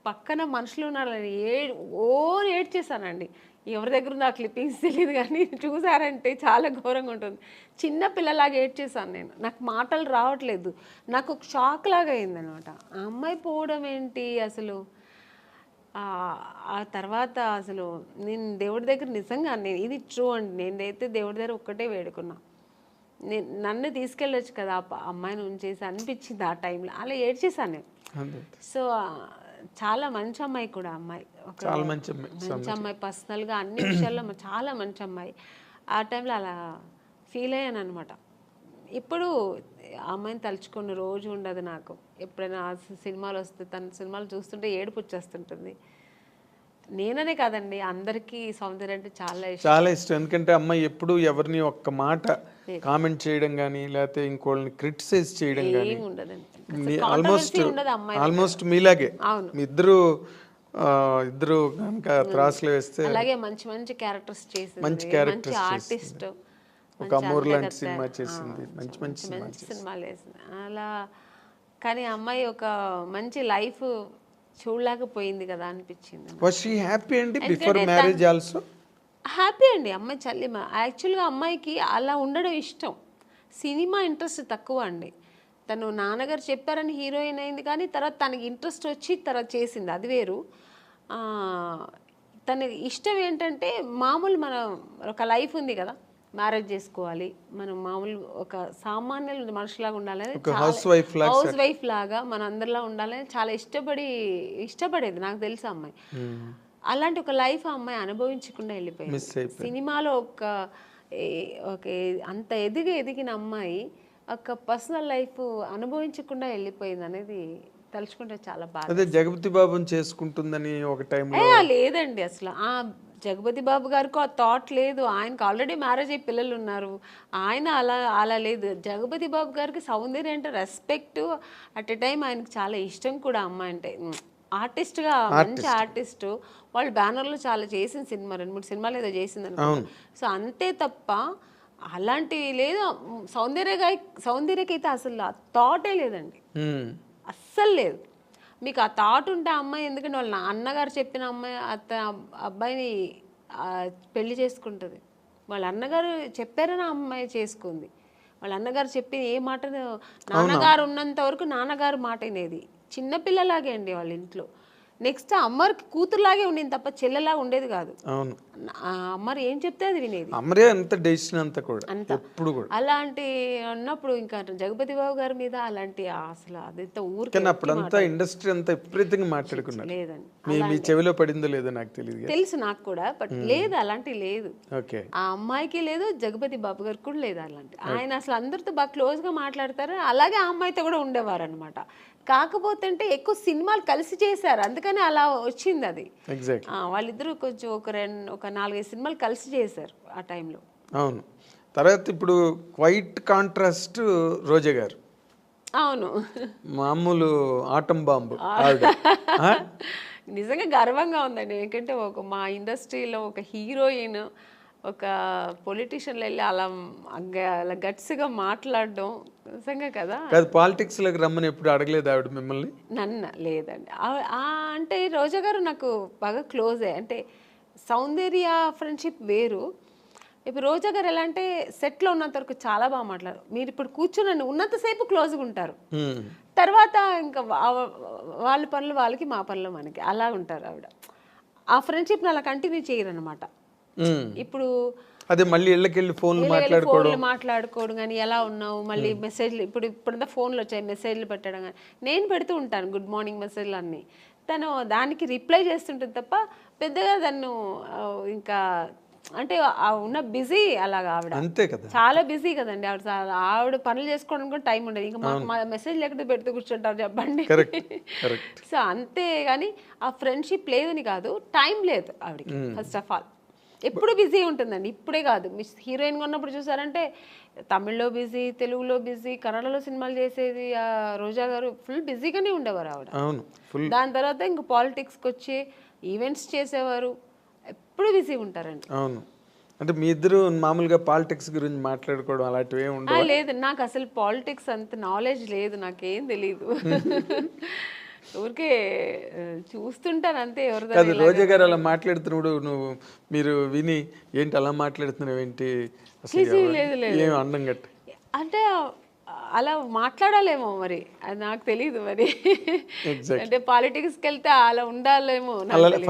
పక్కన మనుషులు ఉన్నారని ఏడ్చేసానండి. ఎవరి దగ్గర ఉంది ఆ క్లిప్పింగ్స్ తెలియదు, కానీ చూసారంటే చాలా ఘోరంగా ఉంటుంది. చిన్న పిల్లలాగా ఏడ్చేసాను నేను, నాకు మాటలు రావట్లేదు, నాకు ఒక షాక్ లాగా అయిందనమాట. ఆ అమ్మాయి పోవడం ఏంటి అసలు. ఆ తర్వాత అసలు నేను దేవుడి దగ్గర నిజంగా ఇది ట్రూ అండి, నేనైతే దేవుడి దగ్గర ఒక్కటే వేడుకున్నా, నన్ను తీసుకెళ్ళొచ్చు కదా అమ్మాయిని ఉంచేసి అనిపించింది ఆ టైంలో, అలా ఏడ్చేసాను నేను. సో చాలా మంచి అమ్మాయి కూడా, అమ్మాయి చాలా మంచి అమ్మాయి, పర్సనల్గా అన్ని విషయాల్లో చాలా మంచి అమ్మాయి. ఆ టైంలో అలా ఫీల్ అయ్యాను అనమాట. ఇప్పుడు అమ్మాయిని తలుచుకున్న రోజు ఉండదు నాకు. ఎప్పుడైనా సినిమాలు వస్తే తన సినిమాలు చూస్తుంటే ఏడుపు వచ్చేస్తుంటుంది. నేననే కాదండి, అందరికీ సౌందర్య అంటే చాలా ఇష్టం. ఎందుకంటే అమ్మాయి ఎప్పుడు ఎవరిని ఒక్క మాట కామెంట్ చేయడం కానీ లేకపోతే ఇంకోళ్ళని క్రిటిసైజ్ చేయడం కానీ ఉండదండి. ఆల్మోస్ట్ మీలాగే మీ ఇద్దరు కనుక త్రాసులు వేస్తే అలాగే మంచి క్యారెక్టర్స్ చేసింది, మంచి ఆర్టిస్ట్, ఒక అమూర్ లాంటి సినిమా చేసింది, మంచి సినిమాలు వేసింది అలా. కానీ అమ్మాయి ఒక మంచి లైఫ్ చూడలేకపోయింది కదా అనిపించింది. వాస్ షీ హ్యాపీ అండి బిఫోర్ మ్యారేజ్ ఆల్సో? హ్యాపీ అండి అమ్మాయి చల్లిమ. యాక్చువల్గా అమ్మాయికి అలా ఉండడం ఇష్టం, సినిమా ఇంట్రెస్ట్ తక్కువ అండి. తను నాన్నగారు చెప్పారని హీరోయిన్ అయింది, కానీ తర్వాత తనకి ఇంట్రెస్ట్ వచ్చి తర్వాత చేసింది, అది వేరు. తన ఇష్టం ఏంటంటే మామూలు మన ఒక లైఫ్ ఉంది కదా, మ్యారేజ్ చేసుకోవాలి, మనం మామూలు ఒక సామాన్య మనుషులాగా ఉండాలని, హౌస్ వైఫ్ లాగా మన అందరిలా ఉండాలని చాలా ఇష్టపడేది నాకు తెలుసు అమ్మాయి. అలాంటి ఒక లైఫ్ ఆ అమ్మాయి అనుభవించకుండా వెళ్ళిపోయింది. సినిమాలో అంత ఎదిగిన అమ్మాయి ఒక పర్సనల్ లైఫ్ అనుభవించకుండా వెళ్ళిపోయింది అనేది తలుచుకుంటే చాలా బాగా. అదే జగపతి బాబుని చేసుకుంటుందని ఒక టైంలో లేదండి, అసలు ఆ జగపతి బాబు గారికి ఆ థాట్ లేదు. ఆయనకు ఆల్రెడీ మ్యారేజ్ అయ్యి పిల్లలు ఉన్నారు, ఆయన అలా లేదు. జగపతి బాబు గారికి సౌందర్య అంటే రెస్పెక్ట్, అట్ ఎ టైం ఆయనకు చాలా ఇష్టం కూడా అమ్మాయి అంటే. ఆర్టిస్ట్గా మంచి ఆర్టిస్ట్, వాళ్ళు బ్యానర్లో చాలా చేసిన సినిమా 2-3 సినిమాలు ఏదో చేసింది అనుకో. సో అంతే తప్ప అలాంటివి లేదు. సౌందర్యకైతే అసలు ఆ థాటే లేదండి, అస్సలు లేదు. మీకు ఆ థాట్ ఉంటే అమ్మాయి, ఎందుకంటే వాళ్ళ అన్నగారు చెప్పిన అమ్మాయి అబ్బాయిని పెళ్లి చేసుకుంటుంది. వాళ్ళ అన్నగారు చెప్పారని అమ్మాయి చేసుకుంది. వాళ్ళ అన్నగారు చెప్పి ఏ మాట, నాన్నగారు ఉన్నంత వరకు నాన్నగారు మాట వినేది. చిన్నపిల్లలాగే అండి వాళ్ళ ఇంట్లో. నెక్స్ట్ అమ్మకి కూతురులాగే ఉండేది తప్ప చెల్లెలాగా ఉండేది కాదు. అమ్మరు ఏం చెప్తే అది వినేది. అలాంటి అన్నప్పుడు ఇంకా జగపతి బాబు గారి మీద అలాంటి అసలు అదంతా ఊరికి ఇండస్ట్రీ అంతా విపరీతంగా మాట్లాడుకున్నారు. లేదండి, మీ చెవిలో పడిందో లేదో నాకు తెలియదు, తెలుసు నాకు కూడా, బట్ లేదు అలాంటి లేదు. ఆ అమ్మాయికి లేదు, జగపతి బాబు గారికి కూడా లేదు అలాంటి. ఆయన అసలు అందరితో బాగా క్లోజ్ గా మాట్లాడతారు, అలాగే ఆ అమ్మాయితో కూడా ఉండేవారు అనమాట. కాకపోతే అంటే ఎక్కువ సినిమాలు కలిసి చేశారు, అందుకని అలా వచ్చింది అది. వాళ్ళిద్దరూ కొంచెం ఒక 4-5 సినిమాలు కలిసి చేశారు ఆ టైంలో. అవును. తర్వాత ఇప్పుడు క్వైట్ కాంట్రాస్ట్ రోజా గారు. అవును, మామూలు ఆటం బాంబు. నిజంగా గర్వంగా ఉందండి, ఎందుకంటే మా ఇండస్ట్రీలో ఒక హీరోయిన్ ఒక పొలిటీషియన్లు వెళ్ళి అలా అలా గట్స్గా మాట్లాడడం నిజంగా కదా. కాదు, పాలిటిక్స్లోకి రమ్మని ఎప్పుడు అడగలేదు ఆవిడ మిమ్మల్ని? నన్ను లేదండి. అంటే రోజా గారు నాకు బాగా క్లోజే. అంటే సౌందర్య ఫ్రెండ్షిప్ వేరు. ఇప్పుడు రోజా గారు ఎలా అంటే సెట్లో ఉన్నంత వరకు చాలా బాగా మాట్లాడారు. మీరు ఇప్పుడు కూర్చుని ఉన్నంతసేపు క్లోజ్గా ఉంటారు, తర్వాత ఇంకా వాళ్ళ పనులు వాళ్ళకి, మా పనులు మనకి, అలా ఉంటారు ఆవిడ. ఆ ఫ్రెండ్షిప్ని అలా కంటిన్యూ చేయరు అనమాట. ఇప్పుడు అదే మళ్ళీ ఇళ్ళకెళ్ళి ఫోన్లు మాట్లాడుకోవడం కానీ, ఎలా ఉన్నావు, మళ్ళీ మెసేజ్లు, ఇప్పుడంతా ఫోన్లు వచ్చాయి, మెసేజ్లు పెట్టడం కానీ నేను పెడుతూ ఉంటాను, గుడ్ మార్నింగ్ మెసేజ్లు అన్నీ. తను దానికి రిప్లై చేస్తుంటుంది తప్ప పెద్దగా తను ఇంకా అంటే ఉన్న బిజీ అలాగా ఆవిడ. అంతే కదా, చాలా బిజీ కదండి ఆవిడ పనులు చేసుకోవడానికి కూడా టైం ఉండదు. ఇంకా మాకు మెసేజ్ లేకపోతే పెడుతూ కూర్చుంటారు చెప్పండి. సో అంతే కానీ ఆ ఫ్రెండ్షిప్ లేదని కాదు, టైం లేదు ఆవిడకి. ఫస్ట్ ఆఫ్ ఆల్ ఎప్పుడు బిజీ ఉంటుందండి. ఇప్పుడే కాదు, మిస్ హీరోయిన్గా ఉన్నప్పుడు చూసారంటే తమిళ్లో బిజీ, తెలుగులో బిజీ, కన్నడలో సినిమాలు చేసేది రోజా గారు. ఫుల్ బిజీగానే ఉండేవారు ఆవిడ. దాని తర్వాత ఇంక పాలిటిక్స్కి వచ్చి ఈవెంట్స్ చేసేవారు, ఎప్పుడు బిజీ ఉంటారండి. అవును. అంటే మీ ఇద్దరు మామూలుగా పాలిటిక్స్ గురించి మాట్లాడుకోవడం అలాంటివి ఏమి ఉండవు? లేదు, నాకు అసలు పాలిటిక్స్ అంత నాలెడ్జ్ లేదు, నాకేం తెలీదు. ఊరికే చూస్తుంటాను అంతే. ఎవరు రోజా గారు అలా మాట్లాడుతున్నప్పుడు మీరు విని ఏంటి అలా మాట్లాడుతున్నావు ఏంటి అసలు అండం గట్టి అంటే అలా మాట్లాడాలేమో మరి, అది నాకు తెలీదు మరి. అంటే పాలిటిక్స్కి వెళ్తే అలా ఉండాలేమో,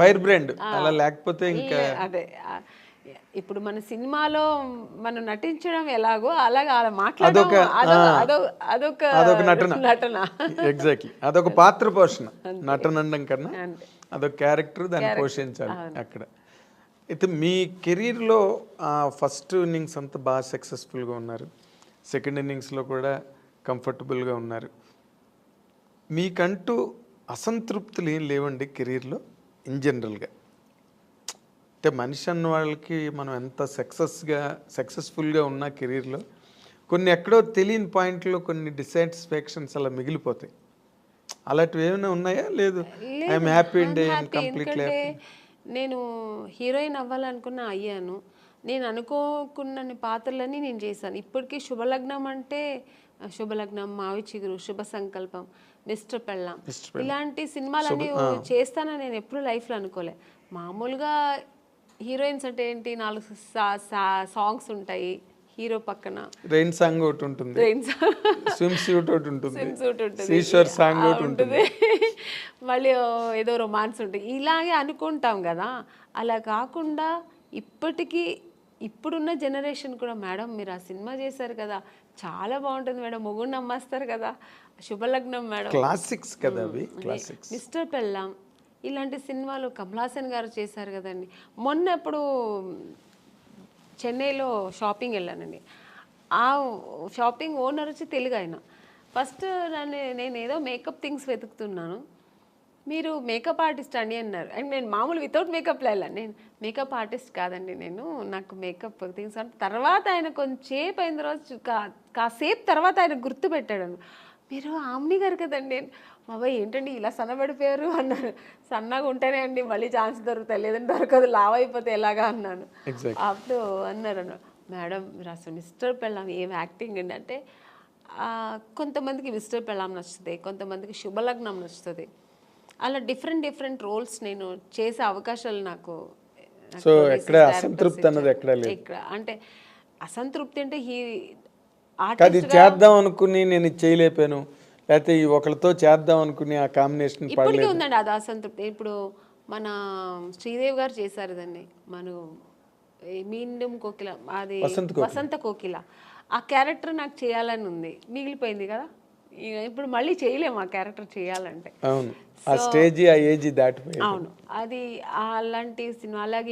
ఫైర్ బ్రాండ్ అలా లేకపోతే ఇంకా అదే. ఇప్పుడు మన సినిమాలో మనం నటించడం ఎలాగో అలాగా అలా మాట్లాడడం అదొక నటన. ఎగ్జాక్ట్లీ, అదొక పాత్ర పోషణ. నటన అనడం కన్నా అదొక క్యారెక్టర్, దాన్ని పోషించాలి అక్కడ. అయితే మీ కెరీర్లో ఫస్ట్ ఇన్నింగ్స్ అంతా బాగా సక్సెస్ఫుల్గా ఉన్నారు, సెకండ్ ఇన్నింగ్స్లో కూడా కంఫర్టబుల్గా ఉన్నారు. మీకంటూ అసంతృప్తులు ఏం లేవండి కెరీర్లో ఇన్ జనరల్గా? అంటే మనిషి అన్న వాళ్ళకి మనం ఎంత సక్సెస్ఫుల్గా ఉన్న కెరీర్లో కొన్ని ఎక్కడో తెలియని పాయింట్లో కొన్ని డిసాటిస్ఫాక్షన్స్ అలా మిగిలిపోతాయి. అలాంటివి ఏమైనా ఉన్నాయా? లేదు, ఐఎమ్ హ్యాపీ అండ్ కంప్లీట్లీ. నేను హీరోయిన్ అవ్వాలనుకున్నా, అయ్యాను. నేను అనుకోకున్న పాత్రలన్నీ నేను చేశాను. ఇప్పటికీ శుభలగ్నం అంటే శుభలగ్నం, మావి చిగురు, శుభ సంకల్పం, మిస్టర్ పెళ్ళాం, ఇలాంటి సినిమాలన్నీ చేస్తానని నేను ఎప్పుడు లైఫ్లో అనుకోలే. మామూలుగా హీరోయిన్స్ అంటే ఏంటి, 4 సాంగ్స్ ఉంటాయి, హీరో పక్కన రెయిన్ సాంగ్ ఒకటి ఉంటుంది, స్విమ్ సూట్ ఒకటి ఉంటుంది, సీషోర్ సాంగ్ ఒకటి ఉంటుంది, మళ్ళీ ఏదో రొమాన్స్ ఉంటుంది, ఇలాగే అనుకుంటాం కదా. అలా కాకుండా ఇప్పటికీ ఇప్పుడున్న జనరేషన్ కూడా, మేడం మీరు ఆ సినిమా చేశారు కదా, చాలా బాగుంటుంది మేడం, మొగుడు నమ్మేస్తారు కదా, శుభలగ్నం మేడం, క్లాసిక్స్ కదా అవి, క్లాసిక్స్, మిస్టర్ పెళ్ళాం, ఇలాంటి సినిమాలు కమల్ హాసన్ గారు చేశారు కదండి. మొన్న ఎప్పుడు చెన్నైలో షాపింగ్ వెళ్ళానండి. ఆ షాపింగ్ ఓనర్ వచ్చి తెలుగు ఆయన. ఫస్ట్ నేను ఏదో మేకప్ థింగ్స్ వెతుకుతున్నాను, మీరు మేకప్ ఆర్టిస్ట్ అండి అన్నారు. అండ్ నేను మామూలు వితౌట్ మేకప్లో వెళ్ళాను. నేను మేకప్ ఆర్టిస్ట్ కాదండి, నాకు మేకప్ థింగ్స్ అంటే. తర్వాత ఆయన కొంచెంసేపు అయిన తర్వాత కాసేపు తర్వాత ఆయన గుర్తుపెట్టాడు, మీరు ఆమ్ని గారు కదండి. బాబాయ్ ఏంటండి ఇలా సన్నబడిపోయారు అన్నారు. సన్నగా ఉంటేనే అండి మళ్ళీ ఛాన్స్ దొరుకుతాయి, లేదంటే దొరకదు, లావ్ అయిపోతే ఎలాగా అన్నాను. అప్పుడు అన్నారు మేడం మీరు అసలు మిస్టర్ పెళ్ళాం ఏం యాక్టింగ్ అండి అంటే, కొంతమందికి మిస్టర్ పెళ్ళాం నచ్చుతుంది, కొంతమందికి శుభలగ్నం నచ్చుతుంది. అలా డిఫరెంట్ రోల్స్ నేను చేసే అవకాశాలు నాకు. సో ఎక్కడ అసంతృప్తి అన్నది ఎక్కడ లేదు. అంటే అసంతృప్తి అంటే అది చేద్దాం అనుకుని నేను చేయలేపాను, లేకపోతే ఒకరితో చేద్దాం అనుకుని ఆ కాంబినేషన్ ఇప్పటికీ ఉందండి అది అసంతృప్తి. ఇప్పుడు మన శ్రీదేవి గారు చేశారు దాన్ని, మీండం కోకిల, అది వసంత కోకిల, ఆ క్యారెక్టర్ నాకు చేయాలని ఉంది, మిగిలిపోయింది కదా. ఇప్పుడు మళ్ళీ చేయలేము ఆ క్యారెక్టర్ చేయాలంటే. అవును, ఆ స్టేజ్ ఆ ఏజ్ దాటిపోయింది. అవును, అది అలాంటి సినిమా. అలాగే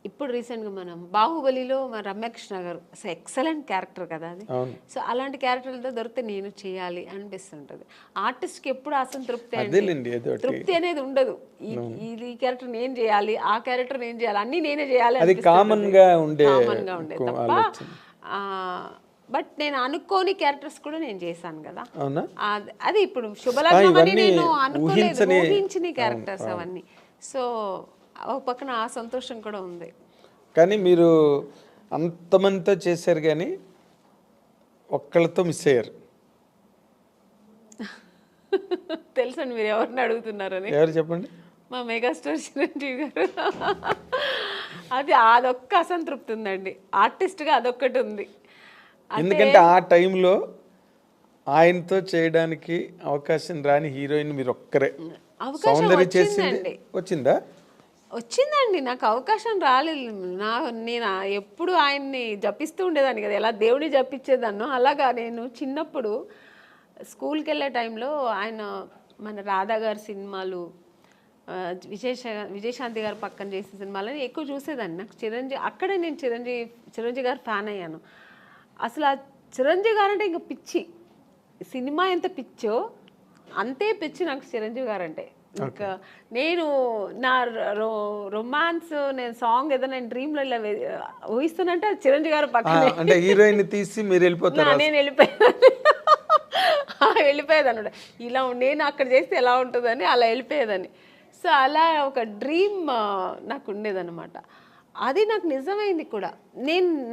ఇప్పుడు రీసెంట్గా మనం బాహుబలిలో మన రమ్యకృష్ణ గారు అసలు ఎక్సలెంట్ క్యారెక్టర్ కదా అది. సో అలాంటి క్యారెక్టర్లతో దొరికితే నేను చేయాలి అనిపిస్తుంటుంది. ఆర్టిస్ట్కి ఎప్పుడు అసంతృప్తి, తృప్తి అనేది ఉండదు. ఈ క్యారెక్టర్ నేను చేయాలి, ఆ క్యారెక్టర్ నేను చేయాలి, అన్నీ నేనే చేయాలి, కామన్ గా ఉండేది తప్ప. బట్ నేను అనుకోని క్యారెక్టర్స్ కూడా నేను చేశాను కదా. అది ఇప్పుడు శుభలగ్నం అని నేను అనుకోలేదు, ఊహించిన క్యారెక్టర్స్ అవన్నీ. సో ఒక పక్కన ఆ సంతోషం కూడా ఉంది. కానీ మీరు అంతమందితో చేశారు కానీ ఒక్కళ్ళతో మిస్ అయ్యారు. తెలుసండి మీరు ఎవరిని అడుగుతున్నారని. ఎవరు చెప్పండి? మా మెగాస్టార్ చిరంజీవి గారు. అదొక్క అసంతృప్తి ఉందండి, ఆర్టిస్ట్గా అదొక్కటి ఉంది. ఎందుకంటే ఆ టైంలో ఆయనతో చేయడానికి అవకాశం రాని హీరోయిన్ మీరు ఒక్కరే. సౌందర్య చేసింది వచ్చిందా? వచ్చిందండి, నాకు అవకాశం రాలేదు. నేను ఎప్పుడు ఆయన్ని జపిస్తూ ఉండేదాన్ని కదా, ఎలా దేవుడిని జపించేదాన్నో అలాగా నేను చిన్నప్పుడు స్కూల్కి వెళ్ళే టైంలో ఆయన మన రాధా గారి సినిమాలు, విజయశాంతి గారు పక్కన చేసిన సినిమాలని ఎక్కువ చూసేదాన్ని. నాకు అక్కడే నేను చిరంజీవి గారు ఫ్యాన్ అయ్యాను. అసలు ఆ చిరంజీవి గారు అంటే ఇంకా పిచ్చి. సినిమా ఎంత పిచ్చో అంతే పిచ్చి నాకు చిరంజీవి గారు అంటే. ఇంకా నేను నా రొమాన్స్ నేను సాంగ్ ఏదో నేను డ్రీమ్లో ఇలా ఊహిస్తానంటే అది చిరంజీవి గారు పక్కన హీరోయిన్ తీసి మీరు వెళ్ళిపోతారు. నేను వెళ్ళిపోయేదాన్ని ఇలా నేను అక్కడ చేస్తే ఎలా ఉంటుందని అలా వెళ్ళిపోయేదాన్ని. సో అలా ఒక డ్రీమ్ నాకు ఉండేదన్నమాట. అది నాకు నిజమైంది కూడా.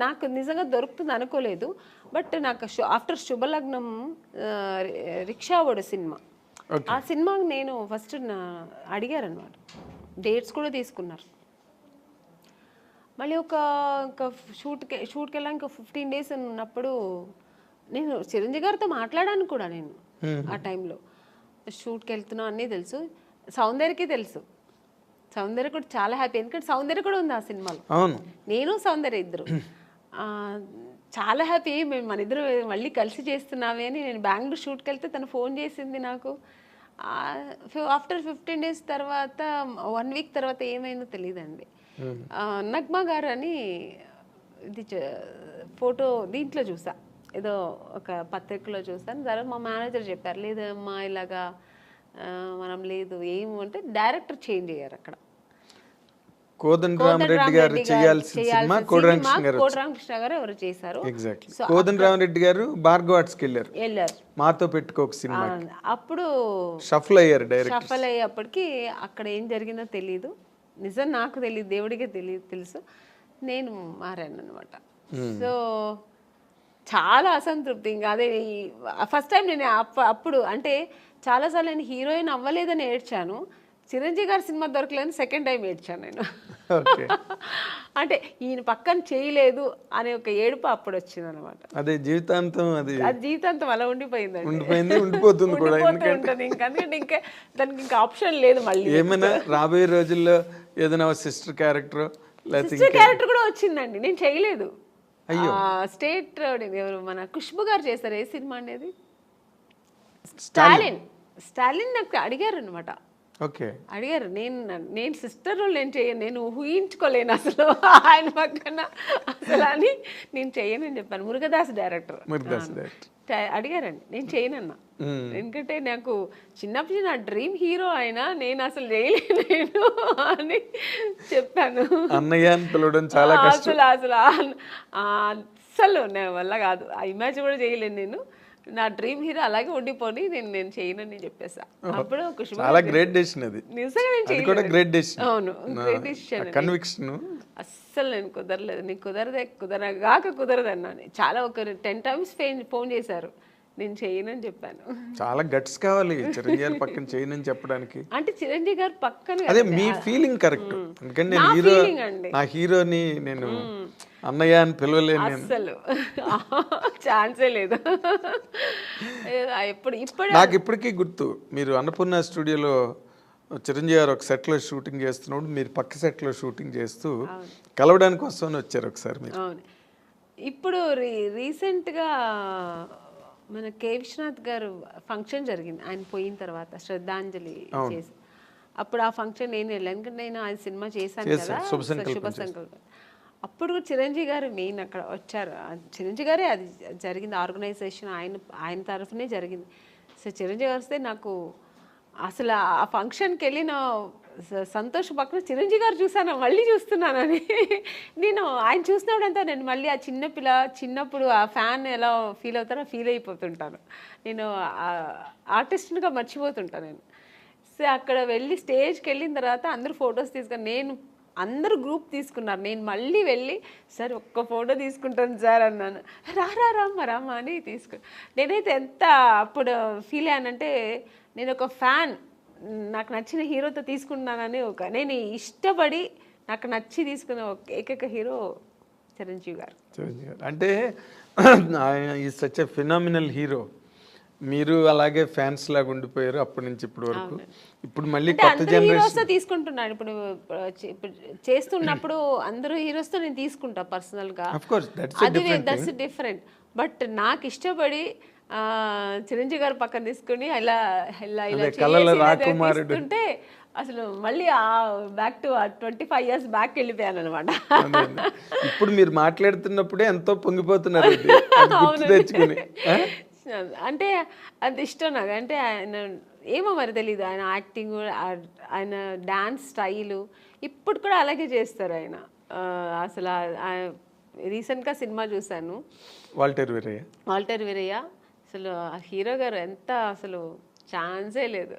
నాకు నిజంగా దొరుకుతుంది అనుకోలేదు. బట్ నాకు ఆఫ్టర్ శుభలగ్నం రిక్షావాడు సినిమా, ఆ సినిమాకి నేను ఫస్ట్ అడిగారనమాట, డేట్స్ కూడా తీసుకున్నారు. మళ్ళీ ఒక షూట్కి వెళ్ళాక ఇంకా 15 days ఉన్నప్పుడు నేను చిరంజీవి గారితో మాట్లాడాను కూడా. నేను ఆ టైంలో షూట్కి వెళ్తున్నా అన్నీ తెలుసు, సౌందర్యకి తెలుసు. సౌందర్య కూడా చాలా హ్యాపీ, ఎందుకంటే సౌందర్య కూడా ఉంది ఆ సినిమాలో. నేను సౌందర్య ఇద్దరు చాలా హ్యాపీ. మేము మన ఇద్దరు మళ్ళీ కలిసి చేస్తున్నామే అని. నేను బెంగళూరు షూట్కి వెళ్తే తను ఫోన్ చేసింది నాకు. ఆఫ్టర్ 15 days తర్వాత 1 week తర్వాత ఏమైందో తెలియదండి. నగ్మా గారు అని ఇది ఫోటో దీంట్లో చూసా, ఏదో ఒక పత్రికలో చూసాను. తర్వాత మా మేనేజర్ చెప్పారు, లేదమ్మా ఇలాగా మనం లేదు ఏమంటే డైరెక్టర్ చేంజ్ అయ్యారు అక్కడ. కోదండరామరెడ్డి గారు చేయాల్సిన సినిమా కోదండరామకృష్ణ గారు ఎవరు చేశారు. కోదండరామరెడ్డి గారు భార్గవ ఆర్ట్స్కి వెళ్ళారు, మాతో పెట్టుకోక సినిమా. అప్పుడు షఫల్ అయ్యారు. షఫల్ అయ్యేప్పటికి అక్కడ ఏం జరిగిందో తెలియదు, నిజం నాకు తెలియదు, దేవుడికే తెలుసు. నేను మారాను అనమాట. సో చాలా అసంతృప్తి. ఇంకా అదే ఫస్ట్ టైం నేను అప్పుడు అంటే చాలాసార్లు నేను హీరోయిన్ అవ్వలేదని ఏడ్చాను. చిరంజీవి గారి సినిమా దొరకలేదని సెకండ్ టైం ఏడ్చాను నేను. అంటే ఈయన పక్కన చేయలేదు అనే ఒక ఏడుపు అప్పుడు వచ్చింది అనమాట. అదే జీవితాంతం అది జీవితాంతం అలా ఉండిపోయిందండి, ఉండిపోతుంది కూడా. ఉంటుంది ఎందుకంటే ఇంకా దానికి ఇంకా ఆప్షన్ లేదు. మళ్ళీ ఏమైనా రాబోయే రోజుల్లో ఏదైనా సిస్టర్ క్యారెక్టర్ కూడా వచ్చిందండి, నేను చేయలేదు. స్టేట్ ఎవరు మన ఖుష్బు గారు చేస్తారు, ఏ సినిమా అనేది స్టాలిన్ నాకు అడిగారు అనమాట. అడిగారు, నేను సిస్టర్ రోల్ నేను చేయను, నేను ఊహించుకోలేను అసలు ఆయన పక్కన అసలు అని నేను చెయ్యనని చెప్పాను. మురుగదాస్ డైరెక్టర్ అడిగారండి, నేను చేయనన్నా. ఎందుకంటే నాకు చిన్నప్పుడు నా డ్రీమ్ హీరో ఆయన, నేను అసలు చేయలేను అని చెప్పాను. అసలు నా వల్ల కాదు, ఆ ఇమాజిన్ కూడా చేయలేను. నేను నా డ్రీమ్ హీరో అలాగే ఉండిపోని నేను చేయనని చెప్పేసా. అప్పుడు చాలా గ్రేట్ డెసిషన్ అది, నిజంగా నేను చేయలేదు. అవును, గ్రేట్ డెసిషన్. కన్విక్షన్ అస్సలు నేను కుదరలేదు, నీకు కుదరదు అన్నాను. చాలా ఒక 10 times ఫోన్ చేశారు, నేను చేయనని చెప్పాను. చాలా గట్స్ కావాలి చిరంజీవి గారు పక్కన చేయనని చెప్పడానికి. అంటే చిరంజీవి గారు పక్కన అదే మీ ఫీలింగ్ కరెక్ట్. ఎందుకంటే నా హీరోని నేను అన్నయ్య అని పిలవలేను, అసలు ఛాన్సే లేదు. నాకు ఇప్పటికీ గుర్తు, మీరు అన్నపూర్ణ స్టూడియోలో చిరంజీవి గారు ఒక సెట్లో షూటింగ్ చేస్తున్నప్పుడు మీరు పక్క సెట్లో షూటింగ్ చేస్తూ కలవడానికి వస్తామని వచ్చారు ఒకసారి మీరు. అవును, ఇప్పుడు రీసెంట్గా మన కే విశ్వనాథ్ గారు ఫంక్షన్ జరిగింది, ఆయన పోయిన తర్వాత శ్రద్ధాంజలి చేసి. అప్పుడు ఆ ఫంక్షన్ నేను వెళ్ళాను, ఎందుకంటే నేను ఆయన సినిమా చేశాను కదా, శుభ సంకల్పం. అప్పుడు కూడా చిరంజీవి గారు మెయిన్ అక్కడ వచ్చారు. చిరంజీవి గారే అది జరిగింది, ఆర్గనైజేషన్ ఆయన తరఫునే జరిగింది. సో చిరంజీవి గారు వస్తే నాకు అసలు ఆ ఫంక్షన్కి వెళ్ళిన సంతోష్ పక్కన చిరంజీవి గారు చూసాను, మళ్ళీ చూస్తున్నానని. నేను ఆయన చూసినప్పుడంతా నేను మళ్ళీ ఆ చిన్నప్పుడు ఆ ఫ్యాన్ ఎలా ఫీల్ అవుతారో ఫీల్ అయిపోతుంటాను. నేను ఆర్టిస్ట్గా మర్చిపోతుంటాను నేను. సో అక్కడ వెళ్ళి స్టేజ్కి వెళ్ళిన తర్వాత అందరూ ఫొటోస్ తీసుకొని అందరూ గ్రూప్ తీసుకున్నారు. నేను మళ్ళీ వెళ్ళి సార్ ఒక్క ఫోటో తీసుకుంటాను సార్ అన్నాను. రామ్మ అని నేనైతే ఎంత అప్పుడు ఫీల్ అయ్యానంటే, నేను ఒక ఫ్యాన్, నాకు నచ్చిన హీరోతో తీసుకున్నానని నేను ఇష్టపడి నాకు నచ్చి తీసుకున్న ఏకైక హీరో చిరంజీవి గారు. అంటే ఈ సచ్ ఎ ఫినామినల్ హీరో. మీరు అలాగే ఫ్యాన్స్ లాగా ఉండిపోయారు అప్పటి నుంచి ఇప్పటి వరకు. ఇప్పుడు మళ్ళీ కొత్త జనరేషన్ తీసుకుంటున్నాను. ఇప్పుడు చేస్తున్నప్పుడు అందరూ హీరోస్ తో నేను తీసుకుంటా పర్సనల్ గా, దట్స్ డిఫరెంట్. బట్ నాకు ఇష్టపడి చిరంజీవి గారు పక్కన తీసుకుని ఇలా తీసుకుంటే అసలు మళ్ళీ బ్యాక్ టు 25 years బ్యాక్ వెళ్ళిపోయాను అనమాట. ఇప్పుడు మీరు మాట్లాడుతున్నప్పుడే ఎంతో పొంగిపోతున్నారు తెచ్చుకుని. అంటే అది ఇష్టం నాకు. అంటే ఆయన ఏమో మరి తెలీదు, ఆయన యాక్టింగ్, ఆయన డాన్స్ స్టైలు ఇప్పుడు కూడా అలాగే చేస్తారు ఆయన. అసలు రీసెంట్గా సినిమా చూశాను, వాల్టర్ వీరయ్య. అసలు హీరో గారు ఎంత అసలు ఛాన్సే లేదు.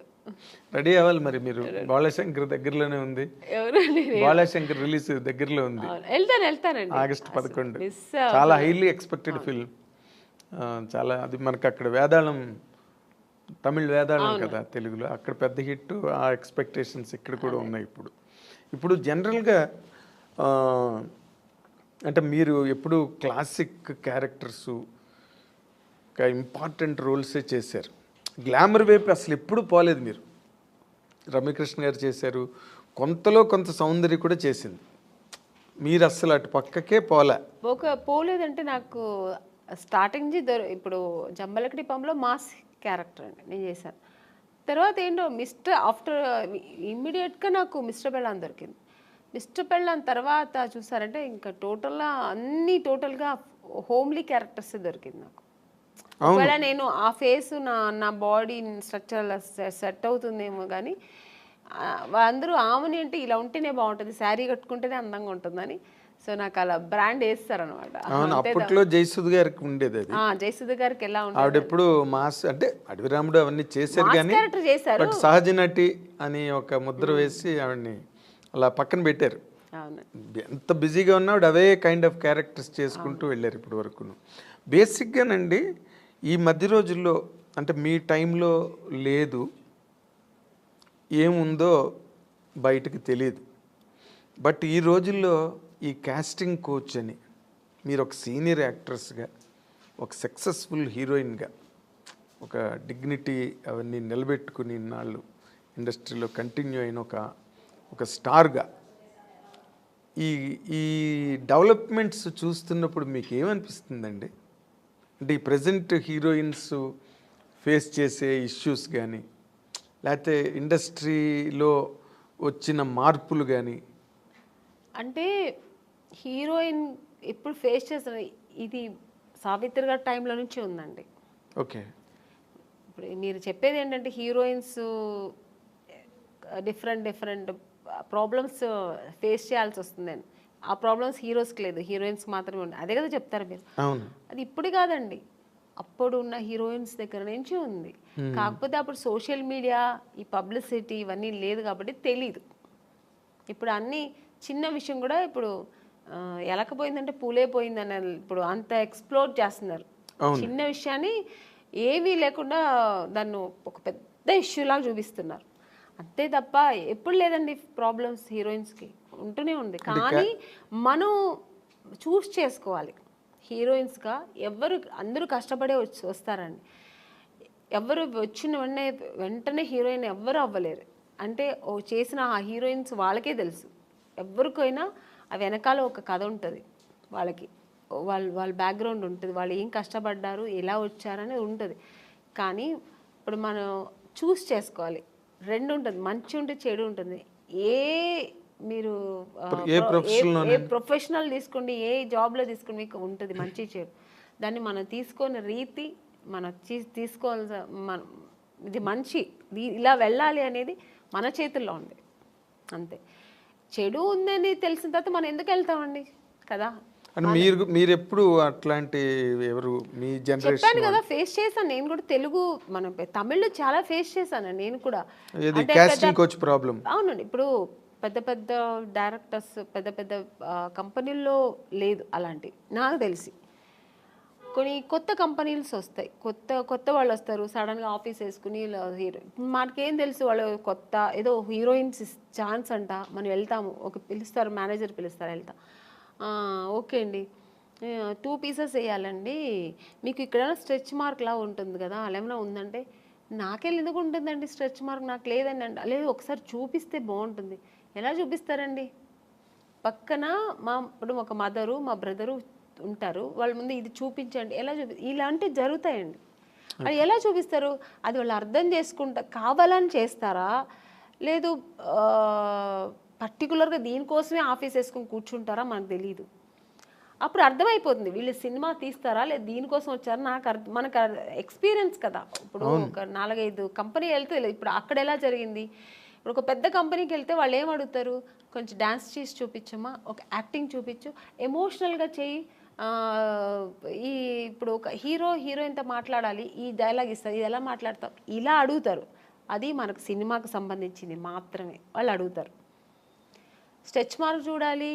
రెడీ అవ్వాలి మరి మీరు. బాలశంకర్ దగ్గరలోనే ఉంది, బాలశంకర్ రిలీజ్ దగ్గరలో ఉంది. వెళ్తానండి ఆగస్ట్ 11. చాలా హైలీ ఎక్స్పెక్టెడ్ ఫిల్మ్. చాలా అది మనకు అక్కడ వేదాళం, తమిళ్ వేదాళం కదా తెలుగులో, అక్కడ పెద్ద హిట్. ఆ ఎక్స్పెక్టేషన్స్ ఇక్కడ కూడా ఉన్నాయి. ఇప్పుడు జనరల్గా అంటే మీరు ఎప్పుడు క్లాసిక్ క్యారెక్టర్స్ ఇంపార్టెంట్ రోల్సే చేశారు. గ్లామర్ వైపు అసలు ఎప్పుడు పోలేదు మీరు. రమ్యకృష్ణ గారు చేశారు, కొంతలో కొంత సౌందర్యం కూడా చేసింది. మీరు అసలు అటు పక్కకే పోలేదంటే నాకు స్టార్టింగ్ ఇప్పుడు జంబలకడి పంలో మాస్ క్యారెక్టర్ అండి నేను చేశాను. తర్వాత ఏంటో ఆఫ్టర్ ఇమ్మీడియట్గా నాకు మిస్టర్ పెళ్ళాన్ దొరికింది. మిస్టర్ పెళ్ళాన్ తర్వాత చూసారంటే ఇంకా టోటల్గా హోమ్లీ క్యారెక్టర్స్ దొరికింది నాకు. ఒకవేళ నేను ఆ ఫేస్ నా బాడీ స్ట్రక్చర్ సెట్ అవుతుందేమో కానీ అందరూ ఆమెని అంటే ఇలా ఉంటేనే బాగుంటుంది, శారీ కట్టుకుంటేనే అందంగా ఉంటుందని. సో నాకు అలా బ్రాండ్ వేస్తారనమాట. అప్పట్లో జయసుధ్ గారికి ఉండేది అది. జయసుధ్ గారికి ఎలా ఉంటుంది, ఆవిడ ఎప్పుడు మాస్ అంటే అడవిరాముడు అవన్నీ చేశారు కానీ చేశారు, సహజ నటి అని ఒక ముద్ర వేసి ఆవిడని అలా పక్కన పెట్టారు. ఎంత బిజీగా ఉన్నా ఆవిడ అవే కైండ్ ఆఫ్ క్యారెక్టర్స్ చేసుకుంటూ వెళ్ళారు ఇప్పటి వరకు. బేసిక్గానండి ఈ మధ్య రోజుల్లో అంటే మీ టైంలో లేదు, ఏముందో బయటకు తెలియదు. బట్ ఈ రోజుల్లో ఈ కాస్టింగ్ కోచ్ అని మీరు ఒక సీనియర్ యాక్ట్రెస్గా, ఒక సక్సెస్ఫుల్ హీరోయిన్గా, ఒక డిగ్నిటీ అవన్నీ నిలబెట్టుకుని ఇన్నాళ్ళు ఇండస్ట్రీలో కంటిన్యూ అయిన ఒక స్టార్గా ఈ డెవలప్మెంట్స్ చూస్తున్నప్పుడు మీకు ఏమనిపిస్తుందండి? అంటే ఈ ప్రజెంట్ హీరోయిన్స్ ఫేస్ చేసే ఇష్యూస్ కానీ, లేకపోతే ఇండస్ట్రీలో వచ్చిన మార్పులు కానీ. అంటే హీరోయిన్ ఇప్పుడు ఫేస్ చేస్తున్న ఇది సావిత్రి గారి టైంలో నుంచి ఉందండి. ఓకే, ఇప్పుడు మీరు చెప్పేది ఏంటంటే హీరోయిన్స్ డిఫరెంట్ ప్రాబ్లమ్స్ ఫేస్ చేయాల్సి వస్తుందని. ఆ ప్రాబ్లమ్స్ హీరోస్కి లేదు, హీరోయిన్స్ మాత్రమే ఉన్నాయి. అదే కదా చెప్తారు మీరు. అది ఇప్పుడు కాదండి, అప్పుడు ఉన్న హీరోయిన్స్ దగ్గర నుంచి ఉంది. కాకపోతే అప్పుడు సోషల్ మీడియా, ఈ పబ్లిసిటీ ఇవన్నీ లేదు కాబట్టి తెలీదు. ఇప్పుడు అన్ని చిన్న విషయం కూడా ఇప్పుడు ఎలకపోయిందంటే పూలే పోయిందని ఇప్పుడు అంత ఎక్స్ప్లోర్ చేస్తున్నారు. చిన్న విషయాన్ని ఏమీ లేకుండా దాన్ని ఒక పెద్ద ఇష్యూ లాగా చూపిస్తున్నారు. అంతే తప్ప ఎప్పుడు లేదండి ప్రాబ్లమ్స్ హీరోయిన్స్కి, ఉంటూనే ఉంది. కానీ మనం చూస్ చేసుకోవాలి. హీరోయిన్స్గా అందరూ కష్టపడే వస్తారండి. ఎవరు వచ్చిన వెంటనే హీరోయిన్ ఎవ్వరు అవ్వలేరు. అంటే చేసిన ఆ హీరోయిన్స్ వాళ్ళకే తెలుసు. ఎవరికైనా ఆ వెనకాల ఒక కథ ఉంటుంది, వాళ్ళ బ్యాక్గ్రౌండ్ ఉంటుంది, వాళ్ళు ఏం కష్టపడ్డారు, ఎలా వచ్చారనేది ఉంటుంది. కానీ ఇప్పుడు మనం చూస్ చేసుకోవాలి. రెండు ఉంటుంది, మంచి ఉంటుంది, చెడు ఉంటుంది. మీరు ఏ ప్రొఫెషనల్ తీసుకోండి, ఏ జాబ్లో తీసుకోండి, మీకు ఉంటుంది మంచి చెడు. దాన్ని మనం తీసుకునే రీతి, మనం తీసుకోవాల్సిన ఇది మంచి ఇలా వెళ్ళాలి అనేది మన చేతుల్లో ఉంది. అంతే. చెడు ఉందని తెలిసిన తర్వాత మనం ఎందుకు వెళ్తామండి కదా. అని మీరు ఎప్పుడు అట్లాంటి ఎవరు మీ జనరేషన్ చెప్పాను కదా, ఫేస్ చేశాను నేను కూడా. తెలుగు మనం తమిళ్లో చాలా ఫేస్ చేశాను నేను కూడా. అంటే కాస్టింగ్ కోచ్ ప్రాబ్లం. అవునండి, ఇప్పుడు పెద్ద పెద్ద డైరెక్టర్స్ పెద్ద పెద్ద కంపెనీల్లో లేదు అలాంటి నాకు తెలిసి. కొన్ని కొత్త కంపెనీస్ వస్తాయి, కొత్త వాళ్ళు వస్తారు, సడన్గా ఆఫీస్ వేసుకుని హీరో, మనకేం తెలుసు వాళ్ళు కొత్త ఏదో హీరోయిన్స్ ఛాన్స్ అంట, మనం వెళ్తాము, ఒక పిలుస్తారు మేనేజర్ పిలుస్తారు, వెళ్తాం, ఓకే అండి 2 పీసెస్ వేయాలండి, మీకు ఇక్కడ స్ట్రెచ్ మార్క్ లా ఉంటుంది కదా అలా ఏమైనా ఉందంటే, నాకే ఎందుకు ఉంటుందండి స్ట్రెచ్ మార్క్, నాకు లేదండి అంట. లేదు ఒకసారి చూపిస్తే బాగుంటుంది. ఎలా చూపిస్తారండి? పక్కన ఇప్పుడు ఒక మదరు మా బ్రదరు ఉంటారు, వాళ్ళ ముందు ఇది చూపించండి, ఎలా ఇలాంటివి జరుగుతాయండి. అది ఎలా చూపిస్తారు? అది వాళ్ళు అర్థం చేసుకుంటా కావాలని చేస్తారా, లేదు పర్టికులర్గా దీనికోసమే ఆఫీస్ వేసుకొని కూర్చుంటారా మనకు తెలియదు. అప్పుడు అర్థమైపోతుంది వీళ్ళు సినిమా తీస్తారా లేదు దీనికోసం వచ్చారా. మనకు ఎక్స్పీరియన్స్ కదా, ఇప్పుడు ఒక 4-5 కంపెనీ వెళ్తే ఇప్పుడు అక్కడ ఎలా జరిగింది. ఇప్పుడు ఒక పెద్ద కంపెనీకి వెళ్తే వాళ్ళు ఏం అడుగుతారు, కొంచెం డ్యాన్స్ చేసి చూపించమ్మా, ఒక యాక్టింగ్ చూపించు, ఎమోషనల్గా చేయి, ఇప్పుడు ఒక హీరోయిన్తో మాట్లాడాలి, ఈ డైలాగ్ ఇస్తారు, ఇది ఎలా మాట్లాడతాం, ఇలా అడుగుతారు. అది మనకు సినిమాకు సంబంధించింది మాత్రమే వాళ్ళు అడుగుతారు. స్ట్రెచ్ మార్క్ చూడాలి,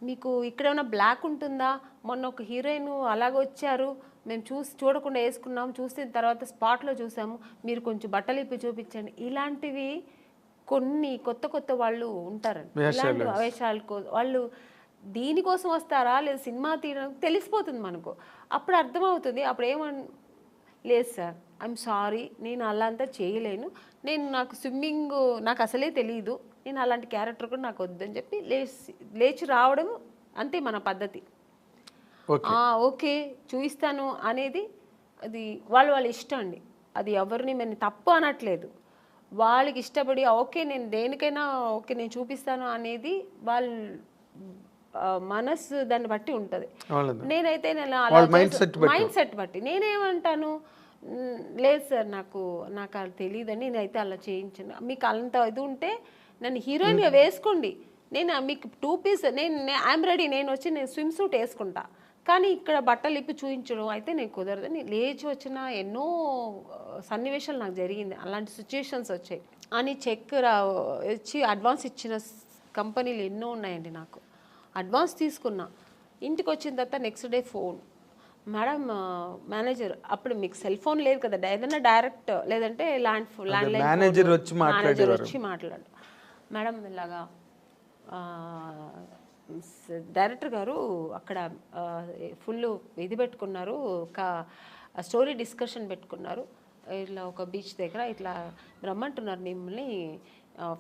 మీకు ఇక్కడ ఏమైనా బ్లాక్ ఉంటుందా, మొన్న ఒక హీరోయిన్ అలాగ వచ్చారు, మేము చూడకుండా వేసుకున్నాము, చూసిన తర్వాత స్పాట్లో చూసాము, మీరు కొంచెం బట్టలు ఇప్పి చూపించండి, ఇలాంటివి కొన్ని కొత్త వాళ్ళు ఉంటారండి. ఇలాంటి వేషాలకు వాళ్ళు దీనికోసం వస్తారా లేదా సినిమా తీయడానికి తెలిసిపోతుంది మనకు. అప్పుడు అర్థమవుతుంది. అప్పుడు లేదు సార్ ఐఎమ్ సారీ, నేను అలా అంతా చేయలేను, నాకు స్విమ్మింగ్ నాకు అసలే తెలియదు, నేను అలాంటి క్యారెక్టర్ కూడా నాకు వద్దని చెప్పి లేచి రావడం అంతే మన పద్ధతి. ఓకే చూపిస్తాను అనేది అది వాళ్ళ ఇష్టం అండి. అది ఎవరిని మేము తప్పు అనట్లేదు, వాళ్ళకి ఇష్టపడి ఓకే నేను దేనికైనా ఓకే నేను చూపిస్తాను అనేది వాళ్ళ మనసు దాన్ని బట్టి ఉంటుంది. నేనైతే మైండ్ సెట్ బట్టి నేనేమంటాను, లేదు సార్ నాకు అది తెలియదని, నేనైతే అలా చేయించాను, మీకు అంత ఇది ఉంటే నన్ను హీరోయిన్గా వేసుకోండి, నేను మీకు 2 పీస్ ఐఎమ్ రెడీ, నేను స్విమ్ సూట్ వేసుకుంటా, కానీ ఇక్కడ బట్టలు ఇప్పి చూపించడం అయితే నేను కుదరదని లేచి వచ్చిన ఎన్నో సన్నివేశాలు నాకు జరిగింది. అలాంటి సిచ్యుయేషన్స్ వచ్చాయి అని చెక్ వచ్చి అడ్వాన్స్ ఇచ్చిన కంపెనీలు ఎన్నో ఉన్నాయండి. నాకు అడ్వాన్స్ తీసుకున్నా, ఇంటికి వచ్చిన తర్వాత next day phone, madam manager, అప్పుడు మీకు సెల్ ఫోన్ లేదు కదా, ఏదైనా డైరెక్ట్ లేదంటే ల్యాండ్లైన్ మేనేజర్ వచ్చి మాట్లాడు, మేడం ఇలాగా డైరెక్టర్ గారు అక్కడ ఫుల్ ఇది పెట్టుకున్నారు, ఒక స్టోరీ డిస్కషన్ పెట్టుకున్నారు, ఇట్లా ఒక బీచ్ దగ్గర ఇట్లా రమ్మంటున్నారు మిమ్మల్ని,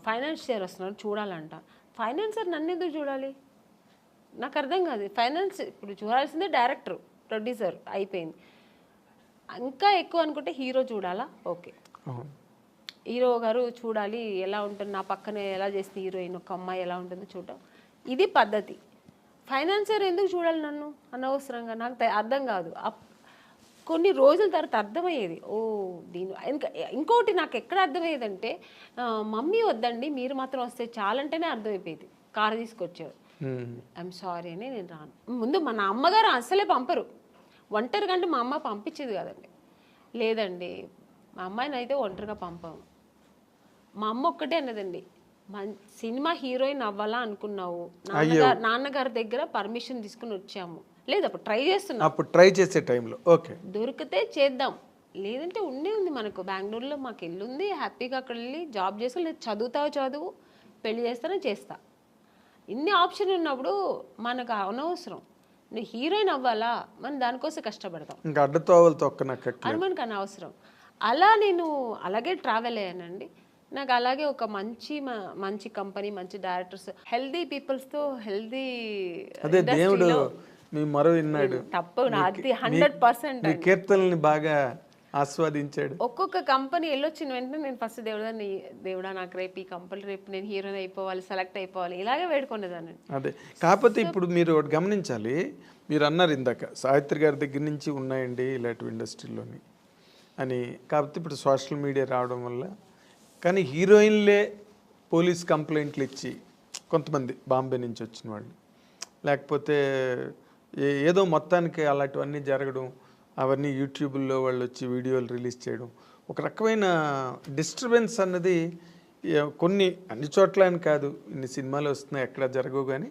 ఫైనాన్షియర్ వస్తున్నారు చూడాలంట. ఫైనాన్సర్ నన్ను ఎందుకు చూడాలి, నాకు అర్థం కాదు. ఫైనాన్స్ ఇప్పుడు చూడాల్సిందే డైరెక్టర్ ప్రొడ్యూసర్ అయిపోయింది. ఇంకా ఎక్కువ అనుకుంటే హీరో చూడాలా, ఓకే హీరో గారు చూడాలి ఎలా ఉంటుంది, నా పక్కనే ఎలా చేస్తుంది హీరోయిన్ ఒక అమ్మాయి ఎలా ఉంటుందో చూడటం, ఇది పద్ధతి. ఫైనాన్సర్ ఎందుకు చూడాలి నన్ను అనవసరంగా, నాకు అర్థం కాదు. కొన్ని రోజుల తర్వాత అర్థమయ్యేది, ఇంకోటి నాకు ఎక్కడ అర్థమయ్యేదంటే, మమ్మీ వద్దండి మీరు మాత్రం వస్తే చాలంటేనే అర్థమైపోయేది. కారు తీసుకొచ్చారు, ఐఎమ్ సారీ అని నేను రాను. ముందు మన అమ్మగారు అస్సలే పంపరు, ఒంటరిగా అంటే మా అమ్మ పంపించేది కదండి. లేదండి మా అమ్మాయిని అయితే ఒంటరిగా పంపాము. మా అమ్మ ఒక్కటే అన్నదండి, సినిమా హీరోయిన్ అవ్వాలా అనుకున్నావు, నాన్నగారి దగ్గర పర్మిషన్ తీసుకుని వచ్చాము, లేదు అప్పుడు ట్రై చేస్తున్నాం, అప్పుడు ట్రై చేసే టైంలో ఓకే దొరికితే చేద్దాం, లేదంటే ఉంది మనకు బెంగళూరులో మాకు ఇల్లు ఉంది, హ్యాపీగా అక్కడ వెళ్ళి జాబ్ చేస్తా, లేదు చదువు పెళ్లి చేస్తానో చేస్తా, ఇన్ని ఆప్షన్ ఉన్నప్పుడు మనకు అనవసరం. నువ్వు హీరోయిన్ అవ్వాలా, మనం దానికోసం కష్టపడతాం, ఇంకా అడ్డతోవలు తొక్కనక్కర్లేదు, అది మనకు అనవసరం. అలా నేను అలాగే ట్రావెల్ అయ్యానండి. నాకు అలాగే ఒక మంచి కంపెనీ, మంచి డైరెక్టర్స్, హెల్దీ పీపుల్స్తో హెల్దీ దేవుడు మీ మరో విన్నాడు, తప్పు నాది 100%. కీర్తనని బాగా ఆస్వాదించాడు. ఒక్కొక్క కంపెనీ వెళ్ళొచ్చిన వెంటనే నేను ఫస్ట్ దేవుడా నాకు రేపు ఈ కంపెనీ రేపు నేను హీరోయిన్ అయిపోవాలి, సెలెక్ట్ అయిపోవాలి, ఇలాగే వేడుకునేదాన్ని. అదే కాకపోతే ఇప్పుడు మీరు ఒకటి గమనించాలి, మీరు అన్నారు ఇందాక సావిత్రి గారి దగ్గర నుంచి ఉన్నాయండి ఇలాంటి ఇండస్ట్రీలోని అని. కాకపోతే ఇప్పుడు సోషల్ మీడియా రావడం వల్ల, కానీ హీరోయిన్లే పోలీస్ కంప్లైంట్లు ఇచ్చి కొంతమంది బాంబే నుంచి వచ్చిన వాళ్ళు, లేకపోతే ఏదో మొత్తానికి అలాంటివన్నీ జరగడం, అవన్నీ యూట్యూబ్లో వాళ్ళు వచ్చి వీడియోలు రిలీజ్ చేయడం, ఒక రకమైన డిస్టర్బెన్స్ అన్నది కొన్ని అన్ని చోట్ల అని కాదు, ఇన్ని సినిమాలు వస్తున్నాయి ఎక్కడ జరగవు కానీ,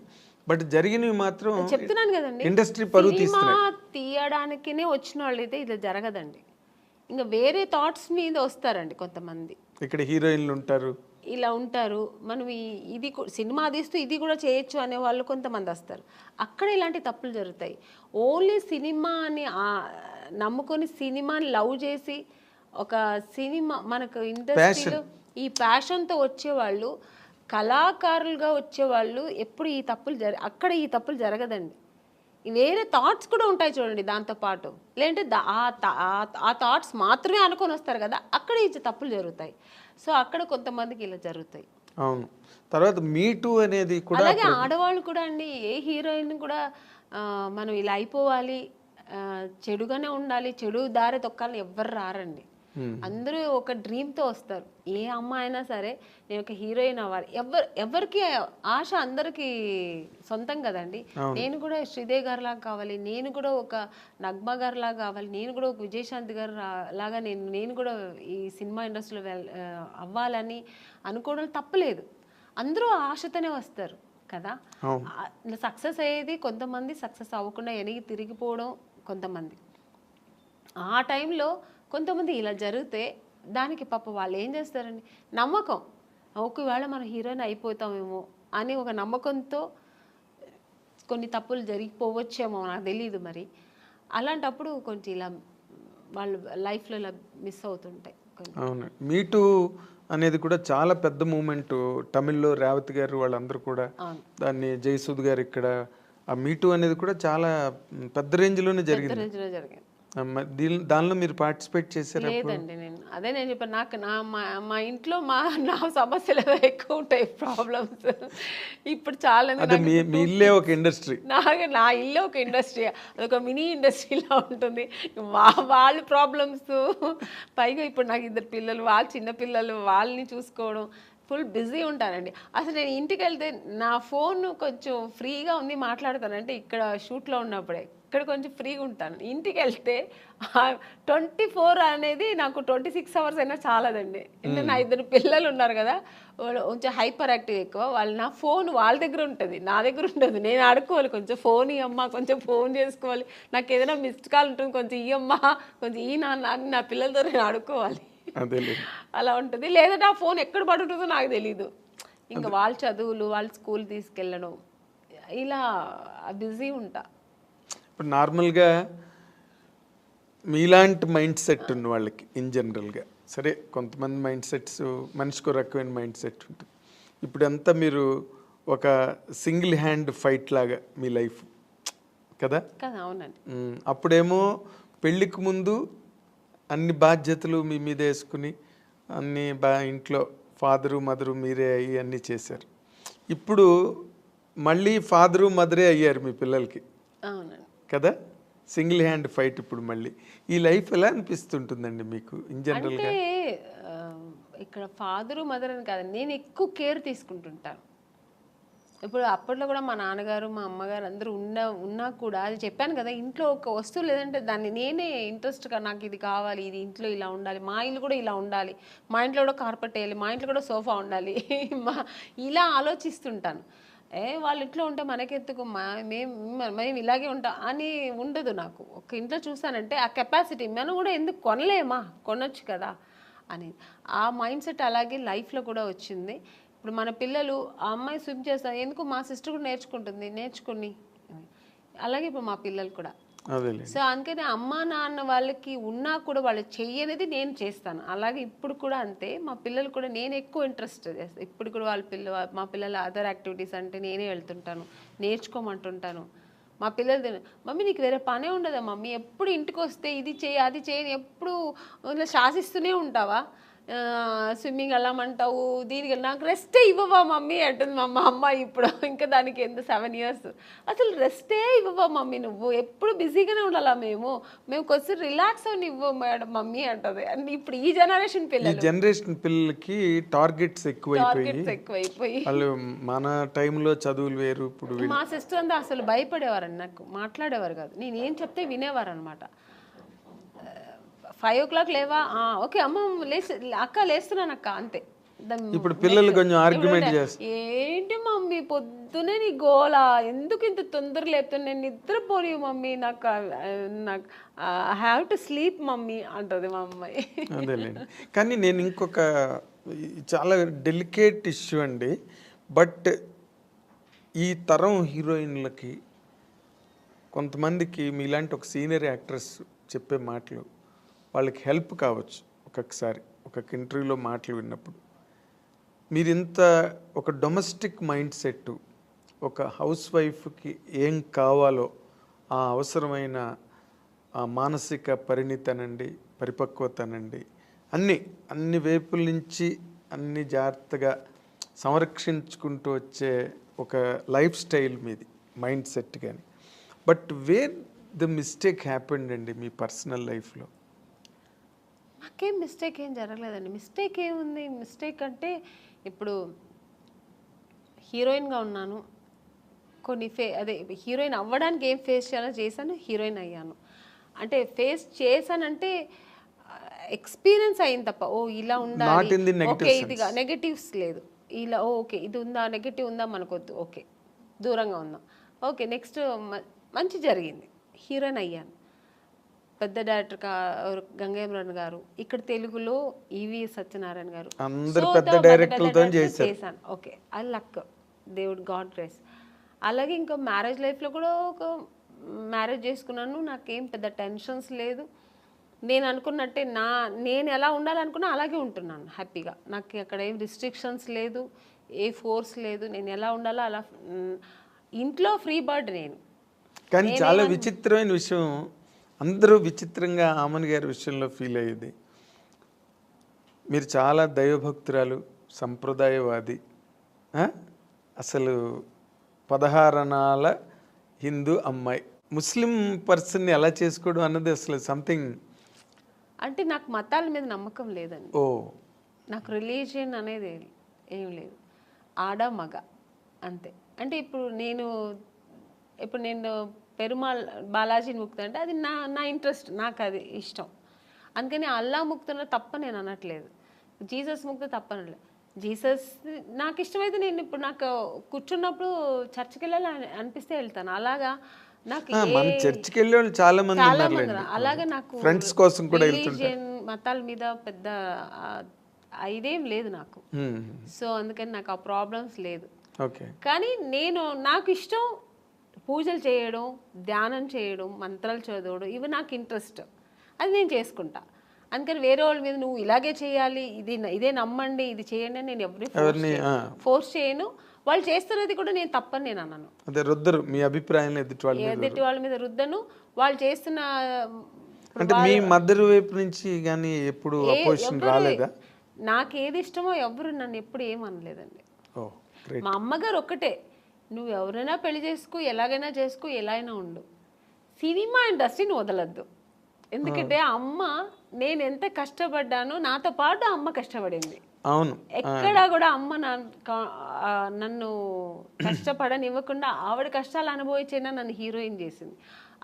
బట్ జరిగినవి మాత్రం చెప్తున్నాను కదండి, ఇండస్ట్రీ పరువు తీస్తున్నాయి. తీయడానికినే వచ్చిన వాళ్ళు అయితే ఇది జరగదండి. ఇంకా వేరే థాట్స్ మీద వస్తారండి కొంతమంది. ఇక్కడ హీరోయిన్లు ఉంటారు, ఇలా ఉంటారు, మనం ఇది సినిమా తీస్తూ ఇది కూడా చేయొచ్చు అనే వాళ్ళు కొంతమంది వస్తారు. అక్కడ ఇలాంటి తప్పులు జరుగుతాయి. ఓన్లీ సినిమాని నమ్ముకొని సినిమాని లవ్ చేసి ఒక సినిమా మనకు ఇండస్ట్రీలో ఈ ప్యాషన్తో వచ్చేవాళ్ళు, కళాకారులుగా వచ్చేవాళ్ళు ఎప్పుడు ఈ తప్పులు అక్కడ ఈ తప్పులు జరగదండి. వేరే థాట్స్ కూడా ఉంటాయి చూడండి దాంతోపాటు, లేదంటే ఆ థాట్స్ మాత్రమే అనుకొని వస్తారు కదా, అక్కడ ఈ తప్పులు జరుగుతాయి. సో అక్కడ కొంతమందికి ఇలా జరుగుతాయి. అవును. తర్వాత మీ టూ అనేది కూడా, అలాగే ఆడవాళ్ళు కూడా అండి, ఏ హీరోయిన్ కూడా మనం ఇలా అయిపోవాలి, చెడుగానే ఉండాలి, చెడు దారి తొక్కాలని ఎవ్వరు రారండి. అందరూ ఒక డ్రీమ్తో వస్తారు. ఏ అమ్మాయి అయినా సరే నేను ఒక హీరోయిన్ అవ్వాలి, ఎవరికి ఆశ అందరికీ సొంతం కదండి. నేను కూడా శ్రీదేవి గారు లాగా కావాలి, నేను కూడా ఒక నగ్మ గారు లాగా కావాలి, నేను కూడా ఒక విజయశాంతి గారు లాగా నేను కూడా ఈ సినిమా ఇండస్ట్రీలో అవ్వాలని అనుకోవడం తప్పలేదు. అందరూ ఆశతోనే వస్తారు కదా. సక్సెస్ అయ్యేది కొంతమంది, సక్సెస్ అవ్వకుండా వెనక్కి తిరిగిపోవడం కొంతమంది. ఆ టైంలో కొంతమంది ఇలా జరిగితే దానికి పాప వాళ్ళు ఏం చేస్తారండి, నమ్మకం, ఒకవేళ మనం హీరోయిన్ అయిపోతామేమో అని ఒక నమ్మకంతో కొన్ని తప్పులు జరిగిపోవచ్చేమో, నాకు తెలియదు మరి. అలాంటప్పుడు కొంచెం ఇలా వాళ్ళు లైఫ్లో ఇలా మిస్ అవుతుంటాయి. అవును. మీటూ అనేది కూడా చాలా పెద్ద మూమెంట్. తమిళ్లో రేవతి గారు వాళ్ళందరూ కూడా దాన్ని, జయసూద్ గారు ఇక్కడ, ఆ మీటూ అనేది కూడా చాలా పెద్ద రేంజ్లోనే జరిగింది. దానిలో మీరు పార్టిసిపేట్ చేశారా? లేదండి, నేను చెప్పాను, నాకు మా ఇంట్లో నా సమస్యలు ఎక్కువ ఉంటాయి, ప్రాబ్లమ్స్. ఇప్పుడు చాలా మీ ఇల్లే ఒక ఇండస్ట్రీ, నా ఇల్లే ఒక ఇండస్ట్రీ, అదొక మినీ ఇండస్ట్రీలా ఉంటుంది. వాళ్ళ ప్రాబ్లమ్స్, పైగా ఇప్పుడు నాకు 2 పిల్లలు, వాళ్ళు చిన్న పిల్లలు, వాళ్ళని చూసుకోవడం, ఫుల్ బిజీ ఉంటానండి. అసలు నేను ఇంటికి వెళ్తే నా ఫోన్ కొంచెం ఫ్రీగా ఉంది మాట్లాడతానంటే ఇక్కడ షూట్లో ఉన్నప్పుడే, ఇక్కడ కొంచెం ఫ్రీగా ఉంటాను. ఇంటికి వెళ్తే 24 అనేది నాకు 26 అవర్స్ అయినా చాలదండి. ఎందుకంటే నా 2 పిల్లలు ఉన్నారు కదా, వాళ్ళు కొంచెం హైపర్ యాక్టివ్ ఎక్కువ. నా ఫోన్ వాళ్ళ దగ్గర ఉంటుంది, నా దగ్గర ఉండదు. నేను ఆడుకోవాలి, కొంచెం ఫోన్ ఇయ్యమ్మా, కొంచెం ఫోన్ చేసుకోవాలి, నాకు ఏదైనా మిస్డ్ కాల్ ఉంటుంది, కొంచెం ఇయ్యమ్మా, కొంచెం ఈ నాన్న, నా పిల్లలతో నేను ఆడుకోవాలి, అలా ఉంటుంది. లేదంటే ఆ ఫోన్ ఎక్కడ పడుతుందో నాకు తెలీదు. ఇంకా వాళ్ళ చదువులు, వాళ్ళ స్కూల్ తీసుకెళ్ళడం, ఇలా బిజీ ఉంటా. ఇప్పుడు నార్మల్గా మీలాంటి మైండ్ సెట్ ఉన్న వాళ్ళకి ఇన్ జనరల్గా, సరే కొంతమంది మైండ్ సెట్స్ మనిషికి రకమైన మైండ్ సెట్ ఉంటుంది. ఇప్పుడంతా మీరు ఒక సింగిల్ హ్యాండ్ ఫైట్ లాగా మీ లైఫ్ కదా. అవునండి. అప్పుడేమో పెళ్ళికి ముందు అన్ని బాధ్యతలు మీ మీద వేసుకుని అన్ని ఇంట్లో ఫాదరు మదరు మీరే అయ్యి అన్నీ చేశారు. ఇప్పుడు మళ్ళీ ఫాదరు మదరే అయ్యారు మీ పిల్లలకి. అవునండి కదా, సింగిల్ హ్యాండ్ ఫైట్. ఇప్పుడు మళ్ళీ ఈ లైఫ్ ఎలా అనిపిస్తుంటుందండి మీకు ఇన్ జనరల్గా? అంటే ఇక్కడ ఫాదరు మదర్ అని కాదు, నేను ఎక్కువ కేర్ తీసుకుంటుంటాను. ఇప్పుడు అప్పట్లో కూడా మా నాన్నగారు, మా అమ్మగారు అందరూ ఉన్నా కూడా, అది చెప్పాను కదా, ఇంట్లో ఒక వస్తువు లేదంటే దాన్ని నేనే ఇంట్రెస్ట్గా, నాకు ఇది కావాలి, ఇది ఇంట్లో ఇలా ఉండాలి, మా ఇల్లు కూడా ఇలా ఉండాలి, మా ఇంట్లో కూడా కార్పెట్ వేయాలి, మా ఇంట్లో కూడా సోఫా ఉండాలి, ఇలా ఆలోచిస్తుంటాను. వాళ్ళ ఇంట్లో ఉంటే మనకెందుకు, మేము ఇలాగే ఉంటాం అని ఉండదు నాకు. ఒక ఇంట్లో చూసానంటే ఆ కెపాసిటీ మనం కూడా ఎందుకు కొనలేమా, కొనొచ్చు కదా అని ఆ మైండ్ సెట్ అలాగే లైఫ్లో కూడా వచ్చింది. ఇప్పుడు మన పిల్లలు, ఆ అమ్మాయి స్విమ్ చేస్తారు, ఎందుకు మా సిస్టర్ కూడా నేర్చుకుని అలాగే ఇప్పుడు మా పిల్లలు కూడా. సో అందుకని అమ్మా నాన్న వాళ్ళకి ఉన్నా కూడా వాళ్ళు చెయ్యనేది నేను చేస్తాను. అలాగే ఇప్పుడు కూడా అంతే, మా పిల్లలు కూడా నేను ఎక్కువ ఇంట్రెస్ట్ చేస్తాను. ఇప్పుడు కూడా మా పిల్లల అదర్ యాక్టివిటీస్ అంటే నేనే వెళ్తుంటాను, నేర్చుకోమంటుంటాను. మా పిల్లలు, మమ్మీ నీకు వేరే పనే ఉండదా మమ్మీ, ఎప్పుడు ఇంటికి వస్తే ఇది చేయి అది చేయని ఎప్పుడు శాసిస్తూనే ఉంటావా, స్విమ్మింగ్ వెళ్ళమంటావు, దీనికి నాకు రెస్టే ఇవ్వవా మమ్మీ అంటుంది మా అమ్మ. ఇప్పుడు ఇంకా దానికి ఎంత 7 years, అసలు రెస్టే ఇవ్వవా మమ్మీ, నువ్వు ఎప్పుడు బిజీగానే ఉండాలా, మేము కొంచెం రిలాక్స్ అని ఇవ్వ మేడం మమ్మీ అంటది. అండ్ ఇప్పుడు ఈ జనరేషన్ పిల్లలకి టార్గెట్స్ ఎక్కువైపోయి వాళ్ళు మన టైంలో చదువులు వేరు. ఇప్పుడు మా సిస్టర్ అంతా అసలు భయపడేవారండి, నాకు మాట్లాడేవారు కాదు, నేను ఏం చెప్తే వినేవారు అనమాట. 5 o'clock లేవా, ఓకే అమ్మ అక్క లేస్తున్నాను అక్క, అంతే. ఇప్పుడు పిల్లలు కొంచెం ఆర్గ్యుమెంట్ చేస్తారు, ఏంటి మమ్మీ పొద్దునే నీ గోలా, ఎందుకు ఇంత తొందర లేపుతున్నా, నేను నిద్రపోని మమ్మీ, నాకు హ్యావ్ టు స్లీప్ మమ్మీ అంటది మా అమ్మాయి. అదేలేండి. కానీ నేను ఇంకొక చాలా డెలికేట్ ఇష్యూ అండి, బట్ ఈ తరం హీరోయిన్లకి కొంతమందికి మీలాంటి ఒక సీనియర్ యాక్ట్రెస్ చెప్పే మాటలు వాళ్ళకి హెల్ప్ కావచ్చు. ఒక్కొక్కసారి ఒక ఇంటర్వ్యూలో మాటలు విన్నప్పుడు మీరు ఇంత ఒక డొమెస్టిక్ మైండ్ సెట్, ఒక హౌస్ వైఫ్కి ఏం కావాలో ఆ అవసరమైన ఆ మానసిక పరిణితనండి, పరిపక్వతనండి, అన్ని వైపుల నుంచి అన్ని జాగ్రత్తగా సంరక్షించుకుంటూ వచ్చే ఒక లైఫ్ స్టైల్ మీది, మైండ్ సెట్. కానీ but where the mistake happened అండి మీ పర్సనల్ లైఫ్లో? నాకేం మిస్టేక్ ఏం జరగలేదండి. మిస్టేక్ ఏముంది, మిస్టేక్ అంటే ఇప్పుడు హీరోయిన్గా ఉన్నాను, కొన్ని అదే హీరోయిన్ అవ్వడానికి ఏం ఫేస్ చేయాలో చేశాను, హీరోయిన్ అయ్యాను. అంటే ఫేస్ చేశానంటే ఎక్స్పీరియన్స్ అయింది తప్ప ఇలా ఉండాలి, ఓకే ఇదిగా నెగటివ్స్ లేదు, ఇలా ఓకే ఇది ఉందా, నెగటివ్ ఉందా మనకొద్దు, ఓకే దూరంగా ఉందాం, ఓకే నెక్స్ట్ మంచి జరిగింది, హీరోయిన్ అయ్యాను. పెద్ద డైరెక్టర్ గంగేమ్రన్ గారు, ఇక్కడ తెలుగులో ఈవి సత్యనారాయణ గారు, చేశాను. ఓకే ఐ లక్, దేవుడు గాడ్ గ్రేస్. అలాగే ఇంకా మ్యారేజ్ లైఫ్లో కూడా ఒక మ్యారేజ్ చేసుకున్నాను, నాకేం పెద్ద టెన్షన్స్ లేదు. నేను అనుకున్నట్టే నేను ఎలా ఉండాలనుకున్నా అలాగే ఉంటున్నాను హ్యాపీగా. నాకు అక్కడ ఏం రిస్ట్రిక్షన్స్ లేదు, ఏ ఫోర్స్ లేదు, నేను ఎలా ఉండాలో అలా ఇంట్లో ఫ్రీ బర్డ్ నేను. కానీ చాలా విచిత్రమైన విషయం, అందరూ విచిత్రంగా ఆమన్ గారి విషయంలో ఫీల్ అయ్యేది, మీరు చాలా దైవభక్తురాలు, సంప్రదాయవాది, అసలు 16 అణాల హిందూ అమ్మాయి, ముస్లిం పర్సన్ని ఎలా చేసుకోవడం అన్నది అసలు సంథింగ్. అంటే నాకు మతాల మీద నమ్మకం లేదండి, నాకు రిలీజియన్ అనేది ఏం లేదు, ఆడ మగ అంతే. అంటే ఇప్పుడు నేను పెరుమాళ్ బాలాజీని ముక్తా అంటే అది నా ఇంట్రెస్ట్, నాకు అది ఇష్టం. అందుకని అల్లా ముక్తున్న తప్ప నేను అనట్లేదు, జీసస్ ముక్త తప్ప అనట్లేదు. జీసస్ నాకు ఇష్టమైతే నేను ఇప్పుడు నాకు కూర్చున్నప్పుడు చర్చికి వెళ్ళాలి అనిపిస్తే వెళ్తాను. అలాగా నాకు చర్చికి వెళ్ళే వాళ్ళు చాలా మంది, అలాగే నాకు ఫ్రెండ్స్ కోసం కూడా రిలీజియన్ మతాల మీద పెద్ద ఇదేం లేదు నాకు. సో అందుకని నాకు ఆ ప్రాబ్లమ్స్ లేదు. కానీ నాకు ఇష్టం పూజలు చేయడం, ధ్యానం చేయడం, మంత్రాలు చదవడం, ఇవి నాకు ఇంట్రెస్ట్, అది నేను చేసుకుంటా. అందుకని వేరే వాళ్ళ మీద నువ్వు ఇలాగే చేయాలి, ఇదే నమ్మండి, ఇది చేయండి అని నేను ఎవరిని ఫోర్స్ చేయను. వాళ్ళు చేస్తున్నది కూడా నేను తప్పని నేను అన్నాను, మీ అభిప్రాయం ఎదుటి వాళ్ళ మీద రుద్దను. వాళ్ళు చేస్తున్న అంటే మీ మదర్ వైపు నుంచి కానీ ఎప్పుడు అపోజిషన్ రాలేదా? నాకు ఏది ఇష్టమో ఎవరు నన్ను ఎప్పుడు ఏమనలేదండి. మా అమ్మగారు ఒక్కటే, నువ్వు ఎవరైనా పెళ్లి చేసుకో, ఎలాగైనా చేసుకో, ఎలా అయినా ఉండు, సినిమా ఇండస్ట్రీని వదలద్దు. ఎందుకంటే అమ్మ నేను ఎంత కష్టపడ్డానో నాతో పాటు అమ్మ కష్టపడింది. అవును, ఎక్కడా కూడా అమ్మ నన్ను కష్టపడనివ్వకుండా ఆవిడ కష్టాలు అనుభవించేనా నన్ను హీరోయిన్ చేసింది.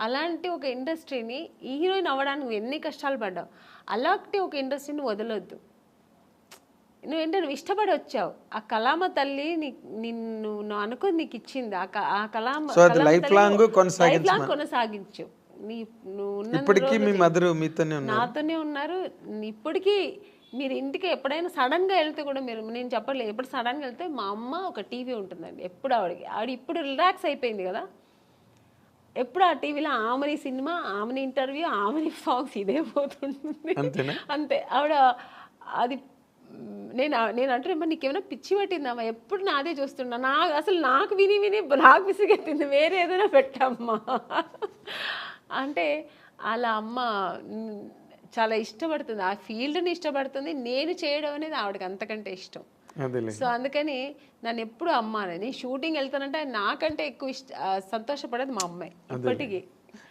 అలాంటి ఒక ఇండస్ట్రీని ఈ హీరోయిన్ అవ్వడానికి నువ్వు ఎన్ని కష్టాలు పడ్డావు, అలాంటి ఒక ఇండస్ట్రీని వదలొద్దు. నువ్వు ఇష్టపడి వచ్చావు, ఆ కళామ తల్లి నిన్ను అనుకుని నీకు ఇచ్చింది, ఆ కళామ లైఫ్ లాంగ్ కొనసాగించు. నాతోనే ఉన్నారు ఇప్పటికీ. మీరు ఇంటికి ఎప్పుడైనా సడన్గా వెళ్తే కూడా నేను చెప్పట్లేదు, ఎప్పుడు సడన్గా వెళ్తే మా అమ్మ ఒక టీవీ ఉంటుందండి ఎప్పుడు ఆవిడ ఇప్పుడు రిలాక్స్ అయిపోయింది కదా, ఎప్పుడు ఆ టీవీలో ఆమెని సినిమా, ఆమెని ఇంటర్వ్యూ, ఆమెని సాంగ్స్ ఇదే పోతుంటుంది అంతే. ఆవిడ అది నేను అంటే నీకేమైనా పిచ్చి పట్టిందమ్మా, ఎప్పుడు నాదే చూస్తున్నా, నాకు విని నాకు విసిగెత్తింది, వేరే ఏదైనా పెట్టమ్మా అంటే అలా అమ్మ చాలా ఇష్టపడుతుంది, ఆ ఫీల్డ్ని ఇష్టపడుతుంది. నేను చేయడం అనేది ఆవిడకి అంతకంటే ఇష్టం. అదేలే. సో అందుకని నన్ను ఎప్పుడు అమ్మ అనేది, నేను షూటింగ్ వెళ్తానంటే నాకంటే ఎక్కువ సంతోషపడేది మా అమ్మాయి ఇప్పటికీ.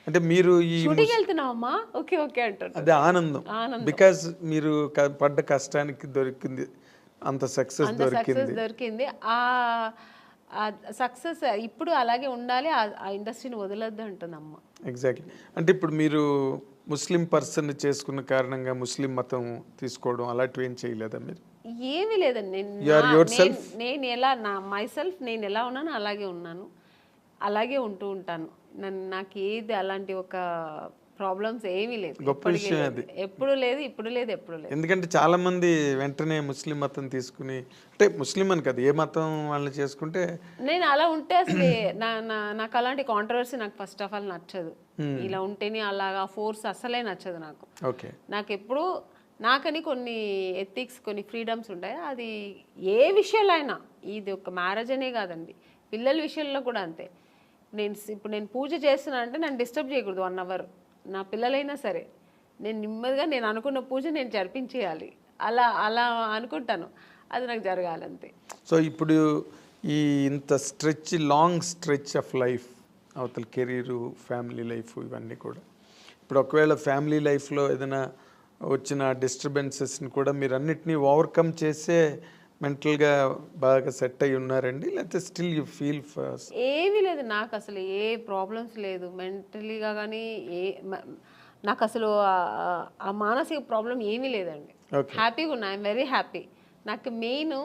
అంటే మీరు ఈ షూటింగ్ వెళ్తున్నావు అమ్మా, ఓకే ఓకే అంటారు. అదే ఆనందం, బికాజ్ మీరు పడ్డ కష్టానికి దొరికింది అంత సక్సెస్ దొరికింది. ఆ సక్సెస్ ఇప్పుడు అలాగే ఉండాలి, ఆ ఇండస్ట్రీని వదలొద్దు అంటుంది అమ్మ. ఎగ్జాక్ట్లీ. అంటే ఇప్పుడు మీరు ముస్లిం పర్సన్ చేసుకున్న కారణంగా ముస్లిం మతం తీసుకోవడం అలాంటివి ఏం చేయలేదా మీరు? ఏమీ లేదండి, నేను ఎలా మైసెల్ఫ్ నేను ఎలా ఉన్నానో అలాగే ఉన్నాను, అలాగే ఉంటూ ఉంటాను. నాకు ఏది అలాంటి ఒక ప్రాబ్లమ్స్ ఏమీ లేదు, గొప్ప విషయం అది. ఎప్పుడు లేదు, ఇప్పుడు లేదు, ఎప్పుడు లేదు. ఎందుకంటే చాలా మంది వెంటనే ముస్లిం మతం తీసుకుని, అంటే ముస్లిం అని కదా ఏ మతం వాళ్ళని చేసుకుంటే, నేను అలా ఉంటే అసలు నాకు అలాంటి కాంట్రవర్సీ నాకు ఫస్ట్ ఆఫ్ ఆల్ నచ్చదు. ఇలా ఉంటేనే అలాగా ఫోర్స్ అసలే నచ్చదు నాకు. ఓకే. నాకు ఎప్పుడు నాకని కొన్ని ఎథిక్స్, కొన్ని ఫ్రీడమ్స్ ఉంటాయి. అది ఏ విషయంలో అయినా, ఇది ఒక మ్యారేజ్ అనే కాదండి, పిల్లల విషయంలో కూడా అంతే. ఇప్పుడు నేను పూజ చేస్తున్నా అంటే నన్ను డిస్టర్బ్ చేయకూడదు 1 hour, నా పిల్లలైనా సరే. నేను నెమ్మదిగా నేను అనుకున్న పూజ నేను జరిపించేయాలి, అలా అలా అనుకుంటాను, అది నాకు జరగాలంతే. సో ఇప్పుడు ఈ ఇంత లాంగ్ స్ట్రెచ్ ఆఫ్ లైఫ్, అవతల కెరీరు, ఫ్యామిలీ లైఫ్, ఇవన్నీ కూడా ఇప్పుడు ఒకవేళ ఫ్యామిలీ లైఫ్లో ఏదైనా వచ్చిన డిస్టర్బెన్సెస్ని కూడా మీరు అన్నిటినీ ఓవర్కమ్ చేసే మెంటల్గా బాగా సెట్ అయి ఉన్నారండి, లేకపోతే స్టిల్ యూ ఫీల్ ఫస్ట్? ఏమీ లేదు, నాకు అసలు ఏ ప్రాబ్లమ్స్ లేదు మెంటలీగా కానీ, నాకు అసలు ఆ మానసిక ప్రాబ్లం ఏమీ లేదండి. హ్యాపీగా ఉన్నా, ఐఎమ్ వెరీ హ్యాపీ. నాకు మెయిన్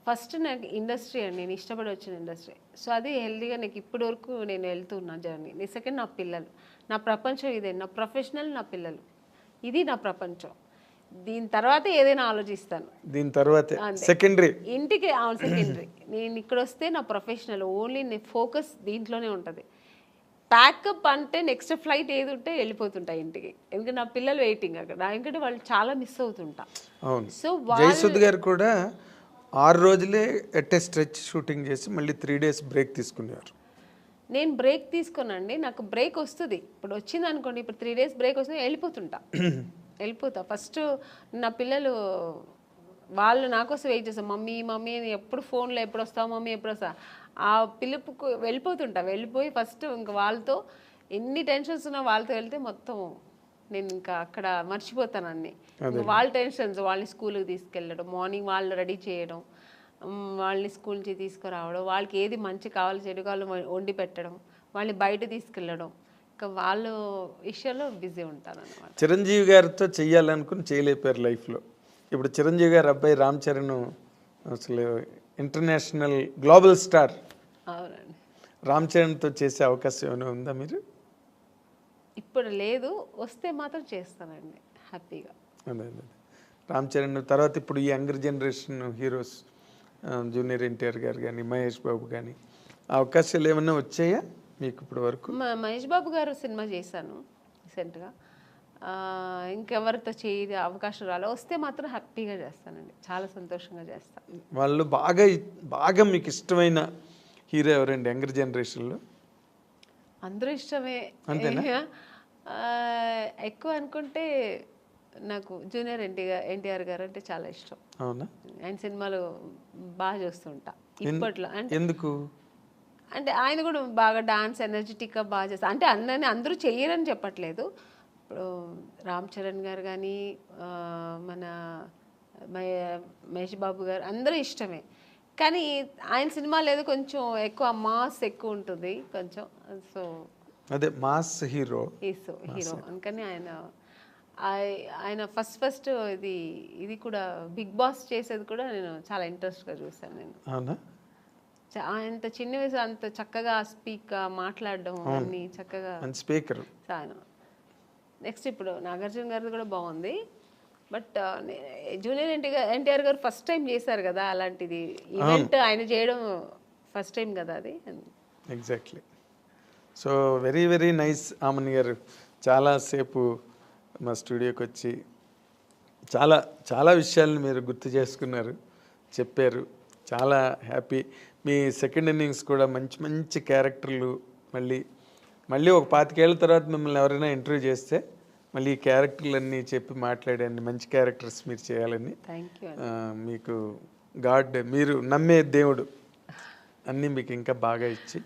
ఫస్ట్ నాకు ఇండస్ట్రీ అండి, నేను ఇష్టపడి వచ్చిన ఇండస్ట్రీ. సో అది హెల్తీగా నాకు ఇప్పటి వరకు నేను వెళ్తున్నా జర్నీ. సెకండ్ నా పిల్లలు, నా ప్రపంచం ఇదే, నా ప్రొఫెషనల్, నా పిల్లలు, ఇది నా ప్రపంచం. దీని తర్వాత ఏదైనా ఆలోచిస్తాను, దీని తర్వాత సెకండరీ, ఇంటికి సెకండరీ. నేను ఇక్కడ వస్తే నా ప్రొఫెషనల్ ఓన్లీ, నేను ఫోకస్ దీంట్లోనే ఉంటుంది. ప్యాకప్ అంటే నెక్స్ట్ ఫ్లైట్ ఏది ఉంటే వెళ్ళిపోతుంటా ఇంటికి, ఎందుకంటే నా పిల్లలు వెయిటింగ్ అక్కడ, ఎందుకంటే వాళ్ళు చాలా మిస్ అవుతుంటా. అవును. సో జయసుద్ గారు కూడా 6 రోజులే ఎట్ స్ట్రెచ్ షూటింగ్ చేసి మళ్ళీ 3 days బ్రేక్ తీసుకునేవారు. నేను బ్రేక్ తీసుకోనండి, నాకు బ్రేక్ వస్తుంది. ఇప్పుడు వచ్చింది అనుకోండి, ఇప్పుడు 3 days బ్రేక్ వస్తుంది, వెళ్ళిపోతా. ఫస్ట్ నా పిల్లలు వాళ్ళు నా కోసం వెయిట్ చేస్తారు, మమ్మీ మమ్మీ అని ఎప్పుడు ఫోన్లో, ఎప్పుడు వస్తావు మమ్మీ, ఎప్పుడు వస్తా, ఆ పిలుపుకు వెళ్ళిపోయి ఫస్ట్ ఇంకా వాళ్ళతో ఎన్ని టెన్షన్స్ ఉన్నా వాళ్ళతో వెళ్తే మొత్తం నేను ఇంకా అక్కడ మర్చిపోతాను అన్ని. వాళ్ళ టెన్షన్స్, వాళ్ళని స్కూల్కి తీసుకెళ్ళడం, మార్నింగ్ వాళ్ళు రెడీ చేయడం, వాళ్ళని స్కూల్ నుంచి తీసుకురావడం, వాళ్ళకి ఏది మంచి కావాలి చెడు కావాలి వండి పెట్టడం, వాళ్ళని బయట తీసుకెళ్ళడం, ఇంకా వాళ్ళ విషయంలో బిజీ ఉంటాను అన్నమాట. చిరంజీవి గారితో చెయ్యాలనుకుని చేయలేపారు లైఫ్లో. ఇప్పుడు చిరంజీవి గారు అబ్బాయి రామ్ చరణ్ అసలు ఇంటర్నేషనల్ గ్లోబల్ స్టార్. అవునండి. రామ్ చరణ్తో చేసే అవకాశం ఏమైనా ఉందా మీరు? ఇప్పుడు లేదు, వస్తే మాత్రం చేస్తానండి హ్యాపీగా. అదే రామ్ చరణ్ తర్వాత ఇప్పుడు ఈ younger generation heroes junior NTR గారు కానీ, మహేష్ బాబు కానీ, అవకాశాలు ఏమన్నా వచ్చాయా మీకు ఇప్పుడు వరకు? మహేష్ బాబు గారు సినిమా చేశాను రీసెంట్గా, ఇంకెవరితో చేయ అవకాశం రాలే, వస్తే మాత్రం హ్యాపీగా చేస్తానండి, చాలా సంతోషంగా చేస్తాను. వాళ్ళు బాగా మీకు ఇష్టమైన హీరో ఎవరండి యంగర్ జనరేషన్లో? అందరూ ఇష్టమే, ఎక్కువ అనుకుంటే నాకు జూనియర్ ఎన్టీఆర్ గారు అంటే చాలా ఇష్టం. అవునా? ఆయన సినిమాలు బాగా చూస్తుంటా ఇప్పట్లో. అంటే ఎందుకు అంటే ఆయన కూడా బాగా డాన్స్ ఎనర్జెటిక్గా బాగా చేస్తారు. అంటే అందరూ చెయ్యరని చెప్పట్లేదు. ఇప్పుడు రామ్ చరణ్ గారు కానీ, మన మహేష్ బాబు గారు అందరూ ఇష్టమే, కానీ ఆయన సినిమాలు ఏదో కొంచెం ఎక్కువ మాస్ ఎక్కువ ఉంటుంది కొంచెం. సో అదే మాస్ హీరో అందుకని ఆయన ఫస్ట్ ఇది కూడా బిగ్ బాస్ చేసేది కూడా నేను చాలా ఇంట్రెస్ట్గా చూసాను. నేను అవునా? అంత చిన్న వయసు అంత చక్కగా మాట్లాడడం అన్ని చక్కగా స్పీకర్. నెక్స్ట్ ఇప్పుడు నాగార్జున గారిది కూడా బాగుంది, బట్ జూనియర్ ఎన్టీఆర్ గారు ఫస్ట్ టైం చేశారు కదా అలాంటిది ఈవెంట్, ఆయన చేయడం ఫస్ట్ టైం కదా అది. Exactly. So very very nice Amani గారు, చాలాసేపు మా స్టూడియోకి వచ్చి చాలా చాలా విషయాలను మీరు గుర్తు చేసుకున్నారు, చెప్పారు. చాలా హ్యాపీ. మీ సెకండ్ ఇన్నింగ్స్ కూడా మంచి మంచి క్యారెక్టర్లు, మళ్ళీ ఒక 25 ఏళ్ళ తర్వాత మిమ్మల్ని ఎవరైనా ఇంటర్వ్యూ చేస్తే మళ్ళీ ఈ క్యారెక్టర్లన్నీ చెప్పి మాట్లాడండి, మంచి క్యారెక్టర్స్ మీరు చేయాలని. Thank you. మీకు గాడ్, మీరు నమ్మే దేవుడు అన్నీ మీకు ఇంకా బాగా ఇచ్చి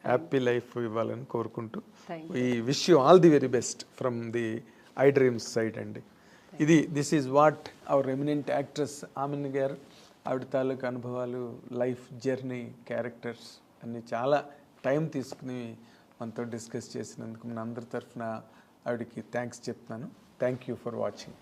హ్యాపీ లైఫ్ ఇవ్వాలని కోరుకుంటూ ఈ wish you all the very best from the I dreams side అండి. This is what our eminent actress Aamani గారు, ఆవిడ తాలూకు అనుభవాలు, లైఫ్ జర్నీ, క్యారెక్టర్స్ అన్నీ చాలా టైం తీసుకుని మనతో డిస్కస్ చేసినందుకు మన అందరి తరఫున ఆవిడకి థ్యాంక్స్ చెప్తున్నాను. Thank you for watching.